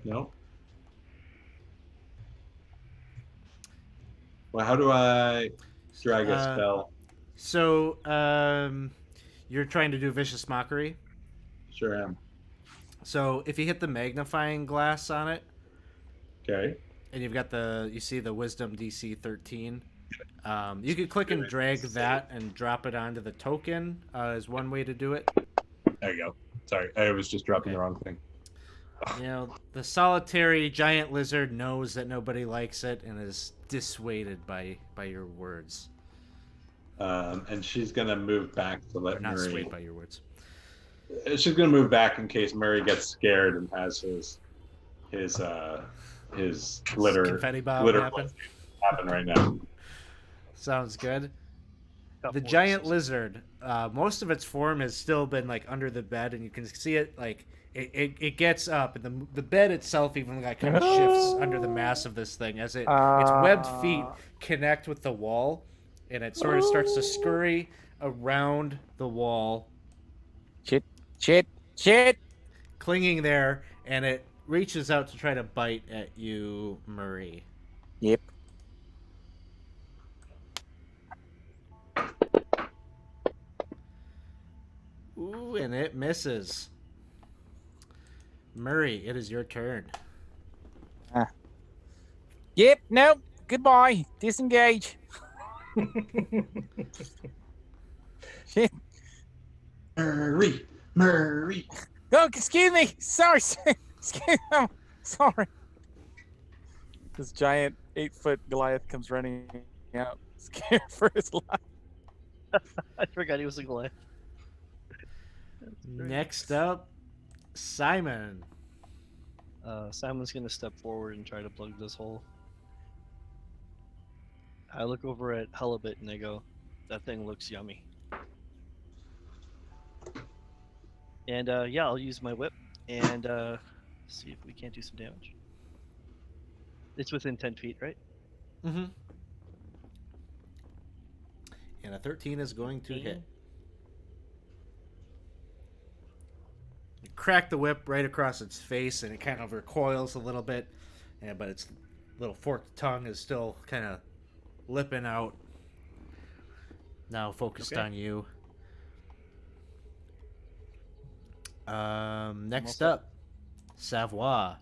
No. Well, how do I drag a spell? So, you're trying to do vicious mockery. Sure am. So, if you hit the magnifying glass on it, Okay. and you've got you see the Wisdom DC 13. You could click and drag that and drop it onto the token. Is one way to do it. There you go. Sorry, I was just dropping the wrong thing. You know, the solitary giant lizard knows that nobody likes it and is dissuaded by your words. And she's gonna move back to let Not Murray. swayed by your words. She's gonna move back in case Murray gets scared and has his glitter Confetti bomb happen right now. Sounds good. Got The more giant assists. lizard, most of its form has still been like under the bed, and you can see it like it gets up, and the bed itself even like kind of shifts under the mass of this thing as its webbed feet connect with the wall, and it sort of starts to scurry around the wall, Shit. clinging there, and it reaches out to try to bite at you, Murray. Yep. Ooh, and it misses. Murray, it is your turn. Yep. Nope. Goodbye. Disengage. Shit. Murray. Oh, excuse me. Sorry. Excuse me. Sorry. This giant 8-foot Goliath comes running out, scared for his life. I forgot he was a Goliath. Next up, Simon. Simon's gonna step forward and try to plug this hole. I look over at Halibut and I go, "That thing looks yummy." And yeah, I'll use my whip and see if we can't do some damage. It's within 10 feet, right? Mm-hmm. And a 13 is going to hit. You crack the whip right across its face, and it kind of recoils a little bit, but its little forked tongue is still kind of lipping out. Now focused on you. Next up, Savoie.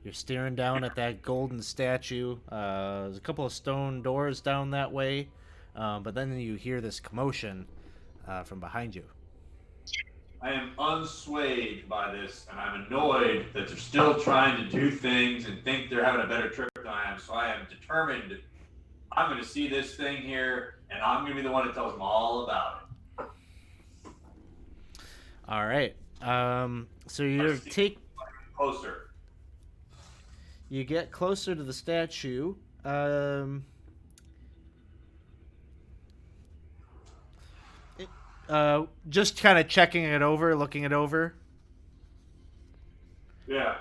You're staring down at that golden statue. There's a couple of stone doors down that way, but then you hear this commotion from behind you. I am unswayed by this, and I'm annoyed that they're still trying to do things and think they're having a better trip than I am. So I am determined. I'm going to see this thing here, and I'm going to be the one that tells them all about it. All right. So you take closer. You get closer to the statue. Just kind of checking it over, looking it over. Yeah.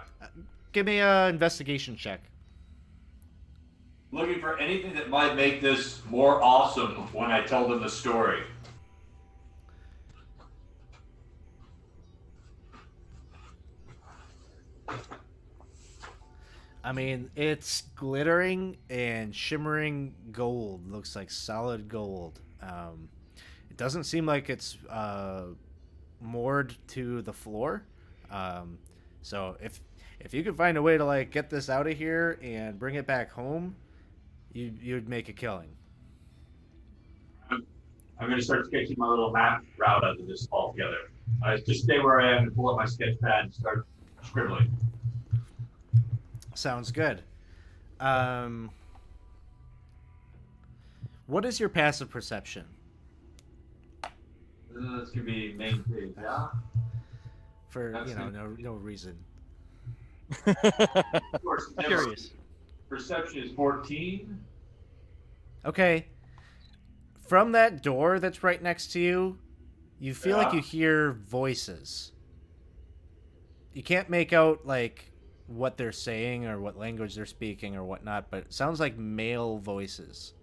Give me an investigation check. Looking for anything that might make this more awesome when I tell them the story. I mean, it's glittering and shimmering gold. Looks like solid gold. It doesn't seem like it's moored to the floor. So if you could find a way to like get this out of here and bring it back home, you'd make a killing. I'm going to start sketching my little map route out of this altogether. I just stay where I am and pull up my sketch pad and start scribbling. Sounds good. What is your passive perception? This could be maintained, yeah? For, That's it. no reason. Of course, I'm curious. Perception is 14. Okay. From that door that's right next to you, you feel like you hear voices. You can't make out, like, what they're saying or what language they're speaking or whatnot, but it sounds like male voices.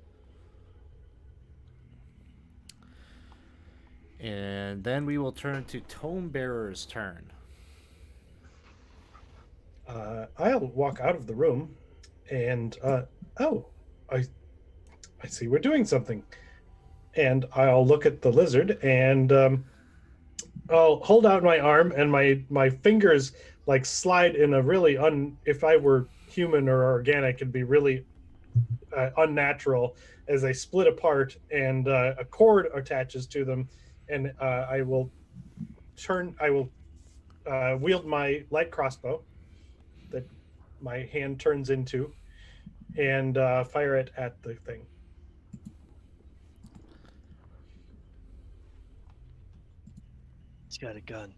And then we will turn to Tome Bearer's turn. I'll walk out of the room, and I see we're doing something. And I'll look at the lizard, and I'll hold out my arm, and my fingers like slide in a really if I were human or organic, it'd be really unnatural as they split apart, and a cord attaches to them, and I will wield my light crossbow that my hand turns into, and fire it at the thing. He's got a gun.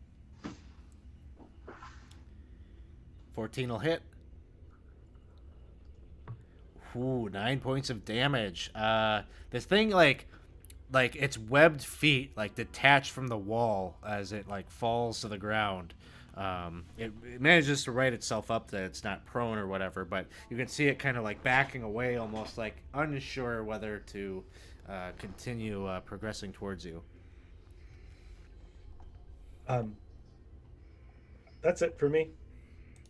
14 will hit. Ooh, 9 points of damage. This thing, like its webbed feet, like, detach from the wall as it, like, falls to the ground. It manages to right itself up that it's not prone or whatever, but you can see it kind of, like, backing away, almost, like, unsure whether to continue progressing towards you. That's it for me.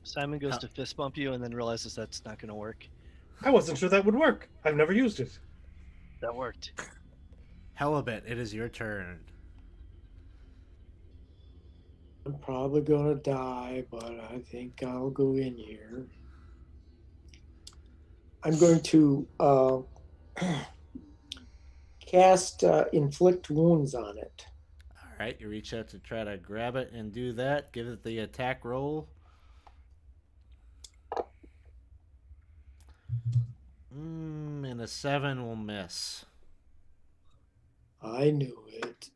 Simon goes to fist bump you and then realizes that's not going to work. I wasn't sure that would work. I've never used it. That worked. Helibet, it is your turn. I'm probably gonna die, but I think I'll go in here. I'm going to cast inflict wounds on it. All right, you reach out to try to grab it and do that. Give it the attack roll. And a 7 will miss. I knew it.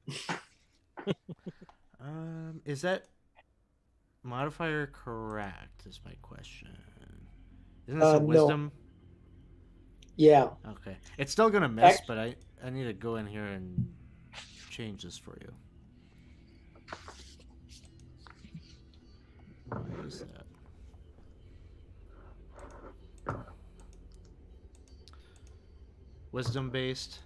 Is that modifier correct? Is my question. Isn't this a wisdom? No. Yeah. Okay. It's still gonna miss, but I need to go in here and change this for you. Why is that? Wisdom based.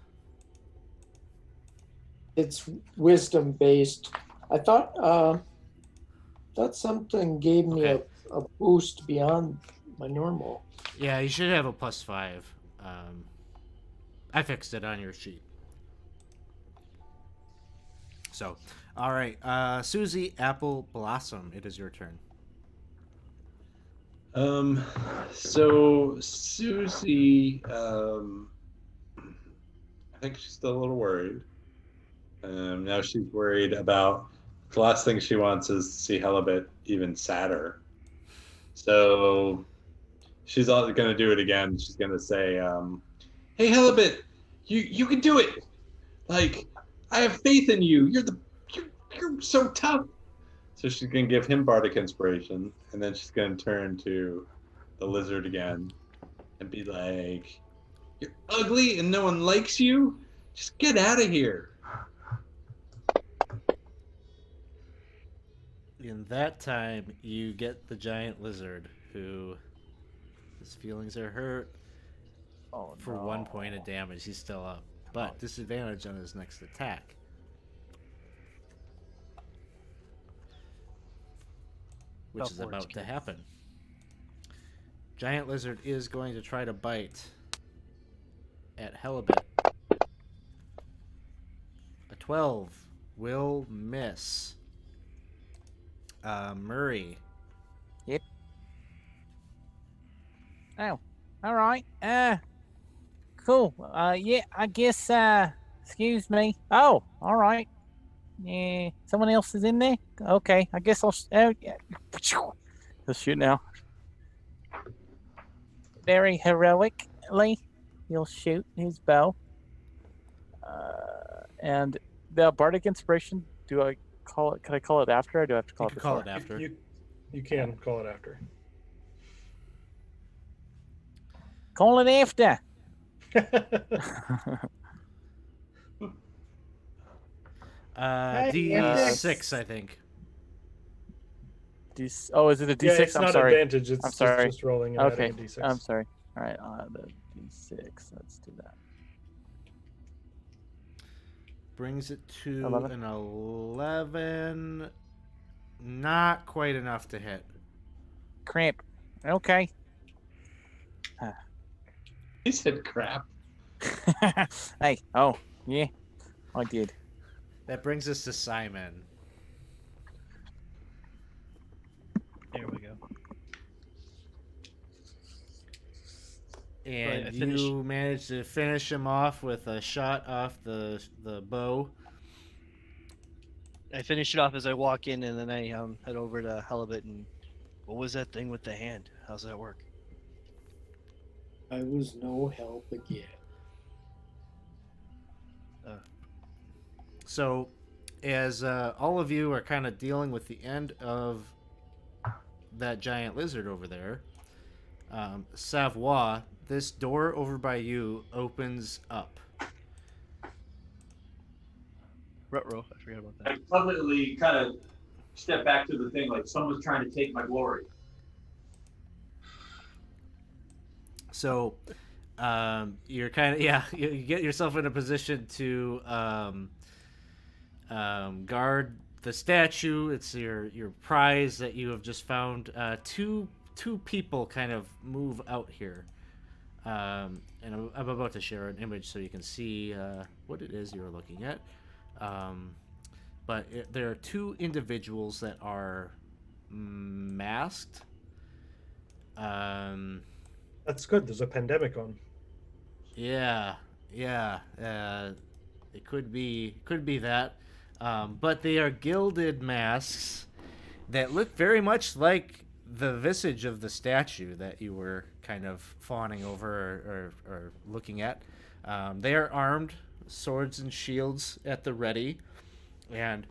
It's wisdom based. I thought something gave me a boost beyond my normal. Yeah, you should have a +5. I fixed it on your sheet. So, all right, Susie, Apple, Blossom, it is your turn. So Susie, I think she's still a little worried. Now she's worried about the last thing she wants is to see Helibet even sadder. So she's going to do it again. She's going to say, "Hey Helibet, you can do it. Like, I have faith in you. You're so tough." So she's going to give him bardic inspiration, and then she's going to turn to the lizard again and be like, "You're ugly and no one likes you. Just get out of here." In that time, you get the giant lizard who his feelings are hurt for 1 point of damage. He's still up, but disadvantage on his next attack. Which is about to happen. Giant lizard is going to try to bite at Helibet. A 12 will miss. Murray. Yep. Oh, all right. Cool. Yeah, I guess. Excuse me. Oh, all right. Yeah, someone else is in there. Okay, I guess I'll. Oh, yeah. Let's shoot now. Very heroically, he'll shoot his bow. And the bardic inspiration, do I call it? Can I call it after, or do I have to call You it can call before? it after. You can call it after. Call it after. D6, I think. Oh, is it a D6? Yeah, it's I'm not sorry. advantage. It's I'm sorry. just rolling and Okay, adding a D6. I'm sorry. All right, the D6. Let's do that. Brings it to 11. an 11. Not quite enough to hit. Cramp. Okay. He said crap. Hey. Oh, yeah. I did. That brings us to Simon. There we go. And I you managed to finish him off with a shot off the bow. I finish it off as I walk in, and then I head over to Halibut and what was that thing with the hand? How's that work? I was no help again. So, as all of you are kind of dealing with the end of that giant lizard over there, Savoie, this door over by you opens up. Ruh-roh, I forgot about I that. suddenly kind of step back to the thing like someone's trying to take my glory. So, you're kind of you get yourself in a position to guard the statue. It's your prize that you have just found. Two people kind of move out here, and I'm about to share an image so you can see what it is you're looking at. But there are two individuals that are masked. That's good. There's a pandemic on. Yeah. It could be that, but they are gilded masks that look very much like the visage of the statue that you were kind of fawning over or looking at. They are armed, swords and shields at the ready, and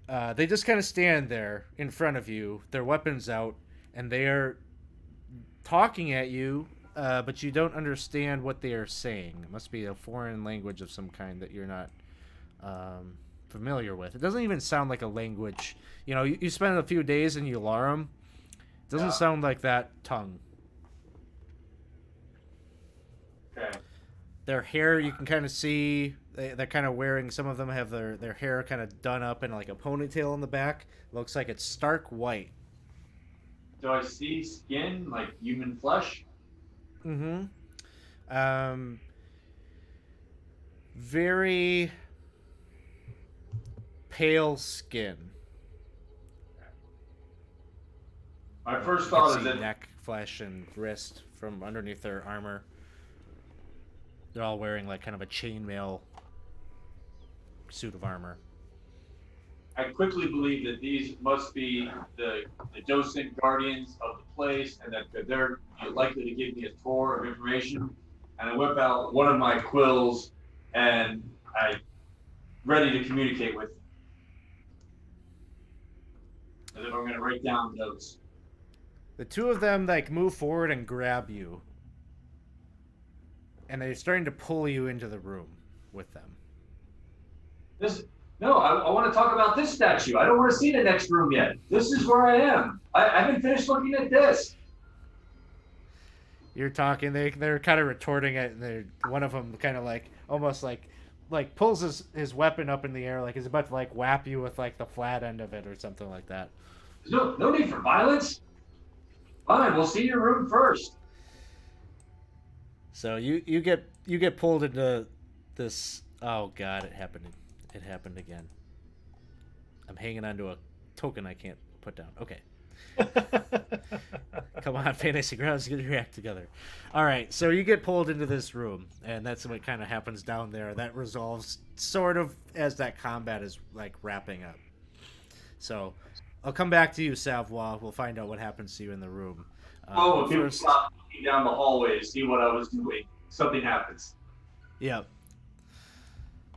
they just kind of stand there in front of you, their weapons out, and they are talking at you, but you don't understand what they are saying. It must be a foreign language of some kind that you're not familiar with. It doesn't even sound like a language. You know, you spend a few days in Ularum. It doesn't sound like that tongue. Okay. Their hair, you can kind of see, they're kind of wearing, some of them have their hair kind of done up in like a ponytail in the back. Looks like it's stark white. Do I see skin like human flesh? Mm-hmm. Very pale skin. My first You thought can is see that neck, flesh, and wrist from underneath their armor. They're all wearing like kind of a chainmail suit of armor. I quickly believe that these must be the docent guardians of the place, and that they're likely to give me a tour of information. And I whip out one of my quills, and I ready to communicate with, as if I'm going to write down notes. The two of them like move forward and grab you, and they're starting to pull you into the room with them. No, I want to talk about this statue. I don't want to see the next room yet. This is where I am. I haven't finished looking at this. You're talking. They're kind of retorting it. And one of them kind of like almost like pulls his weapon up in the air, like he's about to like whap you with like the flat end of it or something like that. There's no need for violence. Fine, we'll see your room first. So you get pulled into this. Oh God, it happened. It happened again. I'm hanging onto a token I can't put down. Okay. Come on, Fantasy Grounds, get your act together. All right, so you get pulled into this room, and that's what kind of happens down there. That resolves sort of as that combat is like wrapping up. So I'll come back to you, Savoie. We'll find out what happens to you in the room. If you stop looking down the hallway to see what I was doing, something happens. Yep.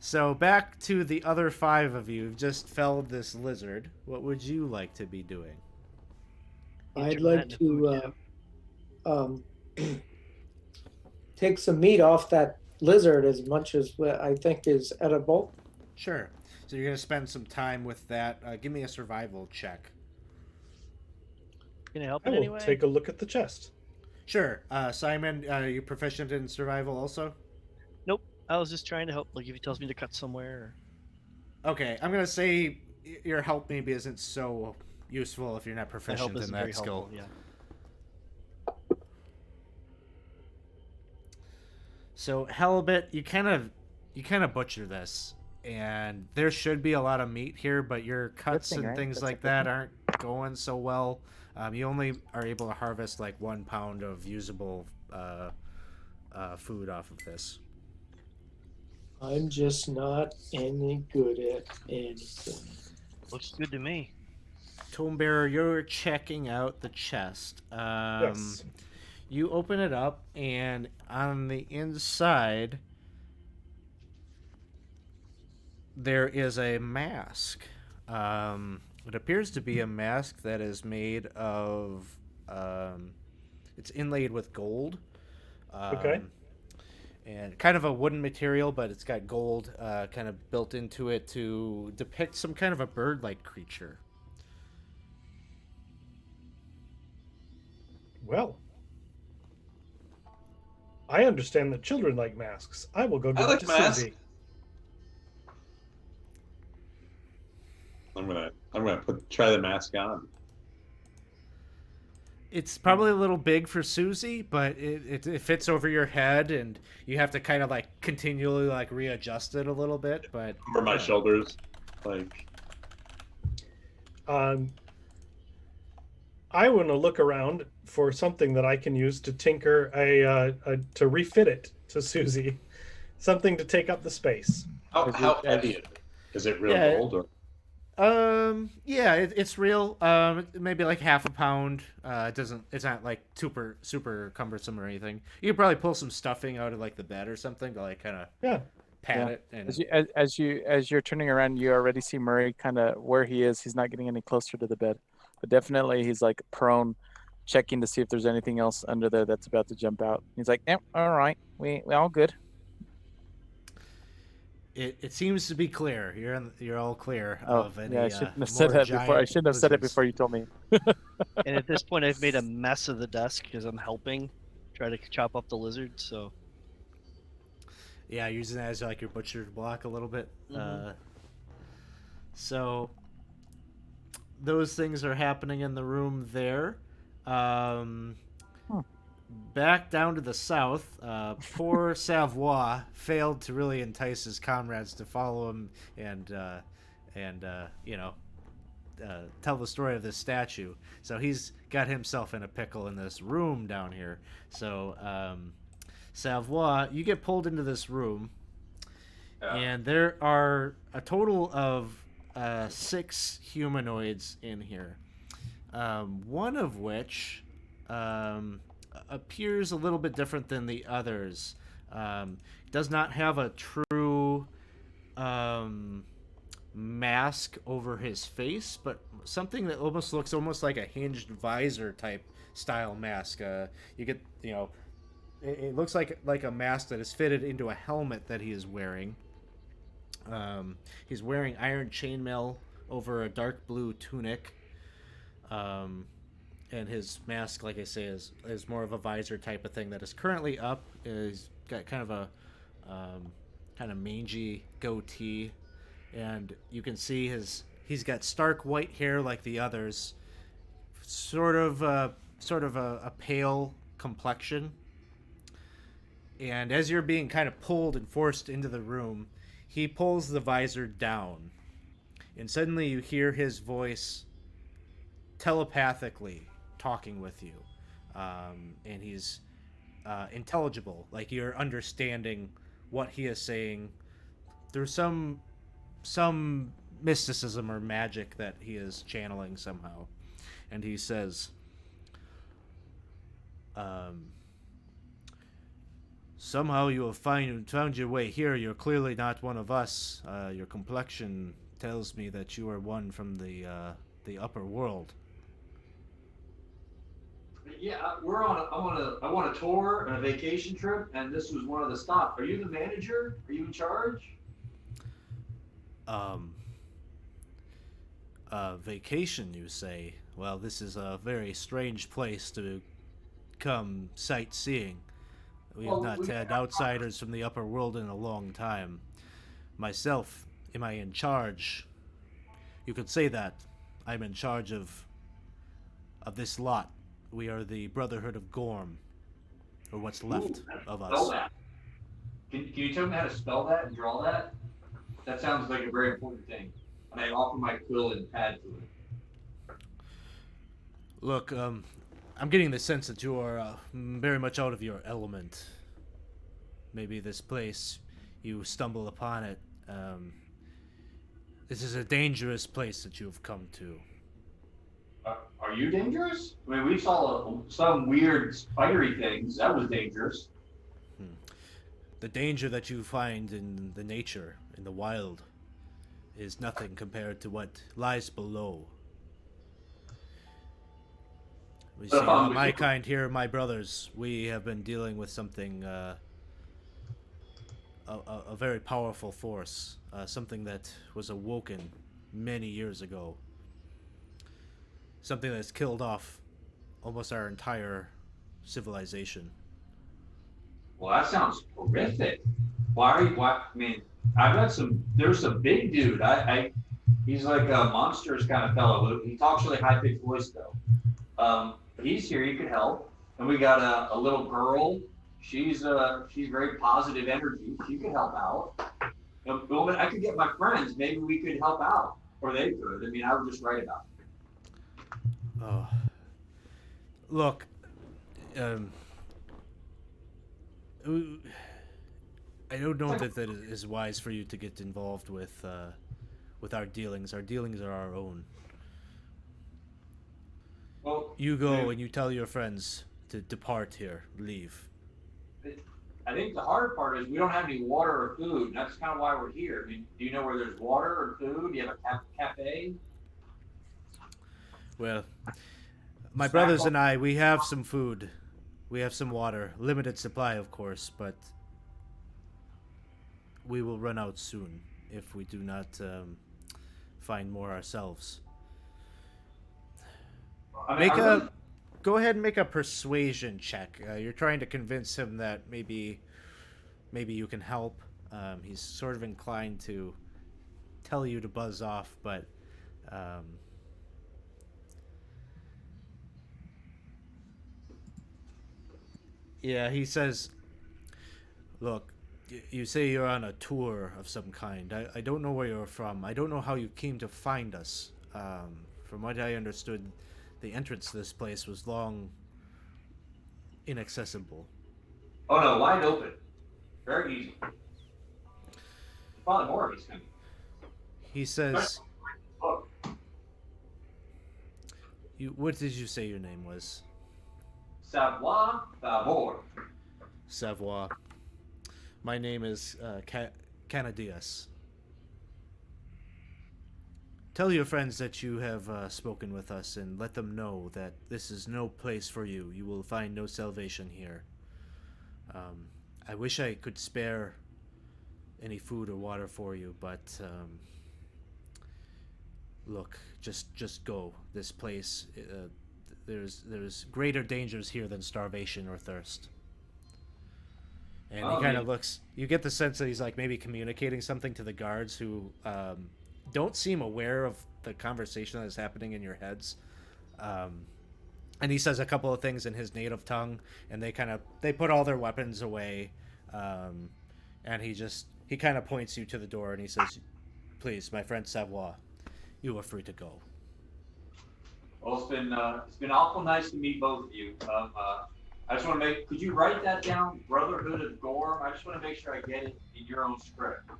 So back to the other 5 of you who've just felled this lizard. What would you like to be doing? I'd Turn like that into food, to take some meat off that lizard as much as what I think is edible. Sure. So you're going to spend some time with that. Give me a survival check. Can I help I in will any way? take a look at the chest. Sure. Simon, are you proficient in survival also? Nope. I was just trying to help. Like if he tells me to cut somewhere. Okay, I'm going to say your help maybe isn't so useful if you're not My proficient help in isn't very that skill. helpful. Yeah. So halibut, you kind of butcher this, and there should be a lot of meat here, but your cuts thing, and right? things That's a like good that thing. aren't going so well. You only are able to harvest like 1 pound of usable food off of this. I'm just not any good at anything. Looks good to me. Tome Bearer, you're checking out the chest. Yes. You open it up, and on the inside, there is a mask. It appears to be a mask that is made of. It's inlaid with gold. Okay. And kind of a wooden material, but it's got gold kind of built into it to depict some kind of a bird-like creature. Well, I understand that children like masks. I will go give like it to masks. Susie. I'm gonna try the mask on. It's probably a little big for Susie, but it fits over your head, and you have to kind of like continually like readjust it a little bit. But Over my shoulders, like I want to look around for something that I can use to tinker to refit it to Susie, something to take up the space. how heavy is it? Is it real Yeah. gold or? Yeah, it's real. Maybe like half a pound. It's not like super cumbersome or anything. You could probably pull some stuffing out of like the bed or something to like kind of Yeah. pat Yeah. it. And As you're turning around, you already see Murray kind of where he is. He's not getting any closer to the bed, but definitely he's like prone, checking to see if there's anything else under there that's about to jump out. He's like, "Yep, all right, we all good." it seems to be clear. You're all clear Oh, of any. yeah, I shouldn't have said more that before. I giant shouldn't have said it lizards. before you told me. And at this point, I've made a mess of the desk because I'm helping try to chop up the lizard. So Yeah, using that as like your butcher's block a little bit. Mhm. So those things are happening in the room there. Back down to the south, poor Savoy failed to really entice his comrades to follow him and tell the story of this statue. So he's got himself in a pickle in this room down here. So Savoy, you get pulled into this room, and there are a total of 6 humanoids in here. One of which appears a little bit different than the others. Does not have a true mask over his face, but something that almost looks like a hinged visor type style mask. You get, it looks like a mask that is fitted into a helmet that he is wearing. He's wearing iron chainmail over a dark blue tunic. And his mask, like I say, is more of a visor type of thing that is currently up. He's got kind of a kind of mangy goatee, and you can see he's got stark white hair like the others, sort of a pale complexion. And as you're being kind of pulled and forced into the room, he pulls the visor down, and suddenly you hear his voice telepathically talking with you, and he's intelligible, like you're understanding what he is saying through some mysticism or magic that he is channeling somehow. And he says, Somehow you have found your way here. You're clearly not one of us. Your complexion tells me that you are one from the upper world. Yeah, I want a tour and a vacation trip, and this was one of the stops. Are you the manager? Are you in charge? Vacation, you say? Well, this is a very strange place to come sightseeing. We have not had outsiders from the upper world in a long time. Myself, am I in charge? You could say that. I'm in charge of this lot. We are the Brotherhood of Gorm, or what's left of us. Spell that. Can you tell me how to spell that and draw that? That sounds like a very important thing. And I offer my quill and pad to it. Look, I'm getting the sense that you are very much out of your element. Maybe this place, you stumble upon it. This is a dangerous place that you've come to. Are you dangerous? I mean, we saw some weird spidery things. That was dangerous. The danger that you find in the nature, in the wild, is nothing compared to what lies below. We see, my kind here, my brothers, we have been dealing with something, a very powerful force, something that was awoken many years ago. Something that's killed off almost our entire civilization. Well, that sounds horrific. I mean, there's some big dude. He's like a monstrous kind of fellow. He talks really high-pitched voice, though. He's here, he could help. And we got a little girl. She's very positive energy. She could help out. I could get my friends. Maybe we could help out. Or they could. I mean, I would just write about it. Oh. Look, I don't know that it is wise for you to get involved with our dealings. Our dealings are our own. Well, you go and you tell your friends to depart here, leave. I think the hard part is we don't have any water or food. And that's kind of why we're here. I mean, do you know where there's water or food? Do you have a cafe? Well, my brothers and I, we have some food. We have some water. Limited supply, of course, but we will run out soon if we do not find more ourselves. Go ahead and make a persuasion check. You're trying to convince him that maybe you can help. He's sort of inclined to tell you to buzz off, but yeah, he says, look, you say you're on a tour of some kind. I don't know where you're from. I don't know how you came to find us. From what I understood, the entrance to this place was long inaccessible. Oh no, wide open. Very easy. Probably more of these things. He says, what did you say your name was? Savoir Favor. Savoir. My name is Canadias. Tell your friends that you have spoken with us and let them know that this is no place for you. You will find no salvation here. I wish I could spare any food or water for you, but look, just go. This place, there's greater dangers here than starvation or thirst. And he kind of looks. You get the sense that he's like maybe communicating something to the guards who don't seem aware of the conversation that is happening in your heads. And he says a couple of things in his native tongue, and they put all their weapons away. And he kind of points you to the door, and he says, "Please, my friend Savoir, you are free to go." Well, it's been awful nice to meet both of you. I just want to could you write that down, Brotherhood of Gorm? I just want to make sure I get it in your own script.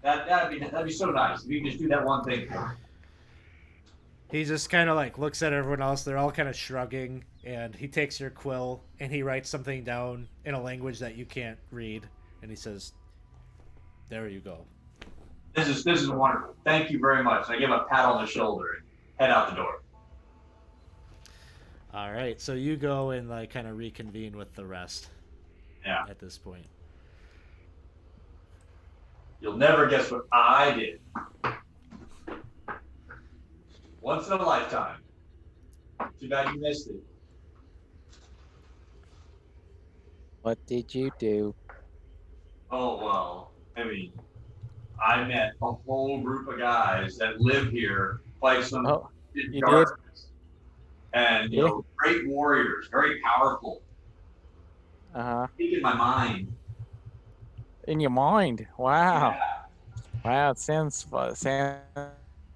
That'd be so nice if you can just do that one thing for me. He just kind of like looks at everyone else. They're all kind of shrugging, and he takes your quill and he writes something down in a language that you can't read, and he says, "There you go." This is wonderful. Thank you very much. I give a pat on the shoulder and head out the door. All right, so you go and like kind of reconvene with the rest. Yeah. At this point. You'll never guess what I did. Once in a lifetime. Too bad you missed it. What did you do? Oh, well, I mean, I met a whole group of guys that live here, like some you darkness. And, you know, great warriors, very powerful. Uh-huh. Speak in my mind. In your mind? Wow. Yeah. Wow, it sounds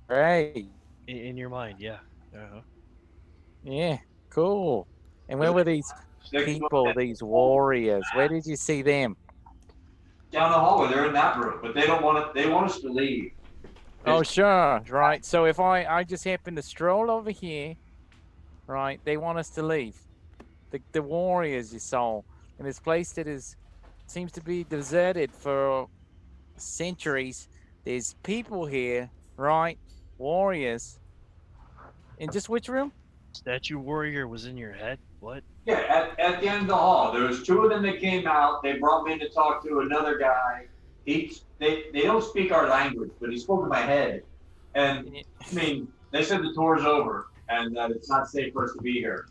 great. In your mind, yeah. Uh-huh. Yeah, cool. And where were these people, these warriors? Where did you see them? Down the hallway, they're in that room, but they don't want it. They want us to leave. Oh, sure, right. So if I just happen to stroll over here, right, they want us to leave. The warriors you saw in this place that seems to be deserted for centuries. There's people here, right? Warriors. In just which room? Statue warrior was in your head? What? Yeah, at the end of the hall, there was two of them that came out. They brought me in to talk to another guy. They don't speak our language, but he spoke in my head. And I mean, they said the tour's over and that it's not safe for us to be here.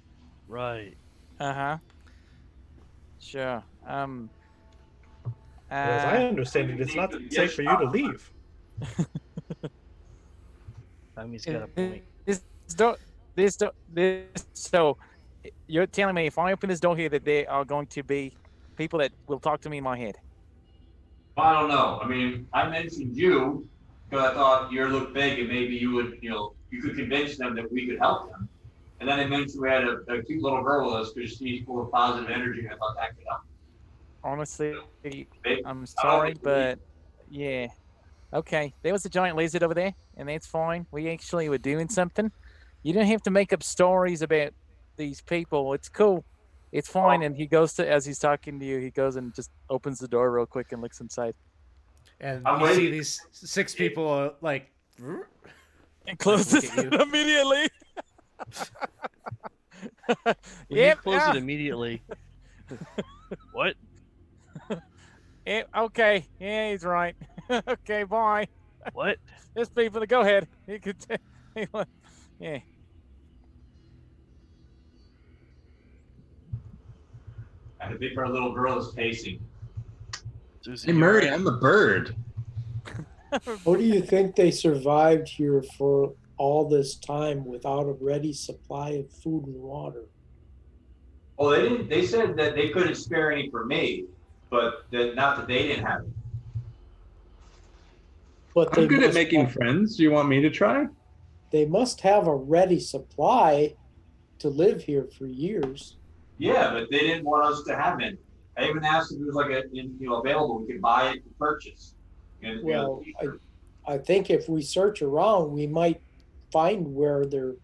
Right. Uh-huh. Sure. As I understand it, it's not safe for you to leave. He's got a point. So you're telling me if I open this door here that there are going to be people that will talk to me in my head? I don't know. I mean, I mentioned you because I thought you looked big and maybe you would, you could convince them that we could help them. And then they mentioned we had a cute little girl with us because she's full of positive energy, and I thought that could help. Honestly, I'm sorry, but yeah. Okay, there was a giant lizard over there, and that's fine. We actually were doing something. You don't have to make up stories about these people. It's cool. It's fine. And he goes to, as he's talking to you, he goes and just opens the door real quick and looks inside. And you see these 6 people like and closes it immediately. Yep, close it immediately. What? Yeah, okay. Yeah, he's right. Okay, bye. What? There's people. Go ahead. You could. Yeah. I think our little girl is pacing. Hey, Murray, I'm a bird. How do you think they survived here for all this time without a ready supply of food and water? Well, they didn't. They said that they couldn't spare any for me, but not that they didn't have it. But I'm good at making friends. Do you want me to try? They must have a ready supply to live here for years. Yeah, but they didn't want us to have it. I even asked if it was like available. We could buy it and purchase. And, well, I think if we search around, we might find where there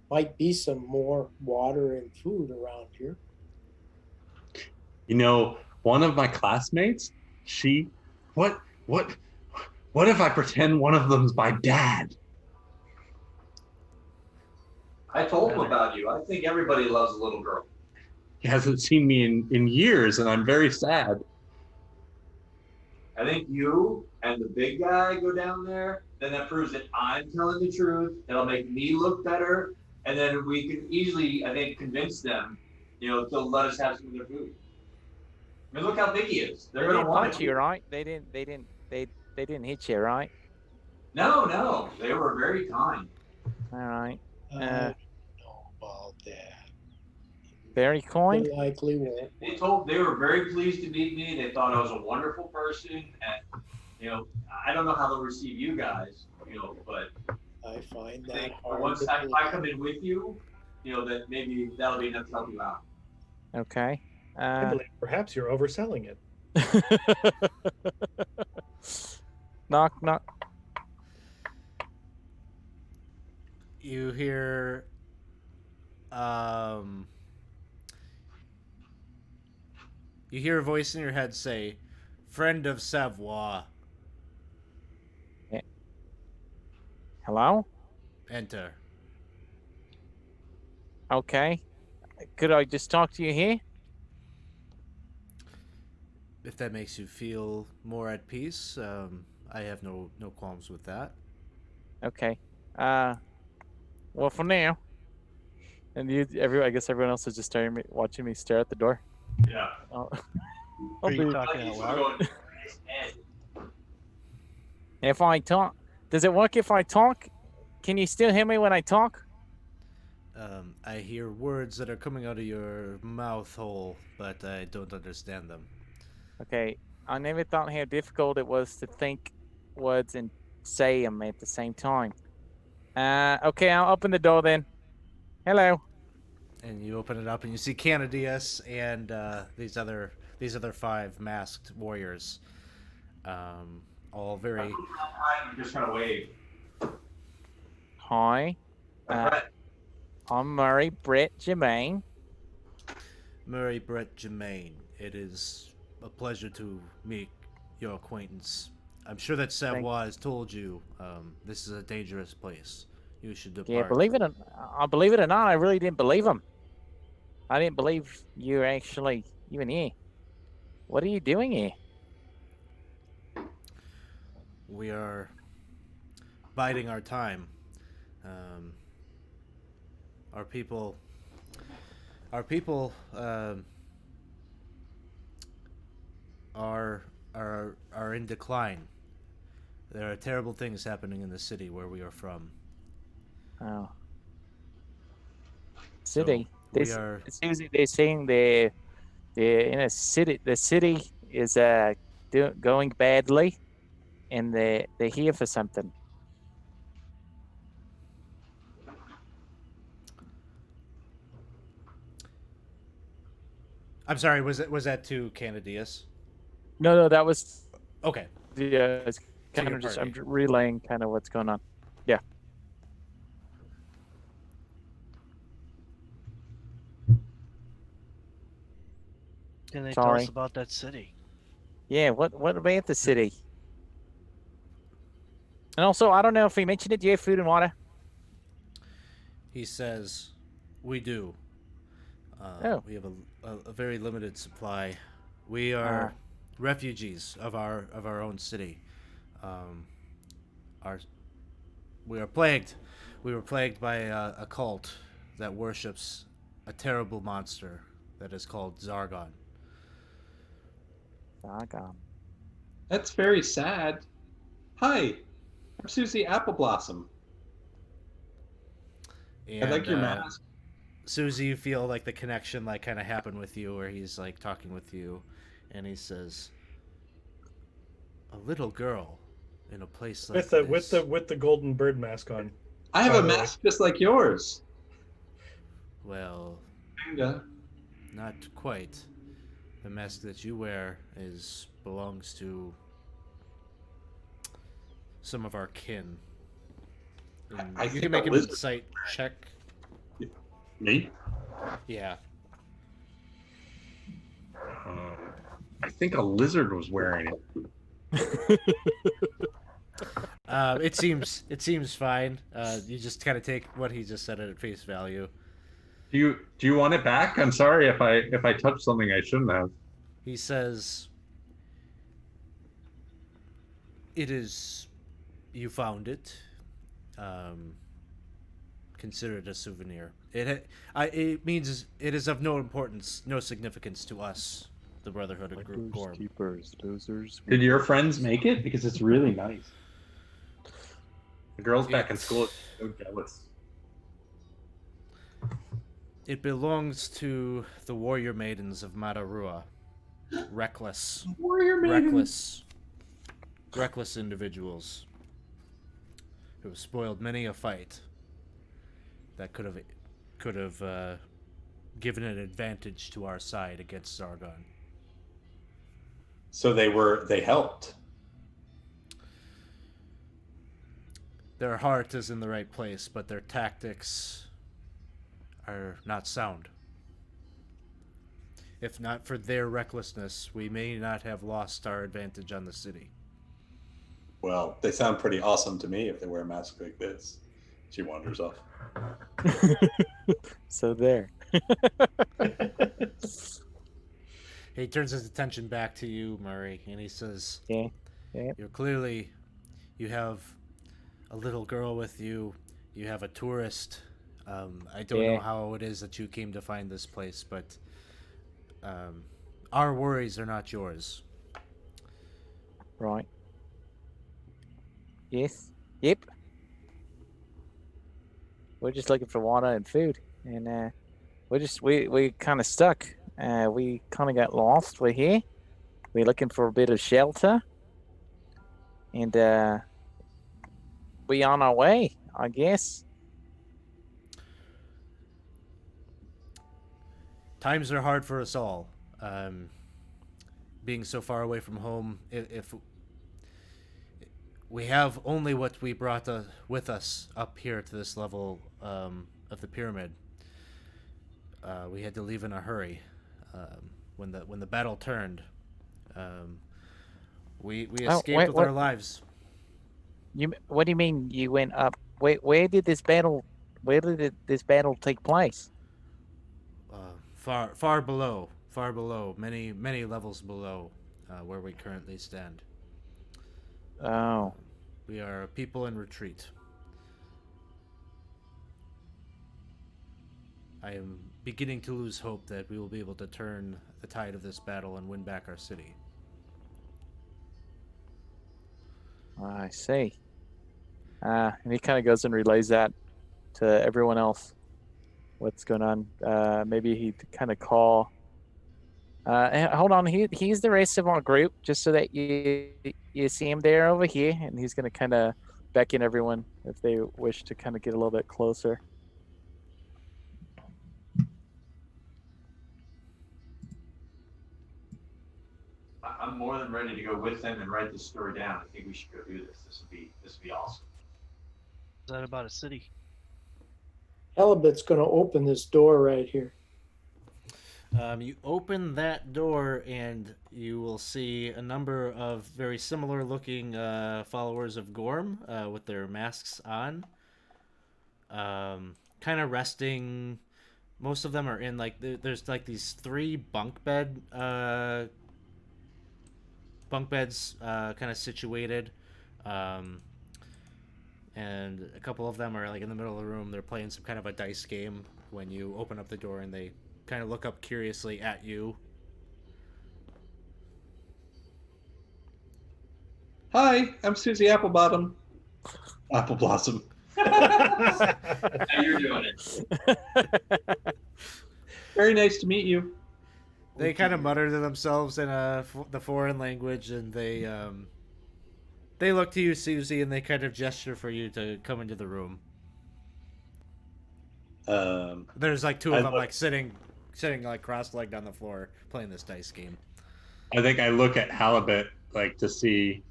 might be some more water and food around here. One of my classmates, what if I pretend one of them's my dad? I told him about you. I think everybody loves a little girl. He hasn't seen me in years, and I'm very sad. I think you and the big guy go down there, then that proves that I'm telling the truth. That'll make me look better, and then we can easily, I think, convince them, to let us have some of their food. I mean, look how big he is. They're going to want you, right? They didn't hit you, right? No, they were very kind. All right. I don't know about that. Very kind. They likely won't. They were very pleased to meet me. They thought I was a wonderful person, and I don't know how they'll receive you guys, but I find I that think hard. once I come in with you, that maybe that'll be enough to help you out. Okay. I believe perhaps you're overselling it. Knock, knock. You hear you hear a voice in your head say, "Friend of Savoie, Hello? enter." Okay. Could I just talk to you here? If that makes you feel more at peace, I have no qualms with that. Okay. Well, for now. And I guess everyone else is just staring me, watching me stare at the door. Yeah. I'll Are you be- talking out loud? Going, If I talk, does it work if I talk? Can you still hear me when I talk? I hear words that are coming out of your mouth hole, but I don't understand them. Okay. I never thought how difficult it was to think words and say them at the same time. Okay, I'll open the door then. Hello. And you open it up, and you see Canadius and these other 5 masked warriors, all very. I'm just trying to wave. Hi. I'm Murray Brett Jermaine. Murray Brett Germain. It is a pleasure to make your acquaintance. I'm sure that Savoie has told you this is a dangerous place. You should depart. Yeah, believe it or not, I really didn't believe him. I didn't believe you were actually even here. What are you doing here? We are biding our time. Our people are in decline. There are terrible things happening in the city where we are from. Oh. City. So They're saying they're in a city. The city is going badly, and they're here for something. I'm sorry. Was that to Canadius? No, that was Okay. it's kind your of just party. I'm relaying kind of what's going on. Yeah. Can they tell Sorry. us about that city? Yeah. What about the city? And also, I don't know if he mentioned it. Do you have food and water? He says, "We do. Oh. We have a very limited supply. We are refugees of our own city. We are plagued. We were plagued by a cult that worships a terrible monster that is called Zargon." Doggone. That's very sad. Hi, I'm Susie Appleblossom. And, I like your mask. Susie, you feel like the connection like kind of happened with you, where he's like talking with you, and he says, "A little girl in a place like this." with the golden bird mask on. I have by a the way. mask just like yours. Well, Kinda. not quite. The mask that you wear belongs to some of our kin. And I you think can make a an lizard- insight check. Me? Yeah. I think a lizard was wearing it. It seems fine. You just kind of take what he just said at face value. Do you want it back? I'm sorry if I touched something I shouldn't have. He says, "It is. You found it. Consider it a souvenir. It means it is of no importance, no significance to us, the Brotherhood of Group Gorm." Keepers, losers. Did your friends make it? Because it's really nice. The girls back in school are so jealous. It belongs to the warrior maidens of Madarua. Reckless. Warrior Reckless individuals who have spoiled many a fight that could have given an advantage to our side against Zargon. So they helped. Their heart is in the right place, but their tactics are not sound. If not for their recklessness, we may not have lost our advantage on the city. Well, they sound pretty awesome to me if they wear a mask like this. She wanders off. So there. He turns his attention back to you, Murray, and he says, Yeah. Yeah. You have a little girl with you. You have a tourist. I don't know how it is that you came to find this place, but our worries are not yours. Right. Yes. Yep. We're just looking for water and food, and we kind of stuck. We kind of got lost. We're here. We're looking for a bit of shelter, and we on our way, I guess. Times are hard for us all. Being so far away from home, if we have only what we brought with us up here to this level of the pyramid. We had to leave in a hurry. When the battle turned, we escaped with our lives. What do you mean you went up? Where did this battle take place? Far below, many levels below where we currently stand. Oh. We are a people in retreat. I am beginning to lose hope that we will be able to turn the tide of this battle and win back our city. I see. And he kind of goes and relays that to everyone else. What's going on? Maybe he'd kind of call. Hold on, he's the rest of our group, just so that you see him there over here, and he's going to kind of beckon everyone if they wish to kind of get a little bit closer. I'm more than ready to go with them and write this story down. I think we should go do this. This would be awesome. Is that about a city? Halibut's going to open this door right here. You open that door and you will see a number of very similar looking followers of Gorm with their masks on. Kind of resting. Most of them are in there's like these 3 bunk beds kind of situated. And a couple of them are like in the middle of the room. They're playing some kind of a dice game when you open up the door, and they kind of look up curiously at you. Hi, I'm Susie Applebottom. Apple Blossom. How you're doing it? Very nice to meet you. They kind of mutter to themselves in the foreign language, and they look to you, Susie, and they kind of gesture for you to come into the room. There's like 2 of them like sitting like cross-legged on the floor playing this dice game. I think I look at Halibut like to see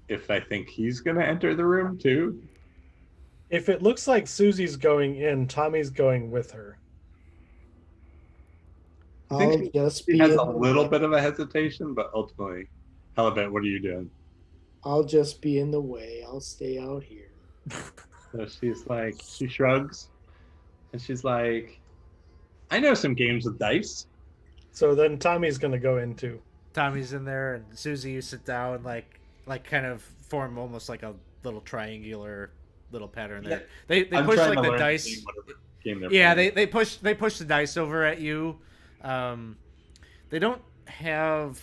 if I think he's gonna enter the room too. If it looks like Susie's going in, Tommy's going with her. I think she has a little bit of a hesitation, but ultimately, Halibut, what are you doing? I'll just be in the way. I'll stay out here. So she shrugs, and she's like, I know some games with dice. So then Tommy's going to go in too. Tommy's in there, and Susie, you sit down, like kind of form almost like a little triangular little pattern there. Yeah. They push like the dice. Yeah, they push the dice over at you. They don't have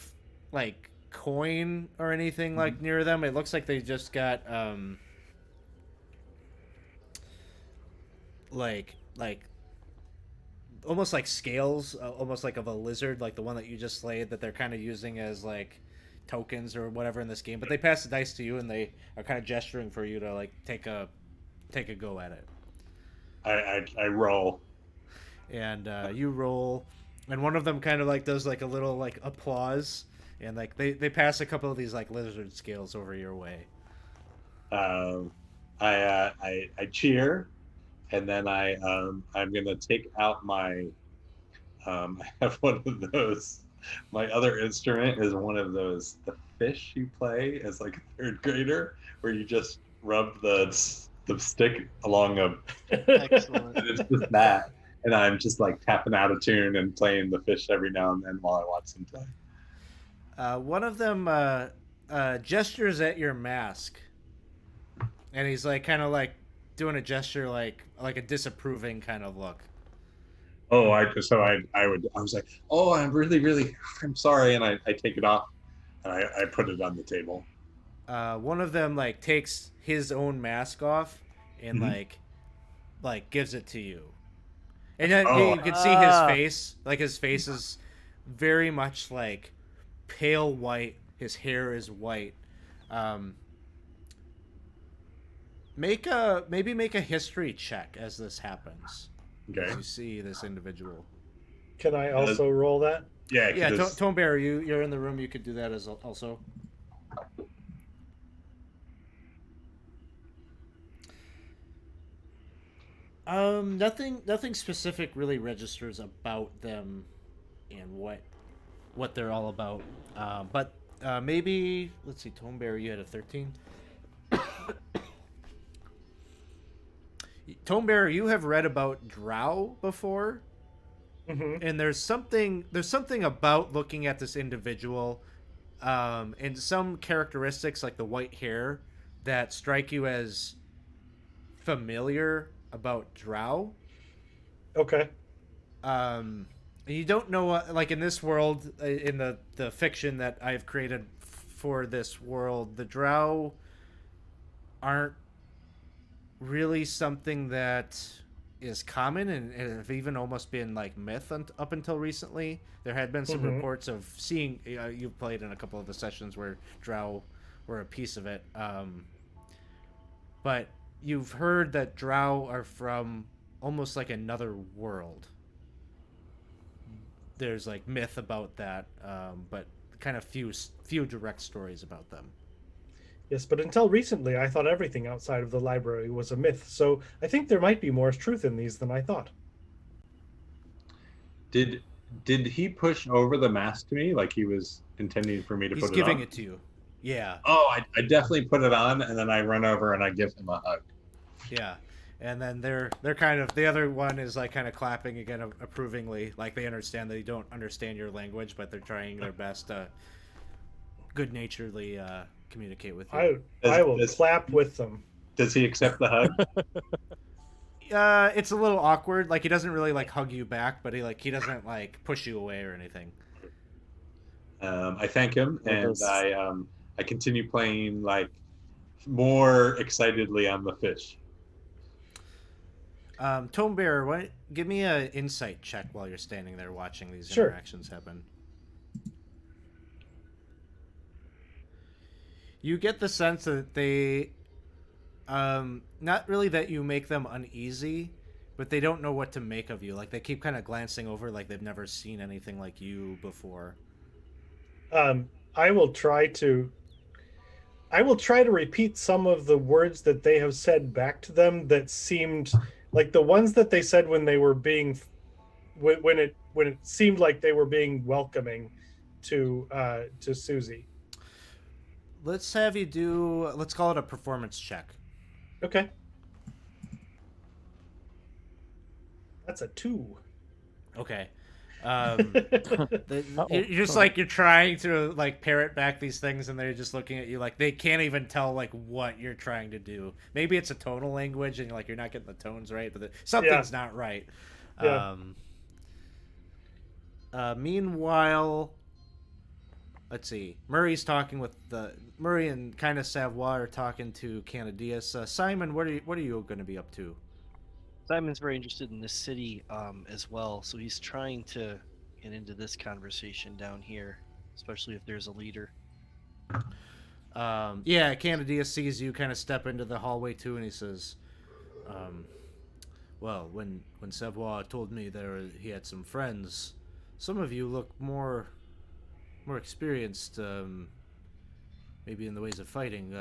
like coin or anything like near them. It looks like they just got like almost like scales, almost like of a lizard, like the one that you just slayed, that they're kind of using as like tokens or whatever in this game. But they pass the dice to you, and they are kind of gesturing for you to like take a go at it. I roll, and you roll, and one of them kind of like does like a little like applause, and like they pass a couple of these like lizard scales over your way. I I cheer, and then I'm gonna take out my I have one of those. My other instrument is one of those the fish you play as like a third grader, where you just rub the stick along a. Excellent. And it's just that, and I'm just like tapping out a tune and playing the fish every now and then while I watch them play. One of them gestures at your mask, and he's like kind of like doing a gesture like a disapproving kind of look. Oh, I was like, oh, I'm sorry, and I take it off, and I put it on the table. One of them like takes his own mask off and like gives it to you, and then you can see his face. Like his face is very much like pale white. His hair is white. Make a history check as this happens. Okay. As you see this individual. Can I also roll that? Yeah. Yeah, Tome Bearer, you're in the room. You could do that as also. Nothing specific really registers about them and what they're all about. But maybe let's see, Tome Bearer, you had a 13. Tome Bearer, you have read about drow before, and there's something about looking at this individual, and some characteristics like the white hair that strike you as familiar about drow. Okay. And you don't know, like in this world, in the fiction that I've created for this world, the drow aren't really something that is common and have even almost been like myth up until recently. There had been some reports of seeing, you've played in a couple of the sessions where drow were a piece of it, but you've heard that drow are from almost like another world. There's like myth about that, but kind of few direct stories about them. Yes, but until recently, I thought everything outside of the library was a myth. So I think there might be more truth in these than I thought. Did he push over the mask to me like he was intending for me to put it on? He's giving it to you. Yeah. Oh, I definitely put it on, and then I run over and I give him a hug. Yeah. And then they're kind of, the other one is like kind of clapping again approvingly, like they understand that you don't understand your language, but they're trying their best to good-naturedly communicate with you. I will clap with them. Does he accept the hug? It's a little awkward. Like he doesn't really like hug you back, but he doesn't like push you away or anything. I thank him, and I continue playing like more excitedly on the fish. Tome Bearer, give me an insight check while you're standing there watching these interactions happen. You get the sense that they, not really that you make them uneasy, but they don't know what to make of you. Like they keep kind of glancing over, like they've never seen anything like you before. I will try to repeat some of the words that they have said back to them that seemed like the ones that they said when they were being, when it seemed like they were being welcoming to Susie. Let's have you do, let's call it a performance check. Okay. That's a 2. Okay. You're just like, you're trying to like parrot back these things and they're just looking at you like they can't even tell like what you're trying to do. Maybe it's a tonal language and like you're not getting the tones right, but something's not right. Yeah. Meanwhile, let's see. Murray and kind of Savoy are talking to Canadius. Simon, what are you going to be up to? Simon's very interested in this city as well, so he's trying to get into this conversation down here, especially if there's a leader. Yeah, Canadius sees you kind of step into the hallway too, and he says, well, when Savoy told me he had some friends, some of you look more experienced, maybe in the ways of fighting.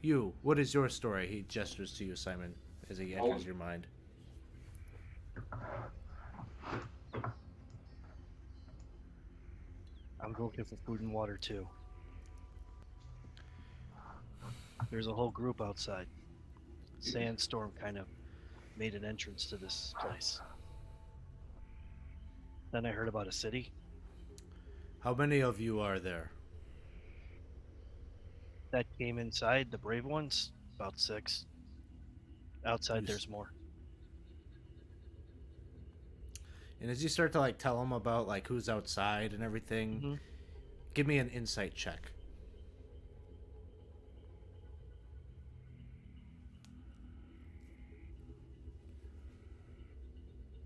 You, what is your story? He gestures to you, Simon, as he enters your mind. I'm looking for food and water too. There's a whole group outside. Sandstorm kind of made an entrance to this place. Then I heard about a city. How many of you are there? That came inside, the brave ones, about 6. Outside, there's more. And as you start to like tell him about like who's outside and everything, give me an insight check.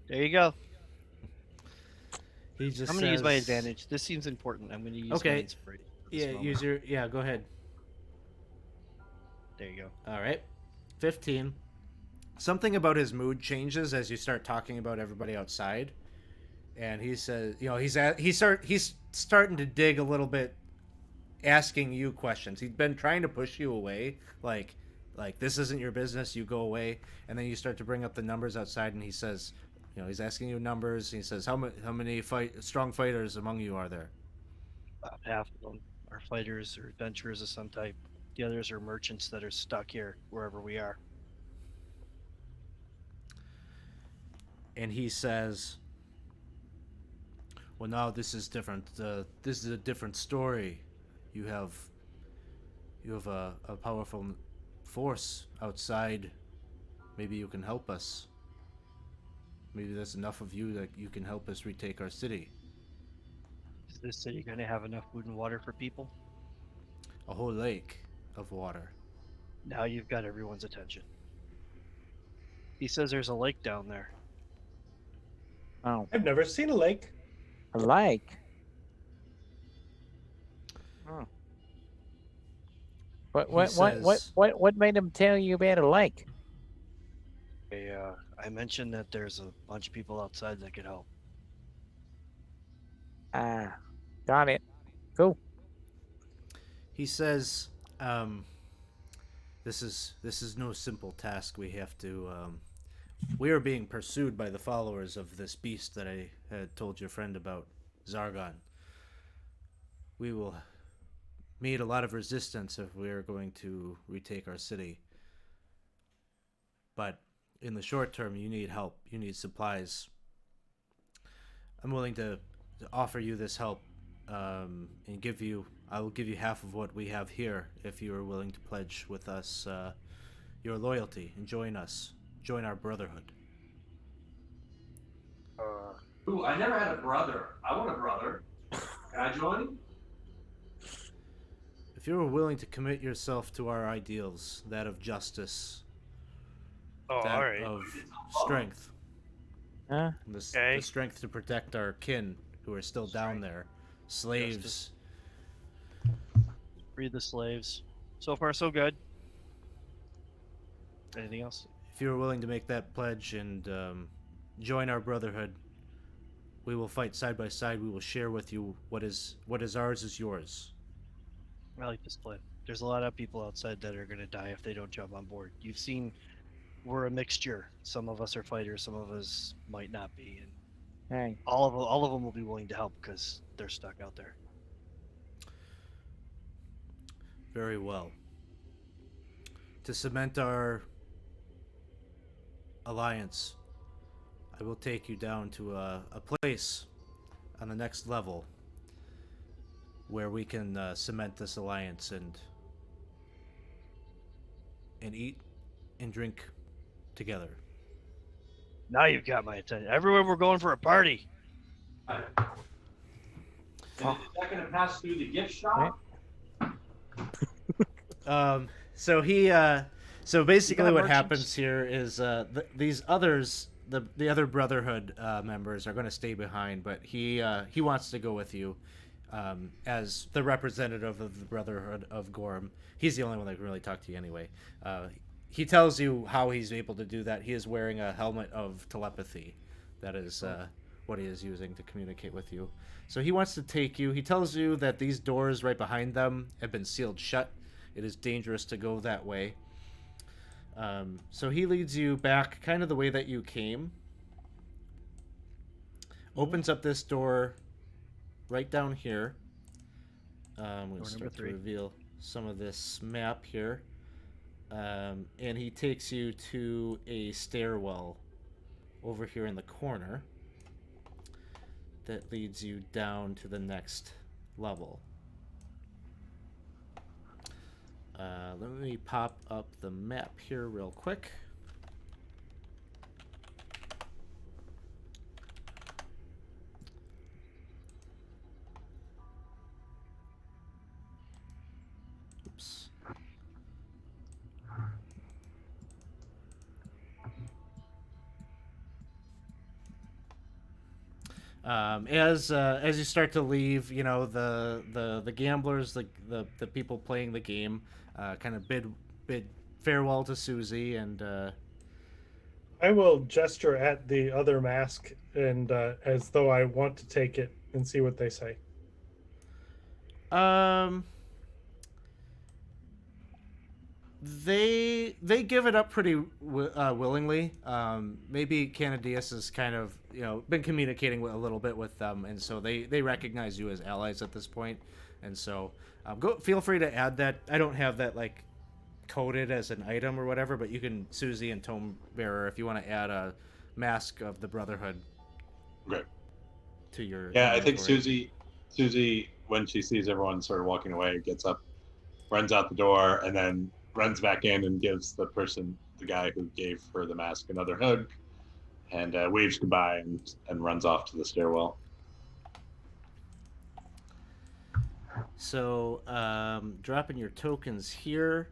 There you go. He just I'm going to use my says- advantage. This seems important. I'm going to use my Okay. inspiration. for this Yeah, moment. use your go ahead. There you go. All right. 15. Something about his mood changes as you start talking about everybody outside. And he says, you know, he's starting to dig a little bit, asking you questions. He's been trying to push you away, like this isn't your business, you go away. And then you start to bring up the numbers outside, and he says, you know, he's asking you numbers. He says, how many strong fighters among you are there? About half of them are fighters or adventurers of some type. The others are merchants that are stuck here, wherever we are. And he says, well, now this is different. This is a different story. You have a powerful force outside. Maybe you can help us. Maybe there's enough of you that you can help us retake our city. Is this city going to have enough food and water for people? A whole lake of water. Now you've got everyone's attention. He says there's a lake down there. Oh, I've never seen a lake. a lake. Oh. What made him tell you about a lake? I mentioned that there's a bunch of people outside that could help. Ah, got it. Cool. He says, this is no simple task. We have to. We are being pursued by the followers of this beast that I had told your friend about, Zargon. We will meet a lot of resistance if we are going to retake our city. But in the short term, you need help. You need supplies. I'm willing to offer you this help, and I will give you half of what we have here if you are willing to pledge with us your loyalty and join us. Join our brotherhood. Ooh, I never had a brother. I want a brother. Can I join? If you are willing to commit yourself to our ideals, that of justice, that all right. of strength, Huh? the strength to protect our kin who are still down there, slaves. Justice. Free the slaves. So far, so good. Anything else? If you are willing to make that pledge and join our brotherhood, we will fight side by side. We will share with you what is ours is yours. I like this plan. There's a lot of people outside that are going to die if they don't jump on board. You've seen we're a mixture. Some of us are fighters, some of us might not be, and Hey. all of them will be willing to help because they're stuck out there. Very well. To cement our alliance, I will take you down to a place on the next level where we can cement this alliance and eat and drink together. Now you've got my attention. Everywhere we're going for a party. And is that going to pass through the gift shop? So he so basically what merchants? happens here is these others, the other brotherhood members are going to stay behind, but he wants to go with you as the representative of the brotherhood of Gorm. He's the only one that can really talk to you anyway. He tells you how he's able to do that. He is wearing a helmet of telepathy. That is what he is using to communicate with you. So he wants to take you. He tells you that these doors right behind them have been sealed shut, it is dangerous to go that way. So he leads you back kind of the way that you came. Opens up this door right down here. I'm going to start to reveal some of this map here. And he takes you to a stairwell over here in the corner that leads you down to the next level. Let me pop up the map here real quick. Oops. As you start to leave, you know, the gamblers, the people playing the game, kind of bid farewell to Susie, and I will gesture at the other mask and as though I want to take it and see what they say. They give it up pretty willingly. Maybe Canadius has kind of, you know, been communicating a little bit with them, and so they recognize you as allies at this point. And so feel free to add that. I don't have that like coded as an item or whatever, but you can, Susie and Tome Bearer, if you want to add a Mask of the Brotherhood. Great. To your I think Susie, when she sees everyone sort of walking away, gets up, runs out the door, and then runs back in and gives the guy who gave her the mask, another hug, and waves goodbye and runs off to the stairwell. So, dropping your tokens here.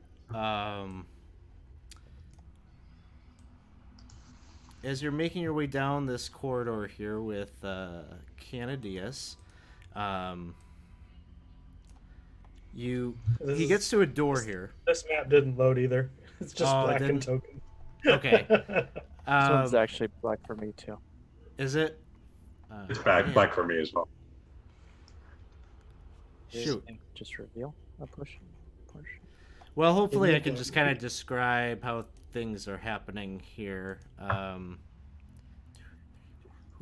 As you're making your way down this corridor here with Canadius, he gets to a door here. This map didn't load either. It's just black and token. Okay. This one's actually black for me too. Is it? It's black for me as well. Shoot. Just reveal a push. Well, hopefully I can just kind of describe how things are happening here. Who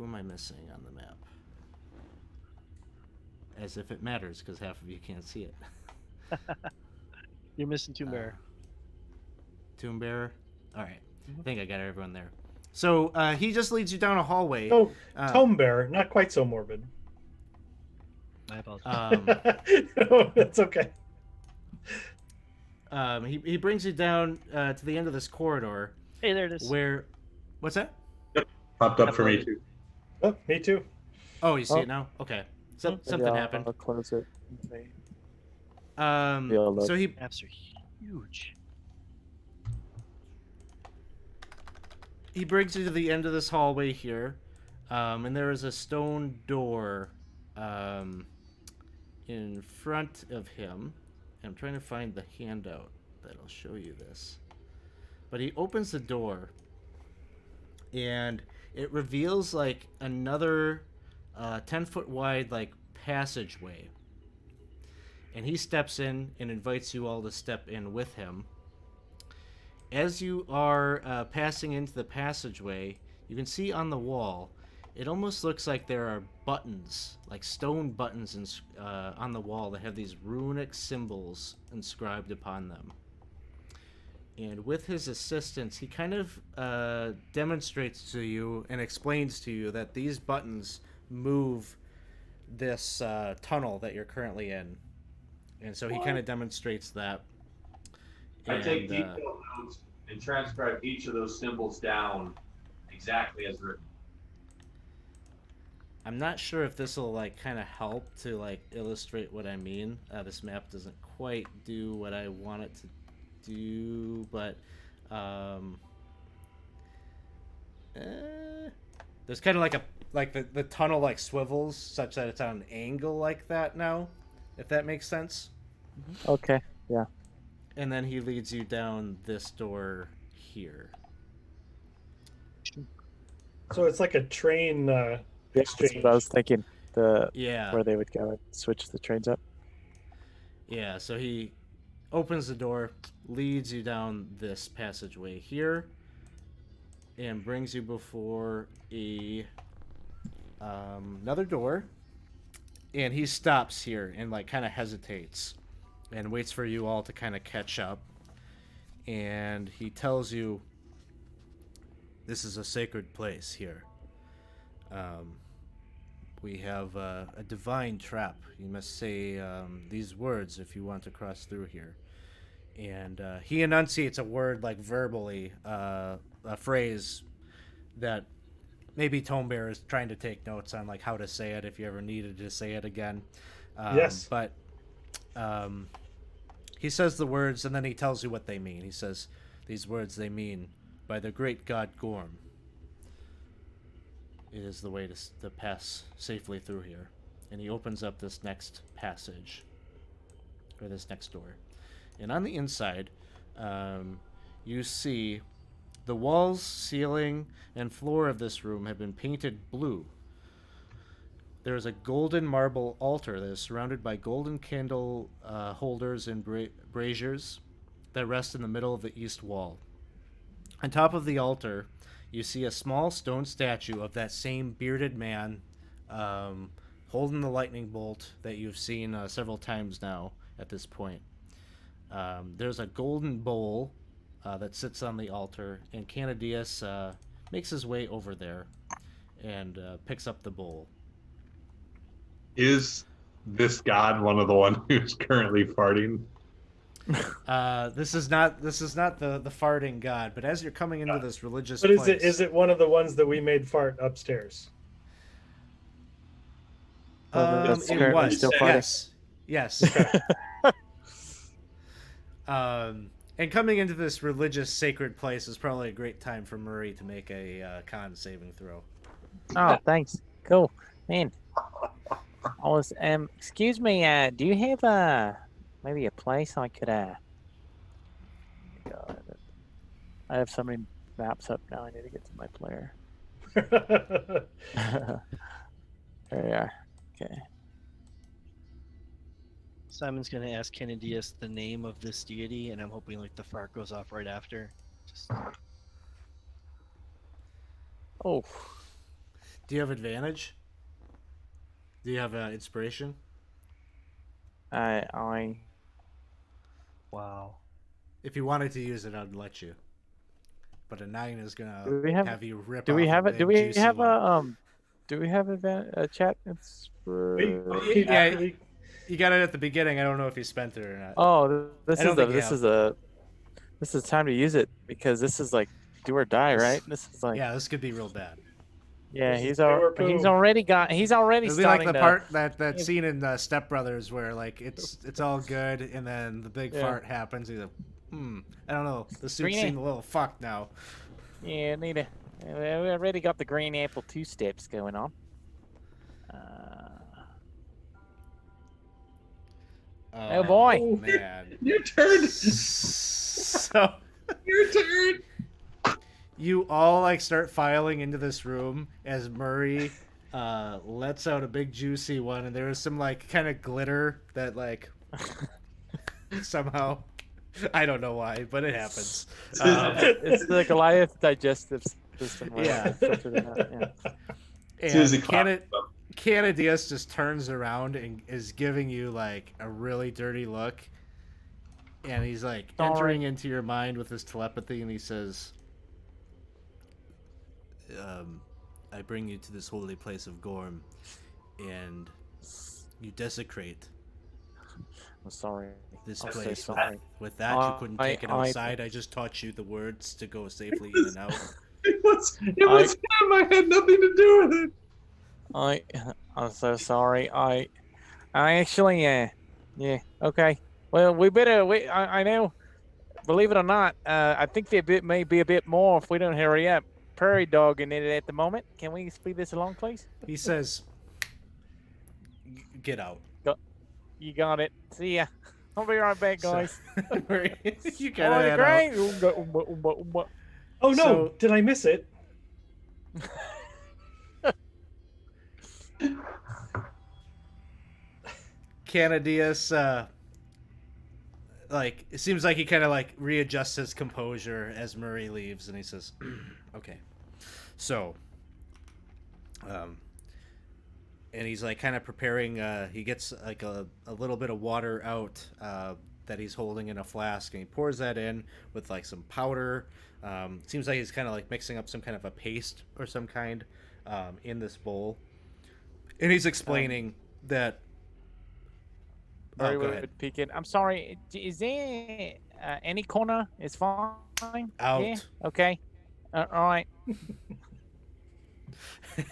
am I missing on the map? As if it matters, because half of you can't see it. You're missing Tome Bearer. Tome Bearer? All right. I think I got everyone there. So he just leads you down a hallway. Oh, Tome Bearer, not quite so morbid. I apologize. No, that's okay. He brings you down to the end of this corridor. Hey, there it is. What's that? Yep, popped up for me too. Oh, me too. Oh, you see it now? Okay. Something happened. I'll close it. So Maps are huge. He brings you to the end of this hallway here, and there is a stone door in front of him. I'm trying to find the handout that'll show you this. But he opens the door, and it reveals like another 10-foot wide like passageway. And he steps in and invites you all to step in with him. As you are passing into the passageway, you can see on the wall, it almost looks like there are buttons, like stone buttons on the wall that have these runic symbols inscribed upon them. And with his assistance, he kind of demonstrates to you and explains to you that these buttons move this tunnel that you're currently in. And so he kind of demonstrates that. I take detailed notes and transcribe each of those symbols down exactly as written. I'm not sure if this will like kind of help to like illustrate what I mean. This map doesn't quite do what I want it to do, but there's kind of like the tunnel like swivels such that it's on an angle like that now, if that makes sense. Okay, yeah. And then he leads you down this door here. So it's like a train exchange. That's what I was thinking. Yeah. Where they would go and switch the trains up. Yeah, so he opens the door, leads you down this passageway here, and brings you before another door. And he stops here and like kind of hesitates and waits for you all to kind of catch up. And he tells you, this is a sacred place here. We have a divine trap. You must say these words if you want to cross through here. And he enunciates a word like verbally, a phrase that maybe Tome Bearer is trying to take notes on, like how to say it if you ever needed to say it again. Yes. But he says the words and then he tells you what they mean. He says, these words they mean, by the great god Gorm. It is the way to pass safely through here. And he opens up this next passage, or this next door. And on the inside, you see the walls, ceiling, and floor of this room have been painted blue. There is a golden marble altar that is surrounded by golden candle holders and braziers that rest in the middle of the east wall. On top of the altar, you see a small stone statue of that same bearded man holding the lightning bolt that you've seen several times now at this point. There's a golden bowl that sits on the altar, and Canadius makes his way over there and picks up the bowl. Is this god one of the one who's currently farting? This is not the farting god, but as you're coming into this religious But place, is it one of the ones that we made fart upstairs? That's it currently was still farting? yes. And coming into this religious sacred place is probably a great time for Murray to make a con saving throw. Oh, thanks. Cool. Man. I was excuse me, do you have maybe a place I could God, I have so many maps up now, I need to get to my player. There we are. Okay. Simon's going to ask Canadius the name of this deity, and I'm hoping like the fart goes off right after. Just... Oh. Do you have advantage? Do you have inspiration? I. Wow. If you wanted to use it, I'd let you. But a 9 is gonna Do we have, have you rip. Do we off have a it? Do big, we juicy have one. Do we have a chat? Yeah, you got it at the beginning. I don't know if you spent it or not. Oh, this is time to use it because this is like do or die, right? This is like yeah, this could be real bad. Yeah, he's already It'll be like starting the part that scene in Step Brothers where like it's all good and then the big fart happens. He's like, I don't know. The suit seemed a little fucked now. Yeah, we already got the green apple 2 steps going on. Oh boy! Oh, man. Your turn. So your turn. You all like start filing into this room as Murray lets out a big juicy one, and there is some like kind of glitter that like somehow I don't know why, but it happens. It's the Goliath digestive system. Yeah. And Canadius just turns around and is giving you like a really dirty look, and he's like entering into your mind with his telepathy, and he says, I bring you to this holy place of Gorm, and you desecrate. I'm sorry. This I'm place. so sorry. With that, you couldn't take it outside. I just taught you the words to go safely in and out. It was him. I had nothing to do with it. I'm so sorry. I actually, yeah, okay. Well, we better. I know. Believe it or not, I think there may be a bit more if we don't hurry up. Prairie dog in it at the moment. Can we speed this along, please? He says, "Get out." You got it. See ya. I'll be right back, guys. You got it. Great. Oh no! Did I miss it? Canadius like it seems like he kind of like readjusts his composure as Murray leaves, and he says, "Okay, so." And he's like kind of preparing. He gets like a little bit of water out that he's holding in a flask, and he pours that in with like some powder. Seems like he's kind of like mixing up some kind of a paste or some kind in this bowl, and he's explaining that. Very Go ahead. would peek in. I'm sorry. Is there any corner is fine? Out. Yeah. Okay. All right. And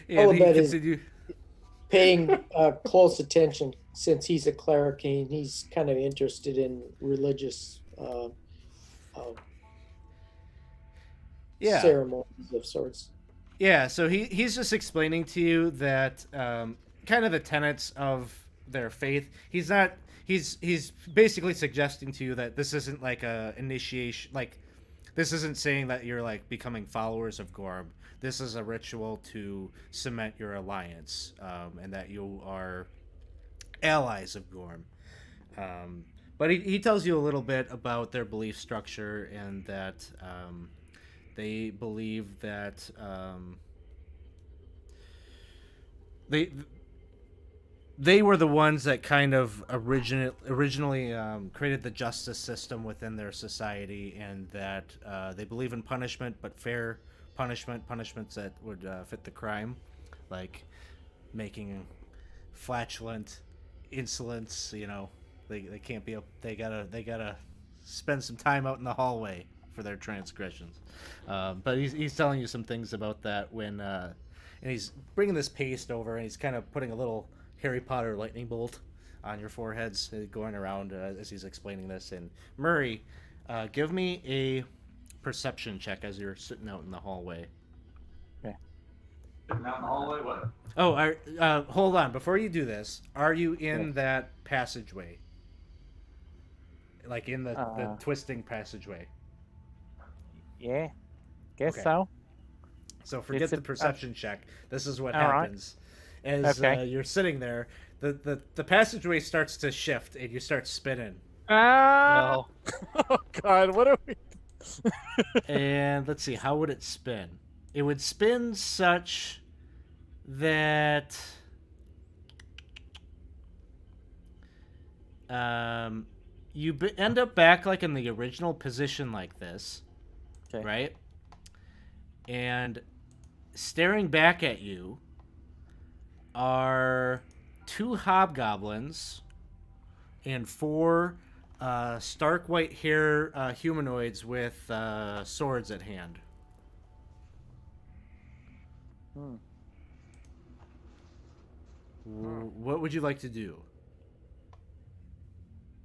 he Alabet is continue. paying close attention since he's a cleric and he's kind of interested in religious Yeah. ceremonies of sorts. Yeah, so he's just explaining to you that kind of the tenets of their faith. He's basically suggesting to you that this isn't like a initiation, like this isn't saying that you're like becoming followers of Gorm. This is a ritual to cement your alliance, and that you are allies of Gorm. But he tells you a little bit about their belief structure and that they believe that they were the ones that kind of originally created the justice system within their society, and that they believe in punishment, but fair punishments that would fit the crime, like making flatulent insolence. You know, they can't be they gotta spend some time out in the hallway for their transgressions. But he's telling you some things about that when and he's bringing this paste over, and he's kind of putting a little Harry Potter lightning bolt on your foreheads, going around as he's explaining this. And Murray, give me a perception check as you're sitting out in the hallway. Okay. Sitting out in the hallway, what? Oh, hold on. Before you do this, are you in that passageway? Like in the twisting passageway? Yeah. Guess Okay. so. So forget the perception check. This is what all right. happens. As you're sitting there, the passageway starts to shift, and you start spinning. Ah! No. Oh God! What are we? And let's see, how would it spin? It would spin such that you end up back like in the original position like this, Okay. right? And staring back at you are 2 hobgoblins and 4 stark white hair humanoids with swords at hand. What would you like to do?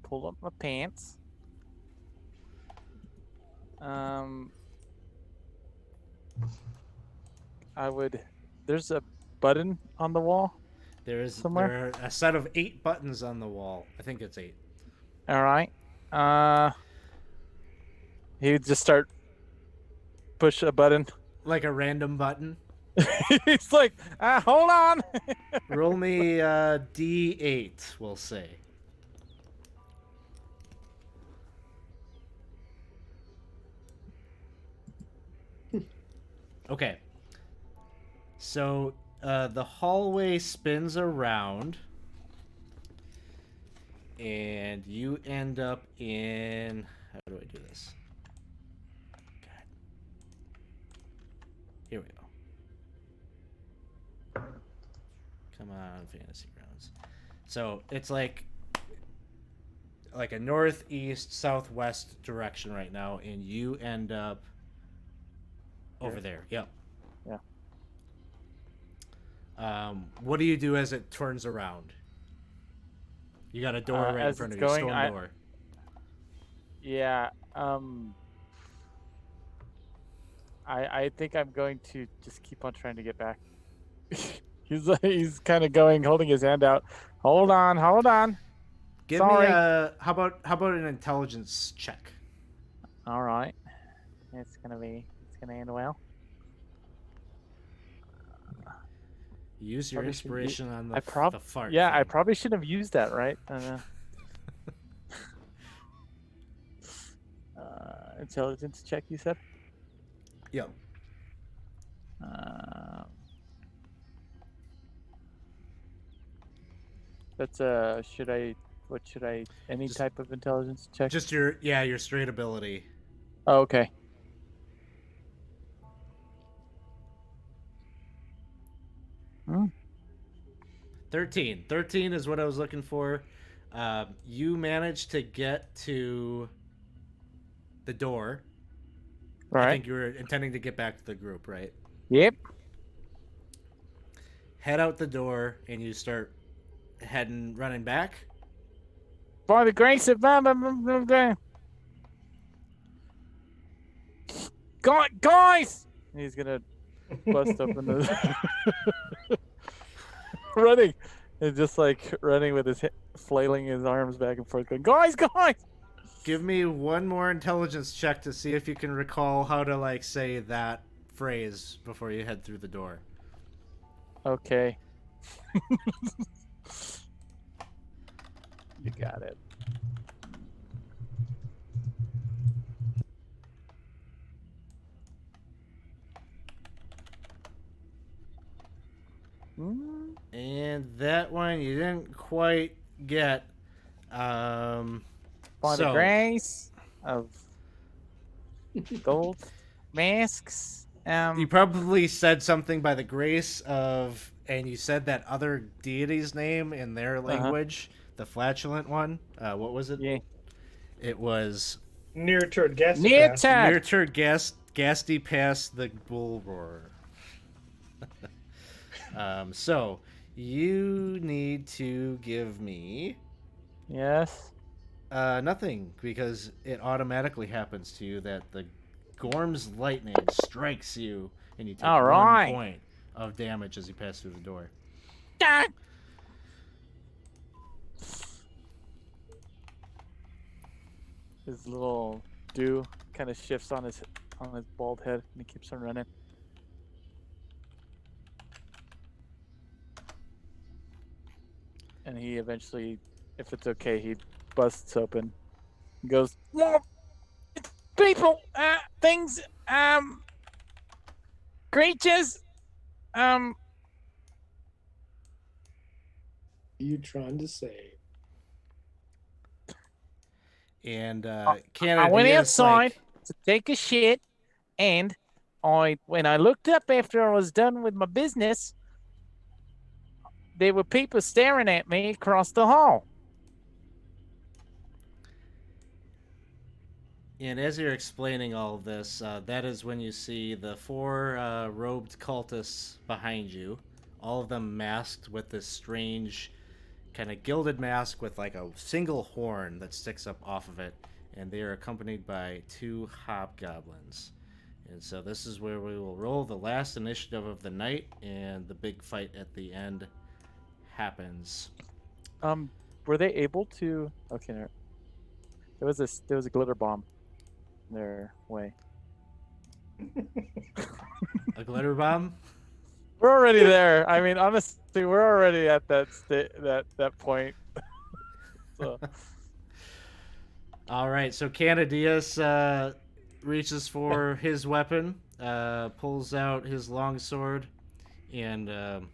Pull up my pants. I would. There's a button on the wall. There Somewhere? are a set of 8 buttons on the wall. I think it's 8. All right. He would just start push a button. Like a random button. He's like, hold on. Roll me D8, we'll say. Okay. So the hallway spins around, and you end up in... How do I do this? God. Here we go. Come on, Fantasy Grounds. So it's like a northeast, southwest direction right now, and you end up over there. Yep. Yeah. What do you do as it turns around? You got a door right in as front of it's you, going, stone door. Yeah. I think I'm going to just keep on trying to get back. He's kind of holding his hand out. Hold on. Give Sorry. me how about an intelligence check? All right. It's gonna end well. Use your Probably shouldn't use- inspiration on the, I prob- the fart. Yeah, I thing. probably shouldn't have used that, right? Intelligence check, you said? Yep. That's any Just- type of intelligence check? Just your straight ability. Oh, okay. Hmm. 13. 13 is what I was looking for. You managed to get to the door. I Right. think you were intending to get back to the group, right? Yep. Head out the door and you start running back. By the grace of guys, he's gonna bust open the running, and just like running with his flailing his arms back and forth, going, guys. Give me one more intelligence check to see if you can recall how to like say that phrase before you head through the door. Okay. You got it. And that one you didn't quite get. By the grace of gold masks. You probably said something by the grace of, and you said that other deity's name in their language, the flatulent one. What was it? Yeah. It was Near turd gas. near turd gasty past the bull roar. So you need to give me Yes. nothing, because it automatically happens to you that the Gorm's lightning strikes you and you take All 1 right. point of damage as you pass through the door. His little dew kind of shifts on his bald head, and he keeps on running. And he eventually, if it's okay, he busts open. He goes, "Well, it's people, things, creatures, You trying to say? And I went outside to take a shit, and when I looked up after I was done with my business, there were people staring at me across the hall." And as you're explaining all of this, that is when you see the 4 robed cultists behind you, all of them masked with this strange kind of gilded mask with like a single horn that sticks up off of it, and they are accompanied by 2 hobgoblins. And so this is where we will roll the last initiative of the night, and the big fight at the end happens. Were they able to? Okay, there was a glitter bomb their way. A glitter bomb? We're already there. I mean, honestly, we're already at that point. So. All right, so Canadius reaches for his weapon, pulls out his longsword, and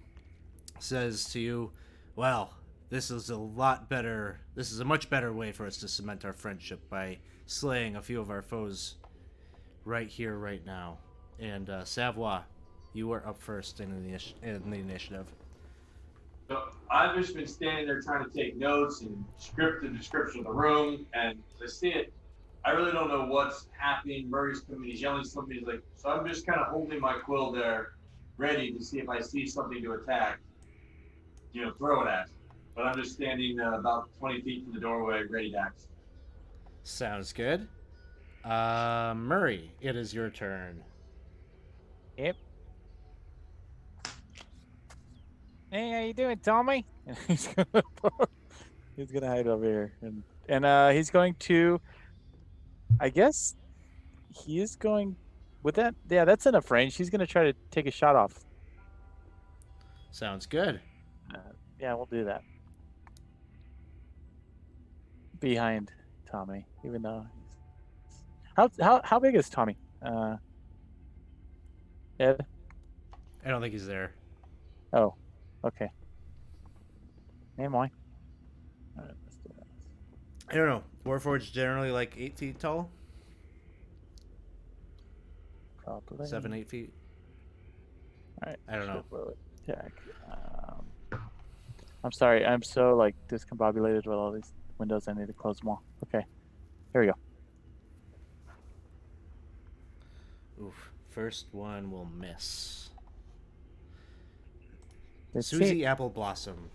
says to you, "Well, this is a lot better. This is a much better way for us to cement our friendship by slaying a few of our foes right here, right now." And Savoie, you are up first in the initiative. So I've just been standing there trying to take notes and script the description of the room, and as I see it, I really don't know what's happening. Murray's coming, he's yelling something. He's like, so I'm just kind of holding my quill there, ready to see if I see something to attack, throw it at. But I'm just standing about 20 feet from the doorway, ready to act. Sounds good. Murray, it is your turn. Yep. Hey, how you doing, Tommy? And he's gonna hide over here, and he's going to. I guess he is going with that. Yeah, that's enough range. He's gonna try to take a shot off. Sounds good. Yeah, we'll do that. Behind Tommy, even though how big is Tommy? Ed? I don't think he's there. Oh, okay. Am I? All right, let's do that. I don't know. Warforged generally like 8 feet tall? Probably 7, 8 feet? All right. I don't know. Check. I'm sorry. I'm so like discombobulated with all these windows. I need to close them all. Okay. Here we go. Oof. First one will miss. Let's Susie see. Apple Blossom.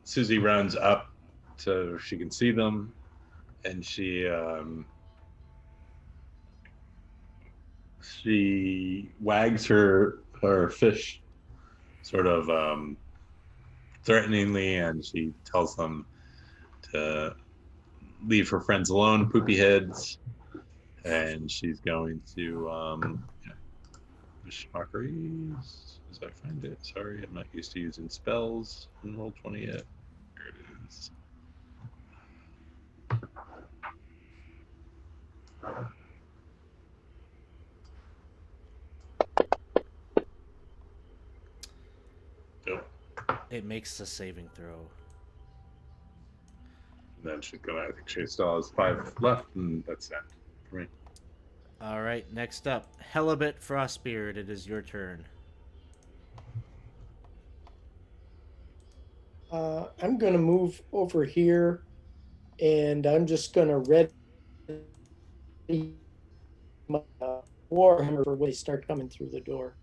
Susie runs up so she can see them, and she wags her fish sort of threateningly, and she tells them to leave her friends alone, poopy heads, and she's going to Schmockeries, as I find it. Sorry, I'm not used to using spells in Roll20 yet. Here it is. Go. It makes a saving throw. And then she's gonna, I think she still has 5 left, and that's that for me. All right, next up, Helibet Frostbeard. It is your turn. I'm going to move over here, and I'm just going to ready my Warhammer for when they start coming through the door.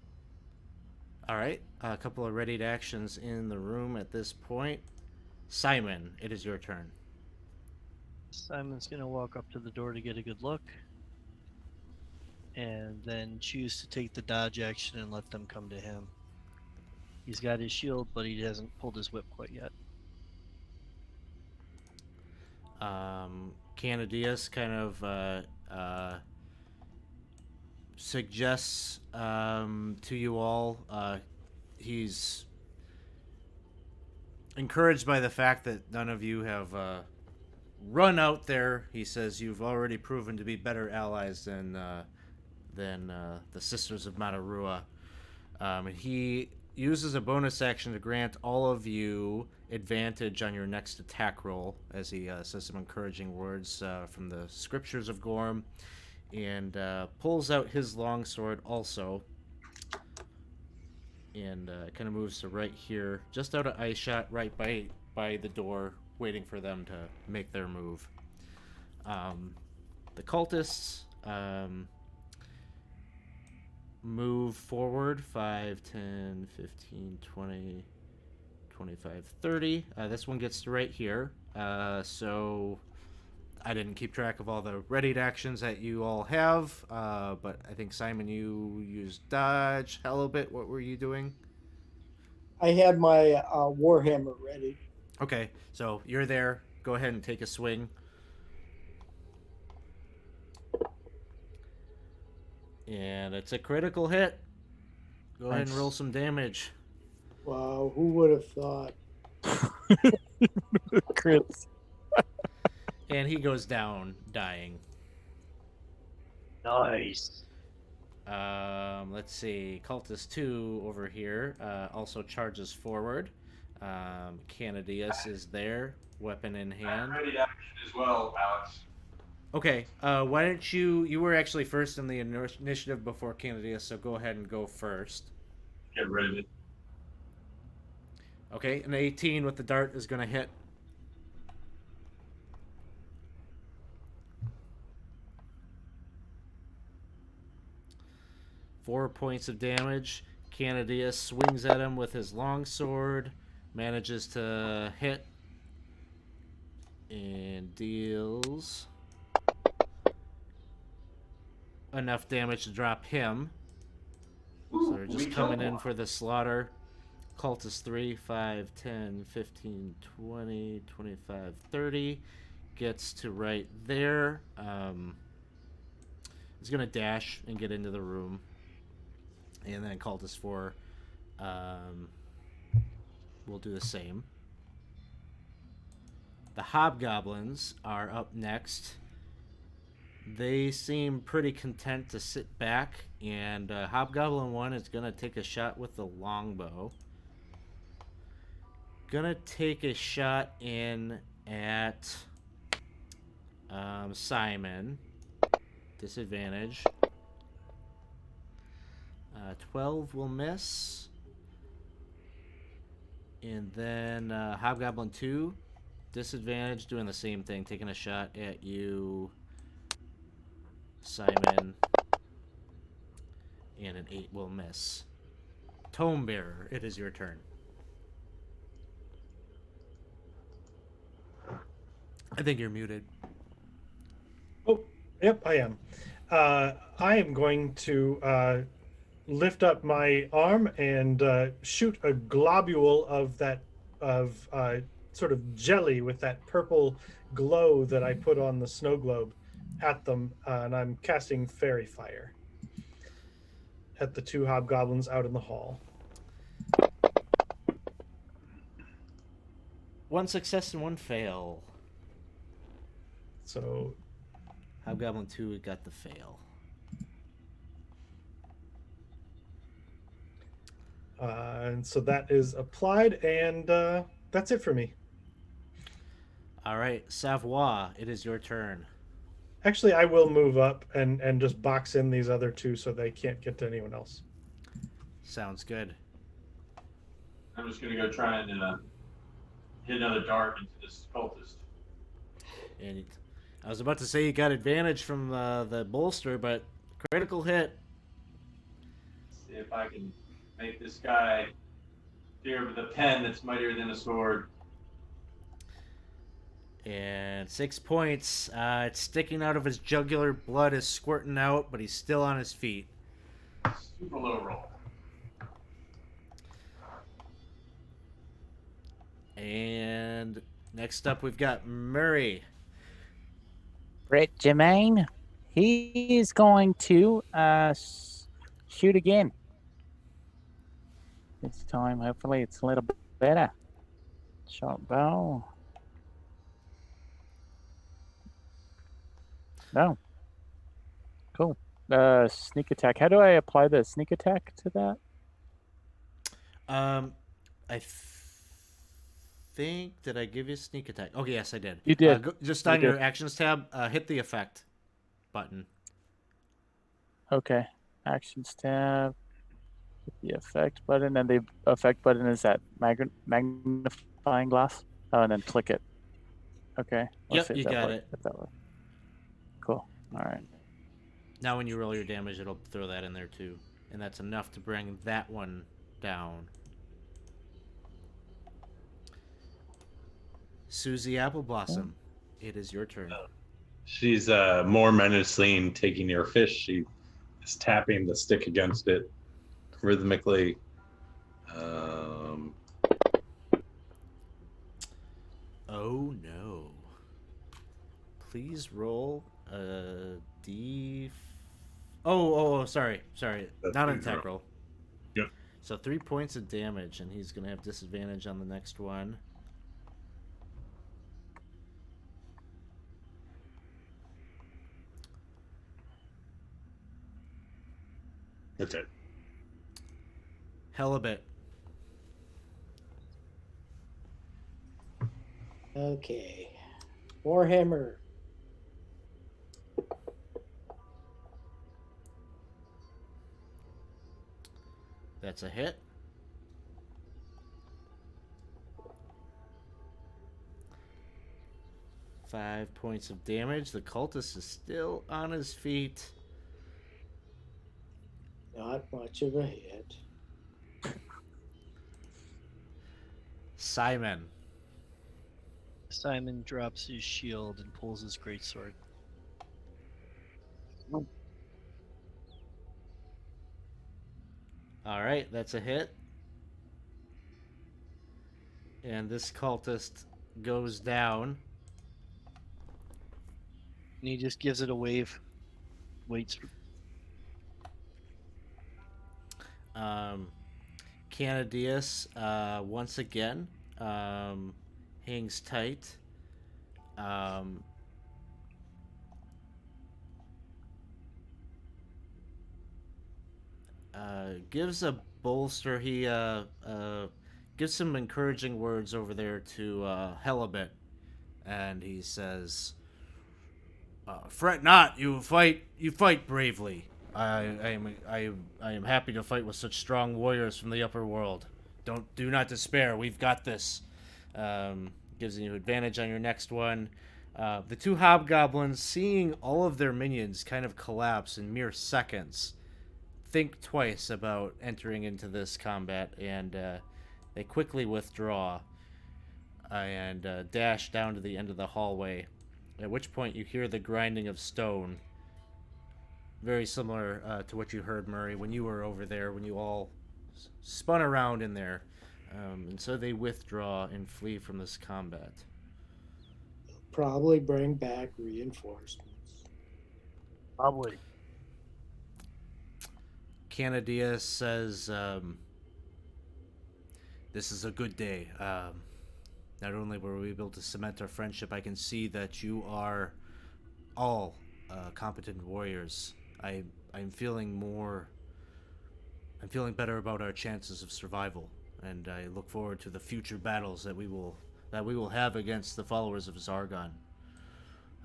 All right, a couple of readied actions in the room at this point. Simon, it is your turn. Simon's going to walk up to the door to get a good look, and then choose to take the dodge action and let them come to him. He's got his shield, but he hasn't pulled his whip quite yet. Canadius kind of suggests to you all, he's encouraged by the fact that none of you have run out there. He says you've already proven to be better allies than the Sisters of Matarua. And he uses a bonus action to grant all of you advantage on your next attack roll, as he says some encouraging words from the scriptures of Gorm, and pulls out his longsword also, and kind of moves to right here, just out of eye shot, right by the door, waiting for them to make their move. The cultists move forward 5, 10, 15, 20, 25, 30. This one gets to right here. So I didn't keep track of all the readied actions that you all have, but I think, Simon, you used dodge. Helibet, what were you doing? I had my Warhammer ready. Okay, so you're there. Go ahead and take a swing. And it's a critical hit. Go ahead and roll some damage. Wow, who would have thought? Crits. And he goes down, dying. Nice. Let's see. Cultist 2 over here also charges forward. Canadius is there, weapon in hand. Ready to action as well, Alex. Okay, why don't you were actually first in the initiative before Canadius, so go ahead and go first. Get rid of it. Okay, an 18 with the dart is going to hit. Four points of damage. Canadius swings at him with his longsword, manages to hit, and deals enough damage to drop him. So they're just coming in for the slaughter. Cultist 3, 5, 10, 15, 20, 25, 30. Gets to right there. He's going to dash and get into the room. And then Cultist 4 will do the same. The Hobgoblins are up next. They seem pretty content to sit back, and Hobgoblin 1 is going to take a shot with the longbow. Gonna take a shot in at Simon. Disadvantage. 12 will miss. And then Hobgoblin 2, disadvantage, doing the same thing, taking a shot at you, Simon. And an 8 will miss. Tome Bearer, it is your turn. I think you're muted. Oh, yep, I am. I am going to lift up my arm and shoot a globule of that sort of jelly with that purple glow that I put on the snow globe at them, and I'm casting Fairy Fire at the 2 hobgoblins out in the hall. 1 success and 1 fail. So Hobgoblin 2 got the fail. And so that is applied, and that's it for me. All right, Savoie, it is your turn. Actually, I will move up and just box in these other 2 so they can't get to anyone else. Sounds good. I'm just gonna go try and hit another dart into this cultist. And I was about to say you got advantage from the bolster, but critical hit. See if I can make this guy fear with a pen that's mightier than a sword. And 6 points. It's sticking out of his jugular. Blood is squirting out, but he's still on his feet. Super low roll. And next up, we've got Murray. Brett Jermaine, he is going to shoot again. This time, hopefully, it's a little bit better. Short bow. No. Cool. Sneak attack. How do I apply the sneak attack to that? I think, did I give you a sneak attack? Oh, yes, I did. You did. Just on your actions tab, hit the effect button. Okay. Actions tab. Hit the effect button, and the effect button is that magnifying glass. Oh, and then click it. Okay. Yep, you got it. If that works. Cool. All right. Now when you roll your damage, it'll throw that in there too. And that's enough to bring that one down. Susie Appleblossom, it is your turn. She's more menacing, taking your fish. She is tapping the stick against it rhythmically. Oh no. Please roll a D. Sorry. That's Not an easy attack roll. roll. Yep. So 3 points of damage, and he's going to have disadvantage on the next one. That's it. Halibut. Okay. Warhammer. That's a hit. Five points of damage. The cultist is still on his feet. Not much of a hit. Simon. Simon drops his shield and pulls his greatsword. All right, that's a hit. And this cultist goes down. And he just gives it a wave. Waits. Canadius, once again, hangs tight. Gives a bolster. He gives some encouraging words over there to Helibet, and he says, "Fret not. You fight. You fight bravely. I am happy to fight with such strong warriors from the upper world. Do not despair. We've got this." Gives you advantage on your next one. The two hobgoblins, seeing all of their minions kind of collapse in mere seconds, think twice about entering into this combat, and they quickly withdraw and dash down to the end of the hallway, at which point you hear the grinding of stone, very similar to what you heard, Murray, when you were over there, when you all spun around in there. And so they withdraw and flee from this combat. Probably bring back reinforcements. Probably. Canadius says, "This is a good day. Not only were we able to cement our friendship, I can see that you are all competent warriors. I'm feeling better about our chances of survival, and I look forward to the future battles that we will have against the followers of Zargon.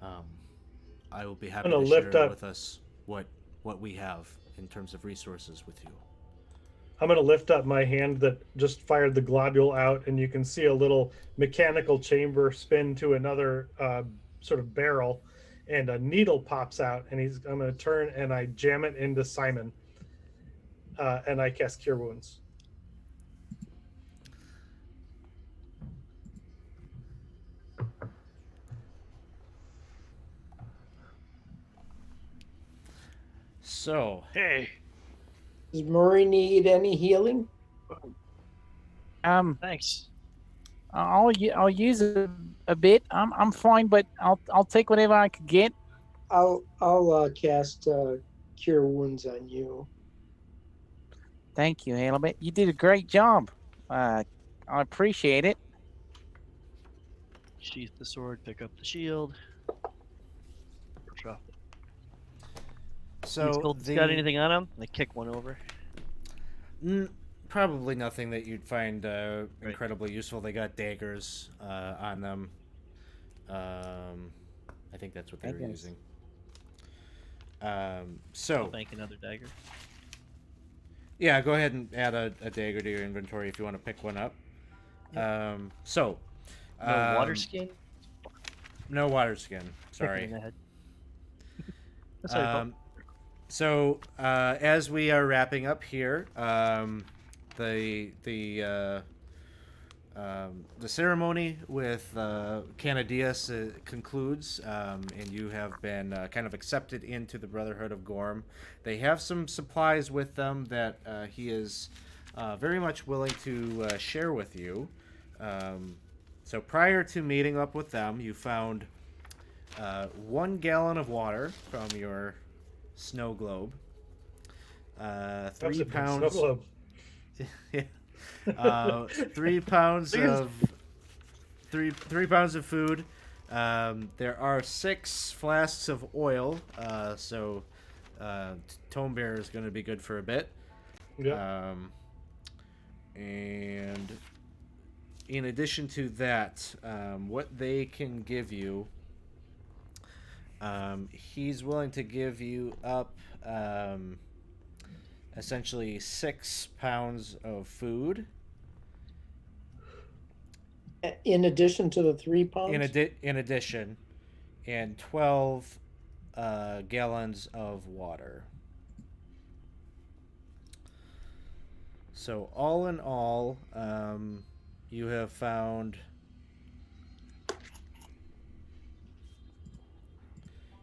I will be happy to share with us what we have in terms of resources with you." I'm going to lift up my hand that just fired the globule out, and you can see a little mechanical chamber spin to another sort of barrel, and a needle pops out, and I'm going to turn and I jam it into Simon, and I cast Cure Wounds. So, hey, does Murray need any healing? Thanks. I'll use a bit. I'm fine, but I'll take whatever I could get. I'll cast Cure Wounds on you. Thank you, Halibut. You did a great job. I appreciate it. Sheath the sword, pick up the shield. Drop it. So got anything on him? They kick one over. Probably nothing that you'd find incredibly useful. They got daggers on them. I think that's what they were using. So I'll bank another dagger. Yeah, go ahead and add a dagger to your inventory if you want to pick one up. Yeah. No water skin? No water skin. Sorry. In the head. That's right, so as we are wrapping up here, the ceremony with Canadius concludes, and you have been kind of accepted into the Brotherhood of Gorm. They have some supplies with them that he is very much willing to share with you. So prior to meeting up with them, you found 1 gallon of water from your snow globe, 3 pounds. Snow globe. Yeah. 3 pounds of 3 pounds of food. There are 6 flasks of oil. So Tome Bearer is going to be good for a bit. Yeah. And in addition to that, what they can give you, he's willing to give you up essentially 6 pounds of food. In addition to the 3 pounds? In addition, and 12 gallons of water. So all in all, you have found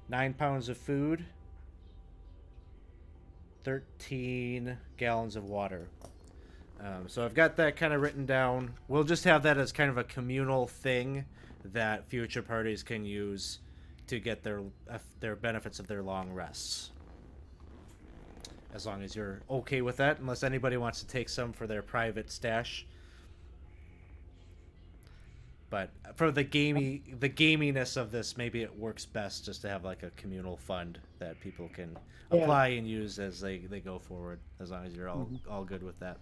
9 pounds of food, 13 gallons of water. So I've got that kind of written down. We'll just have that as kind of a communal thing that future parties can use to get their benefits of their long rests. as long as you're okay with that, unless anybody wants to take some for their private stash. But for the gaminess of this, maybe it works best just to have like a communal fund that people can apply and use as they go forward, as long as you're all good with that.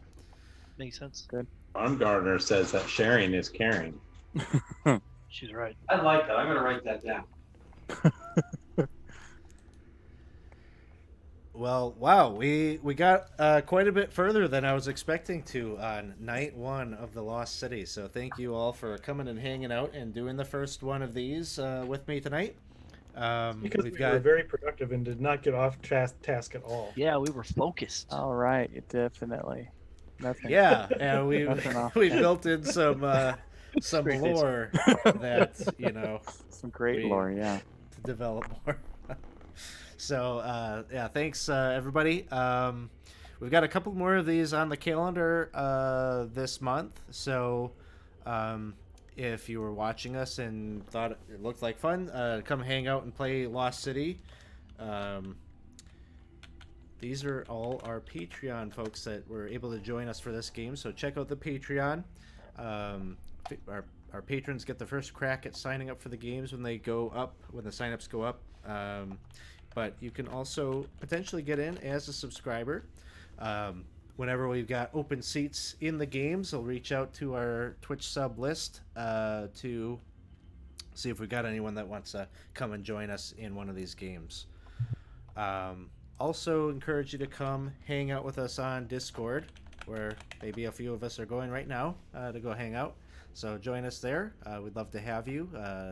Makes sense. Good. Baumgartner says that sharing is caring. She's right. I like that. I'm going to write that down. Well, wow, we got quite a bit further than I was expecting to on night 1 of the Lost City. So thank you all for coming and hanging out and doing the first one of these with me tonight. Because we were very productive and did not get off task at all. Yeah, we were focused. All right, definitely. Nothing. Yeah, and we built in some Great lore that some great lore, yeah, to develop more. So yeah, thanks everybody. We've got a couple more of these on the calendar this month. So if you were watching us and thought it looked like fun, come hang out and play Lost City. These are all our Patreon folks that were able to join us for this game. So check out the Patreon. Our patrons get the first crack at signing up for the games when they go up, when the signups go up. But you can also potentially get in as a subscriber. Whenever we've got open seats in the games, I'll reach out to our Twitch sub list to see if we've got anyone that wants to come and join us in one of these games. Also encourage you to come hang out with us on Discord, where maybe a few of us are going right now to go hang out. So join us there. We'd love to have you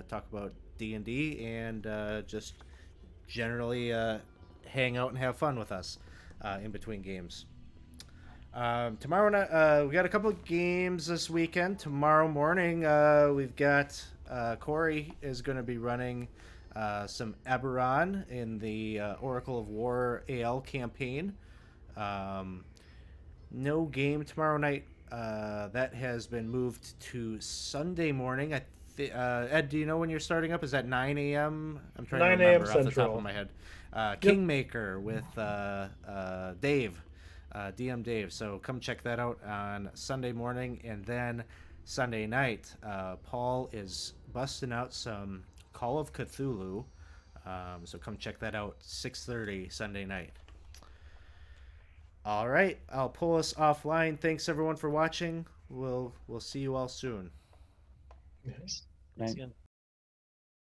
talk about D&D and just generally hang out and have fun with us in between games. Tomorrow night, we got a couple of games this weekend. Tomorrow morning, we've got Corey is going to be running some Eberron in the Oracle of War AL campaign. No game tomorrow night. That has been moved to Sunday morning. Ed, do you know when you're starting up? Is that 9 a.m.? I'm trying to remember off the top of my head. Kingmaker with Dave, DM Dave. So come check that out on Sunday morning. And then Sunday night, Paul is busting out some Call of Cthulhu. So come check that out, 6:30 Sunday night. All right, I'll pull us offline. Thanks everyone for watching. We'll see you all soon. Yes. Thanks again.